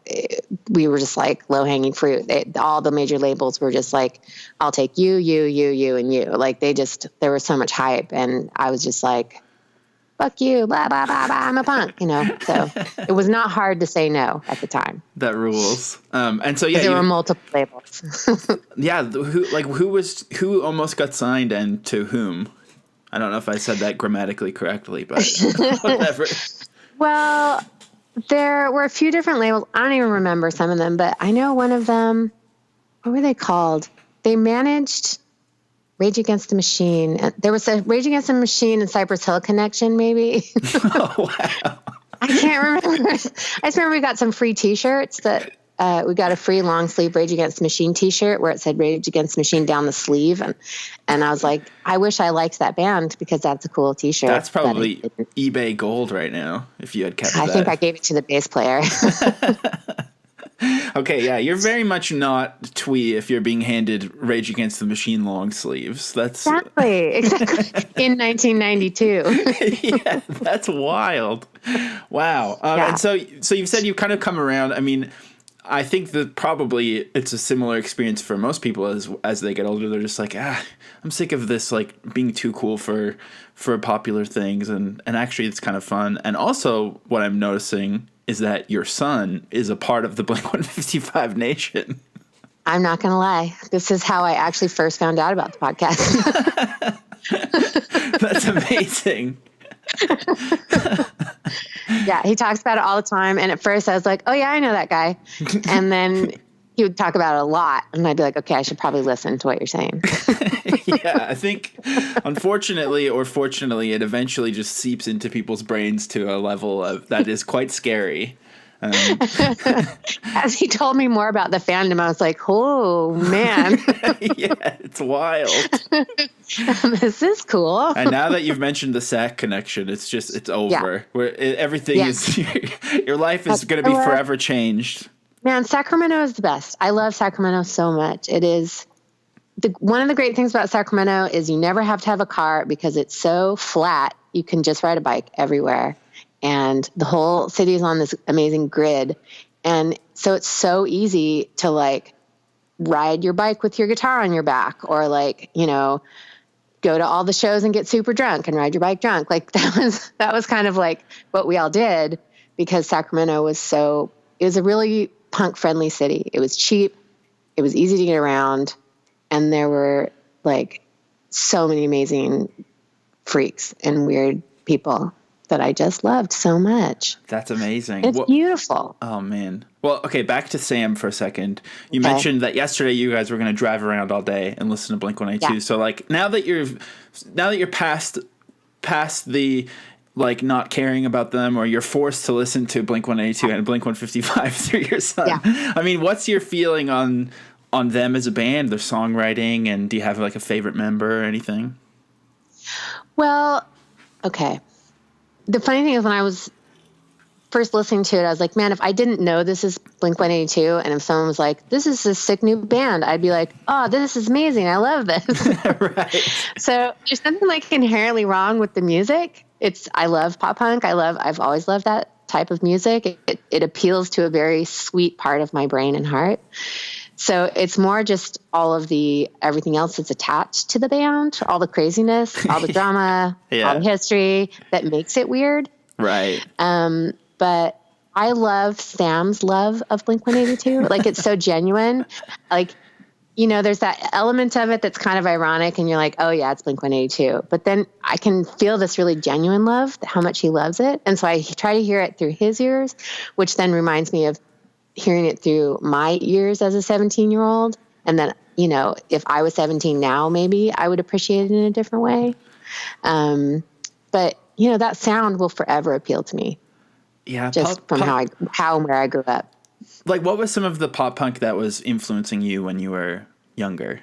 we were just like low hanging fruit. All the major labels were just like, I'll take you, and you. Like there was so much hype. And I was just like, fuck you, blah, blah, blah, blah, I'm a punk, you know? So it was not hard to say no at the time. That rules. And so, yeah. There were multiple labels. Yeah. Who almost got signed and to whom? I don't know if I said that grammatically correctly, but whatever. Well, there were a few different labels. I don't even remember some of them, but I know one of them, what were they called? They managed Rage Against the Machine. There was a Rage Against the Machine and Cypress Hill connection, maybe. Oh, wow. I can't remember. I just remember we got some free T-shirts that we got a free long sleeve Rage Against the Machine T-shirt where it said Rage Against the Machine down the sleeve. And I was like, I wish I liked that band because that's a cool T-shirt. That's probably eBay gold right now if you had kept that. I think I gave it to the bass player. Okay, yeah, you're very much not twee if you're being handed Rage Against the Machine long sleeves. That's exactly in 1992. Yeah, that's wild. Wow. Yeah. And so you've said you've kind of come around. I mean, I think that probably it's a similar experience for most people as they get older. They're just like, I'm sick of this, like being too cool for popular things, and actually it's kind of fun. And also, what I'm noticing is that your son is a part of the Blink-155 Nation. I'm not going to lie. This is how I actually first found out about the podcast. That's amazing. Yeah, he talks about it all the time. And at first I was like, oh, yeah, I know that guy. And then he would talk about it a lot. And I'd be like, okay, I should probably listen to what you're saying. Yeah, I think, unfortunately or fortunately, it eventually just seeps into people's brains to a level that is quite scary. As he told me more about the fandom, I was like, oh, man. Yeah, it's wild. This is cool. And now that you've mentioned the Sac connection, it's over. Where everything is, your life is going to be forever changed. Man, Sacramento is the best. I love Sacramento so much. It is one of the great things about Sacramento is you never have to have a car because it's so flat. You can just ride a bike everywhere. And the whole city is on this amazing grid. And so it's so easy to like ride your bike with your guitar on your back or like, you know, go to all the shows and get super drunk and ride your bike drunk. Like that was kind of like what we all did because Sacramento it was a really punk friendly city. It was cheap. It was easy to get around. And there were like so many amazing freaks and weird people that I just loved so much. That's amazing. It's beautiful. Oh man. Well, okay, back to Sam for a second. You Okay. mentioned that yesterday you guys were going to drive around all day and listen to Blink-182. Yeah. So like now that you're past the like not caring about them, or you're forced to listen to Blink-182 and Blink-155 through your son. Yeah. I mean, what's your feeling on them as a band, their songwriting, and do you have like a favorite member or anything? Well, okay. The funny thing is, when I was first listening to it, I was like, man, if I didn't know this is Blink-182, and if someone was like, this is a sick new band, I'd be like, oh, this is amazing. I love this. Right. So there's something like inherently wrong with the music. I love pop punk. I've always loved that type of music. It appeals to a very sweet part of my brain and heart. So it's more just all of everything else that's attached to the band, all the craziness, all the drama, Yeah. all the history that makes it weird. Right. But I love Sam's love of Blink-182. Like, it's so genuine. Like, there's that element of it that's kind of ironic, and you're like, oh yeah, it's Blink-182. But then I can feel this really genuine love, how much he loves it. And so I try to hear it through his ears, which then reminds me of hearing it through my ears as a 17-year-old. And then, if I was 17 now, maybe I would appreciate it in a different way. But that sound will forever appeal to me. Yeah. Just from how and where I grew up. Like, what was some of the pop punk that was influencing you when you were younger?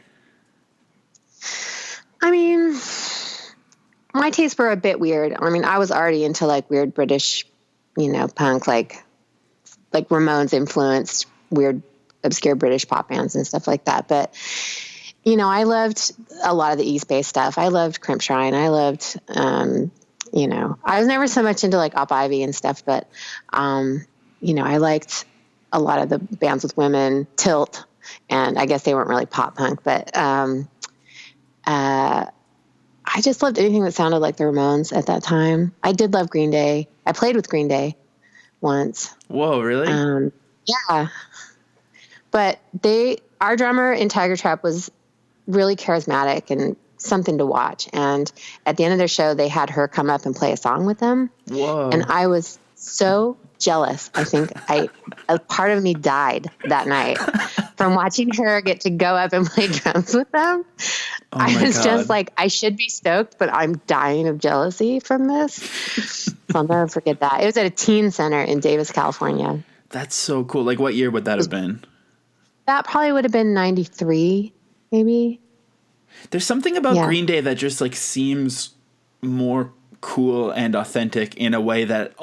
I mean, my tastes were a bit weird. I mean, I was already into like weird British, punk, like Ramones influenced weird, obscure British pop bands and stuff like that. But, I loved a lot of the East Bay stuff. I loved Crimp Shrine. I loved, I was never so much into like Op Ivy and stuff, but, I liked a lot of the bands with women, Tilt, and I guess they weren't really pop punk, but I just loved anything that sounded like the Ramones at that time. I did love Green Day. I played with Green Day once. Whoa, really? Yeah. But our drummer in Tiger Trap was really charismatic and something to watch. And at the end of their show, they had her come up and play a song with them. Whoa. And I was so jealous. I think a part of me died that night from watching her get to go up and play drums with them. Oh I was God. just like, I should be stoked, but I'm dying of jealousy from this. So I'll never forget that. It was at a teen center in Davis, California. That's so cool. Like, what year would that have been? That probably would have been 93, maybe. There's something about Green Day that just like seems more cool and authentic in a way that it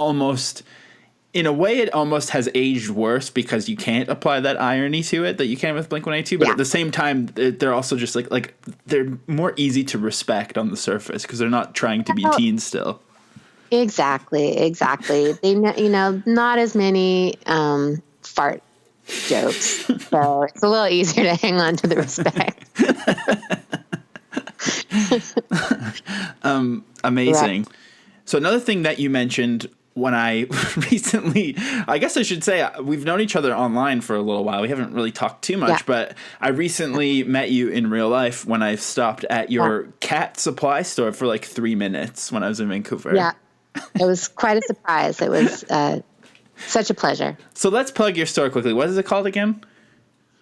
almost has aged worse, because you can't apply that irony to it that you can with Blink-182. But at the same time, they're also just like they're more easy to respect on the surface because they're not trying to be teens still. Exactly. They, not as many fart jokes, so it's a little easier to hang on to the respect. Amazing. Right. So another thing that you mentioned when I recently, I guess I should say, we've known each other online for a little while. We haven't really talked too much, but I recently met you in real life when I stopped at your cat supply store for like 3 minutes when I was in Vancouver. Yeah, it was quite a surprise. It was such a pleasure. So let's plug your store quickly. What is it called again?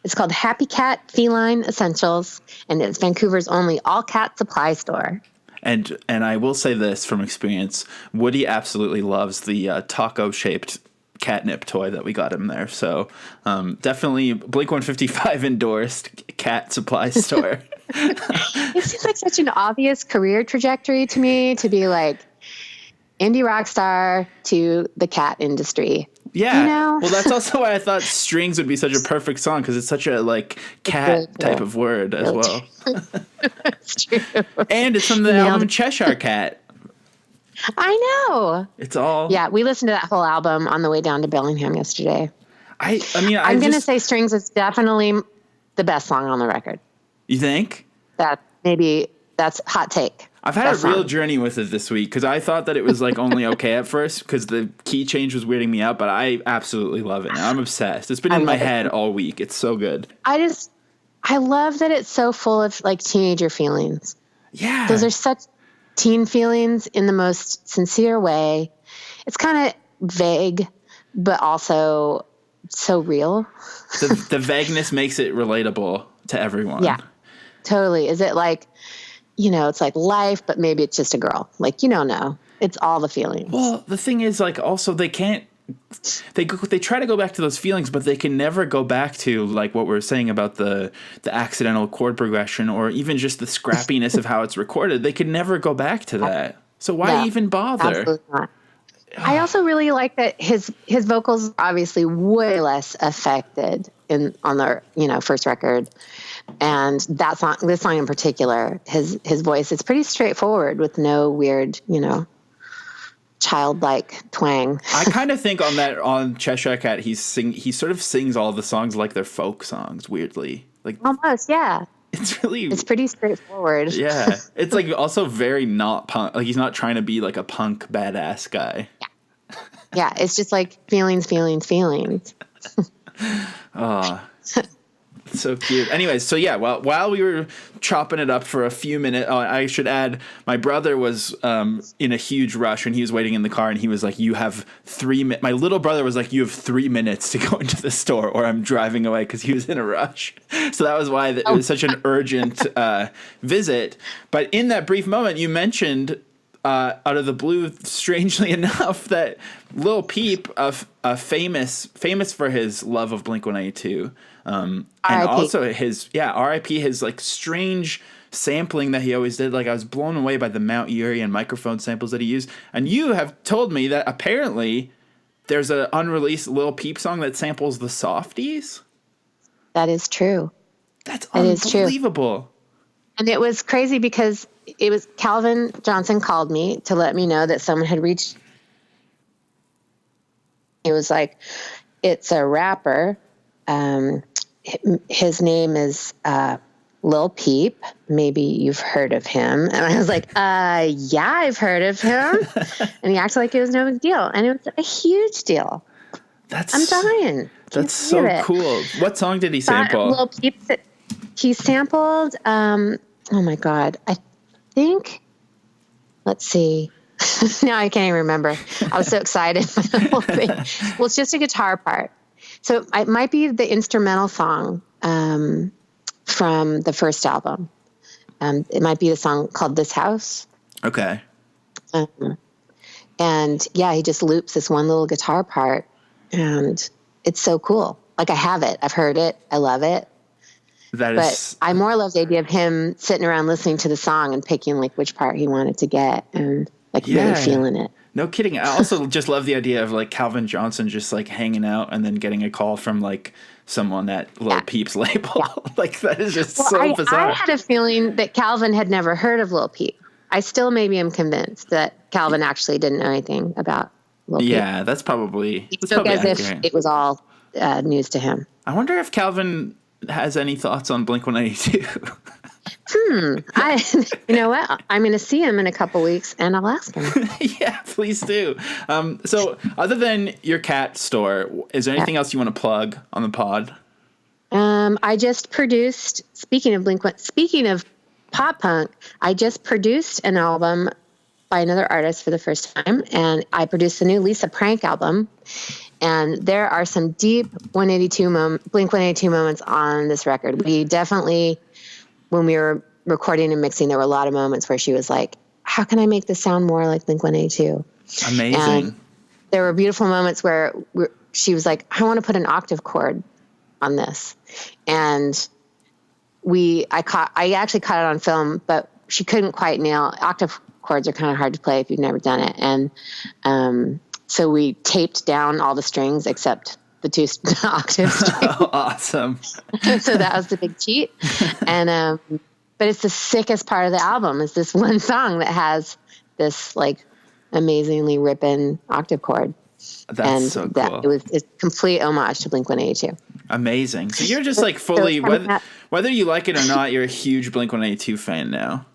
It's called Happy Cat Feline Essentials, and it's Vancouver's only all-cat supply store. And I will say this from experience, Woody absolutely loves the taco-shaped catnip toy that we got him there. So definitely Blink-155 endorsed cat supply store. It seems like such an obvious career trajectory to me, to be like indie rock star to the cat industry. Yeah. Well, that's also why I thought Strings would be such a perfect song, because it's such a like cat type of word as well. It's true. And it's from the album Cheshire Cat. I know. It's all. Yeah, we listened to that whole album on the way down to Bellingham yesterday. I mean, I'm going to say Strings is definitely the best song on the record. You think? That's hot take. I've had a real journey with it this week, because I thought that it was like only okay at first because the key change was weirding me out, but I absolutely love it now. I'm obsessed. It's been in my head all week. It's so good. I love that it's so full of like teenager feelings. Yeah. Those are such teen feelings in the most sincere way. It's kind of vague, but also so real. The vagueness makes it relatable to everyone. Yeah, totally. Is it like, it's like life, but maybe it's just a girl. Like, you don't know. It's all the feelings. Well, the thing is, like, also they can't. They try to go back to those feelings, but they can never go back to, like, what we were saying about the accidental chord progression or even just the scrappiness of how it's recorded. They can never go back to that. So why even bother? Absolutely not. I also really like that his vocals are obviously way less affected on the first record, and this song in particular, his voice is pretty straightforward with no weird childlike twang. I kind of think on Cheshire Cat he sort of sings all the songs like they're folk songs, weirdly. Like almost, yeah. It's pretty straightforward. Yeah. It's like also very not punk. Like he's not trying to be like a punk badass guy. Yeah, it's just like feelings. Oh, so cute. Anyways, so yeah, while we were chopping it up for a few minutes, I should add, my brother was in a huge rush and he was waiting in the car and he was like, you have 3 minutes. My little brother was like, you have 3 minutes to go into the store or I'm driving away, because he was in a rush. So that was why it was such an urgent visit. But in that brief moment, you mentioned out of the blue, strangely enough, that Lil Peep, famous for his love of Blink-182, and also his R.I.P. his like strange sampling that he always did. Like, I was blown away by the Mount Eerie and microphone samples that he used. And you have told me that apparently there's an unreleased Lil Peep song that samples the Softies. That is true. That's unbelievable. And it was crazy because it was Calvin Johnson called me to let me know that someone had reached. He was like, it's a rapper. His name is Lil Peep. Maybe you've heard of him. And I was like, yeah, I've heard of him. And he acted like it was no big deal. And it was a huge deal. I'm dying. That's so cool. What song did he sample? Lil Peep. He sampled, oh my God, I think, let's see. Now I can't even remember. I was so excited for the whole thing. Well, it's just a guitar part. So it might be the instrumental song from the first album. It might be the song called This House. Okay. And yeah, he just loops this one little guitar part, and it's so cool. Like, I have it. I've heard it. I love it. But I more love the idea of him sitting around listening to the song and picking like which part he wanted to get and like really feeling it. No kidding. I also just love the idea of like Calvin Johnson just like hanging out and then getting a call from like someone at Lil Peep's label. Yeah. Like, that is just so bizarre. I had a feeling that Calvin had never heard of Lil Peep. I still maybe am convinced that Calvin actually didn't know anything about Lil Peep. Yeah, that's probably as if it was all news to him. I wonder if Calvin has any thoughts on Blink-182. You know what? I'm going to see him in a couple weeks and I'll ask him. Yeah, please do. So other than your cat store, is there anything else you want to plug on the pod? I just produced, speaking of pop punk, I just produced an album by another artist for the first time. And I produced the new Lisa Prank album. And there are some deep Blink-182 moments on this record. We definitely, when we were recording and mixing, there were a lot of moments where she was like, how can I make this sound more like Blink-182? Amazing. And there were beautiful moments where she was like, I want to put an octave chord on this. And I actually caught it on film, but she couldn't quite nail. Octave chords are kind of hard to play if you've never done it. And, so we taped down all the strings except the 2 octave strings. Oh, awesome. So that was the big cheat. And but it's the sickest part of the album is this one song that has this like amazingly ripping octave chord. That's so cool. It's complete homage to Blink-182. Amazing. So you're just like fully, whether you like it or not, you're a huge Blink-182 fan now.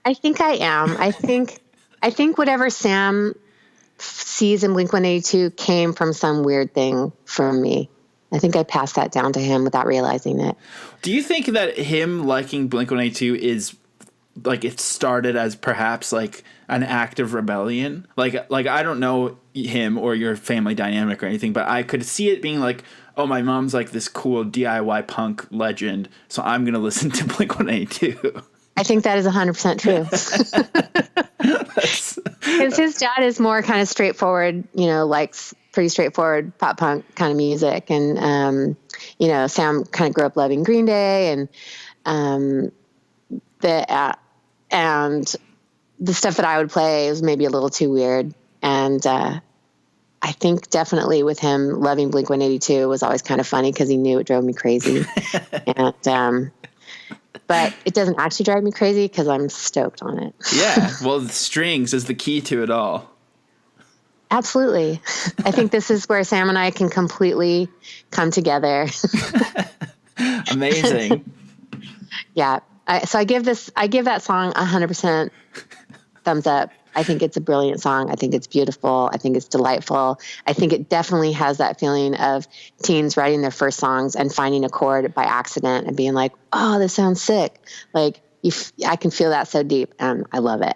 I think I am. I think whatever Sam sees in Blink-182 came from some weird thing from me. I think I passed that down to him without realizing it. Do you think that him liking Blink-182 is like it started as perhaps like an act of rebellion? Like I don't know him or your family dynamic or anything, but I could see it being like, oh, my mom's like this cool DIY punk legend, so I'm going to listen to Blink-182. I think that is 100% true. Because his dad is more kind of straightforward, likes pretty straightforward pop punk kind of music. And, Sam kind of grew up loving Green Day and the stuff that I would play was maybe a little too weird. And I think definitely with him loving Blink-182 was always kind of funny because he knew it drove me crazy. But it doesn't actually drive me crazy because I'm stoked on it. Yeah, well, the strings is the key to it all. Absolutely. I think this is where Sam and I can completely come together. Amazing. Yeah. So I give that song 100% thumbs up. I think it's a brilliant song. I think it's beautiful. I think it's delightful. I think it definitely has that feeling of teens writing their first songs and finding a chord by accident and being like, oh, this sounds sick. Like I can feel that so deep and I love it.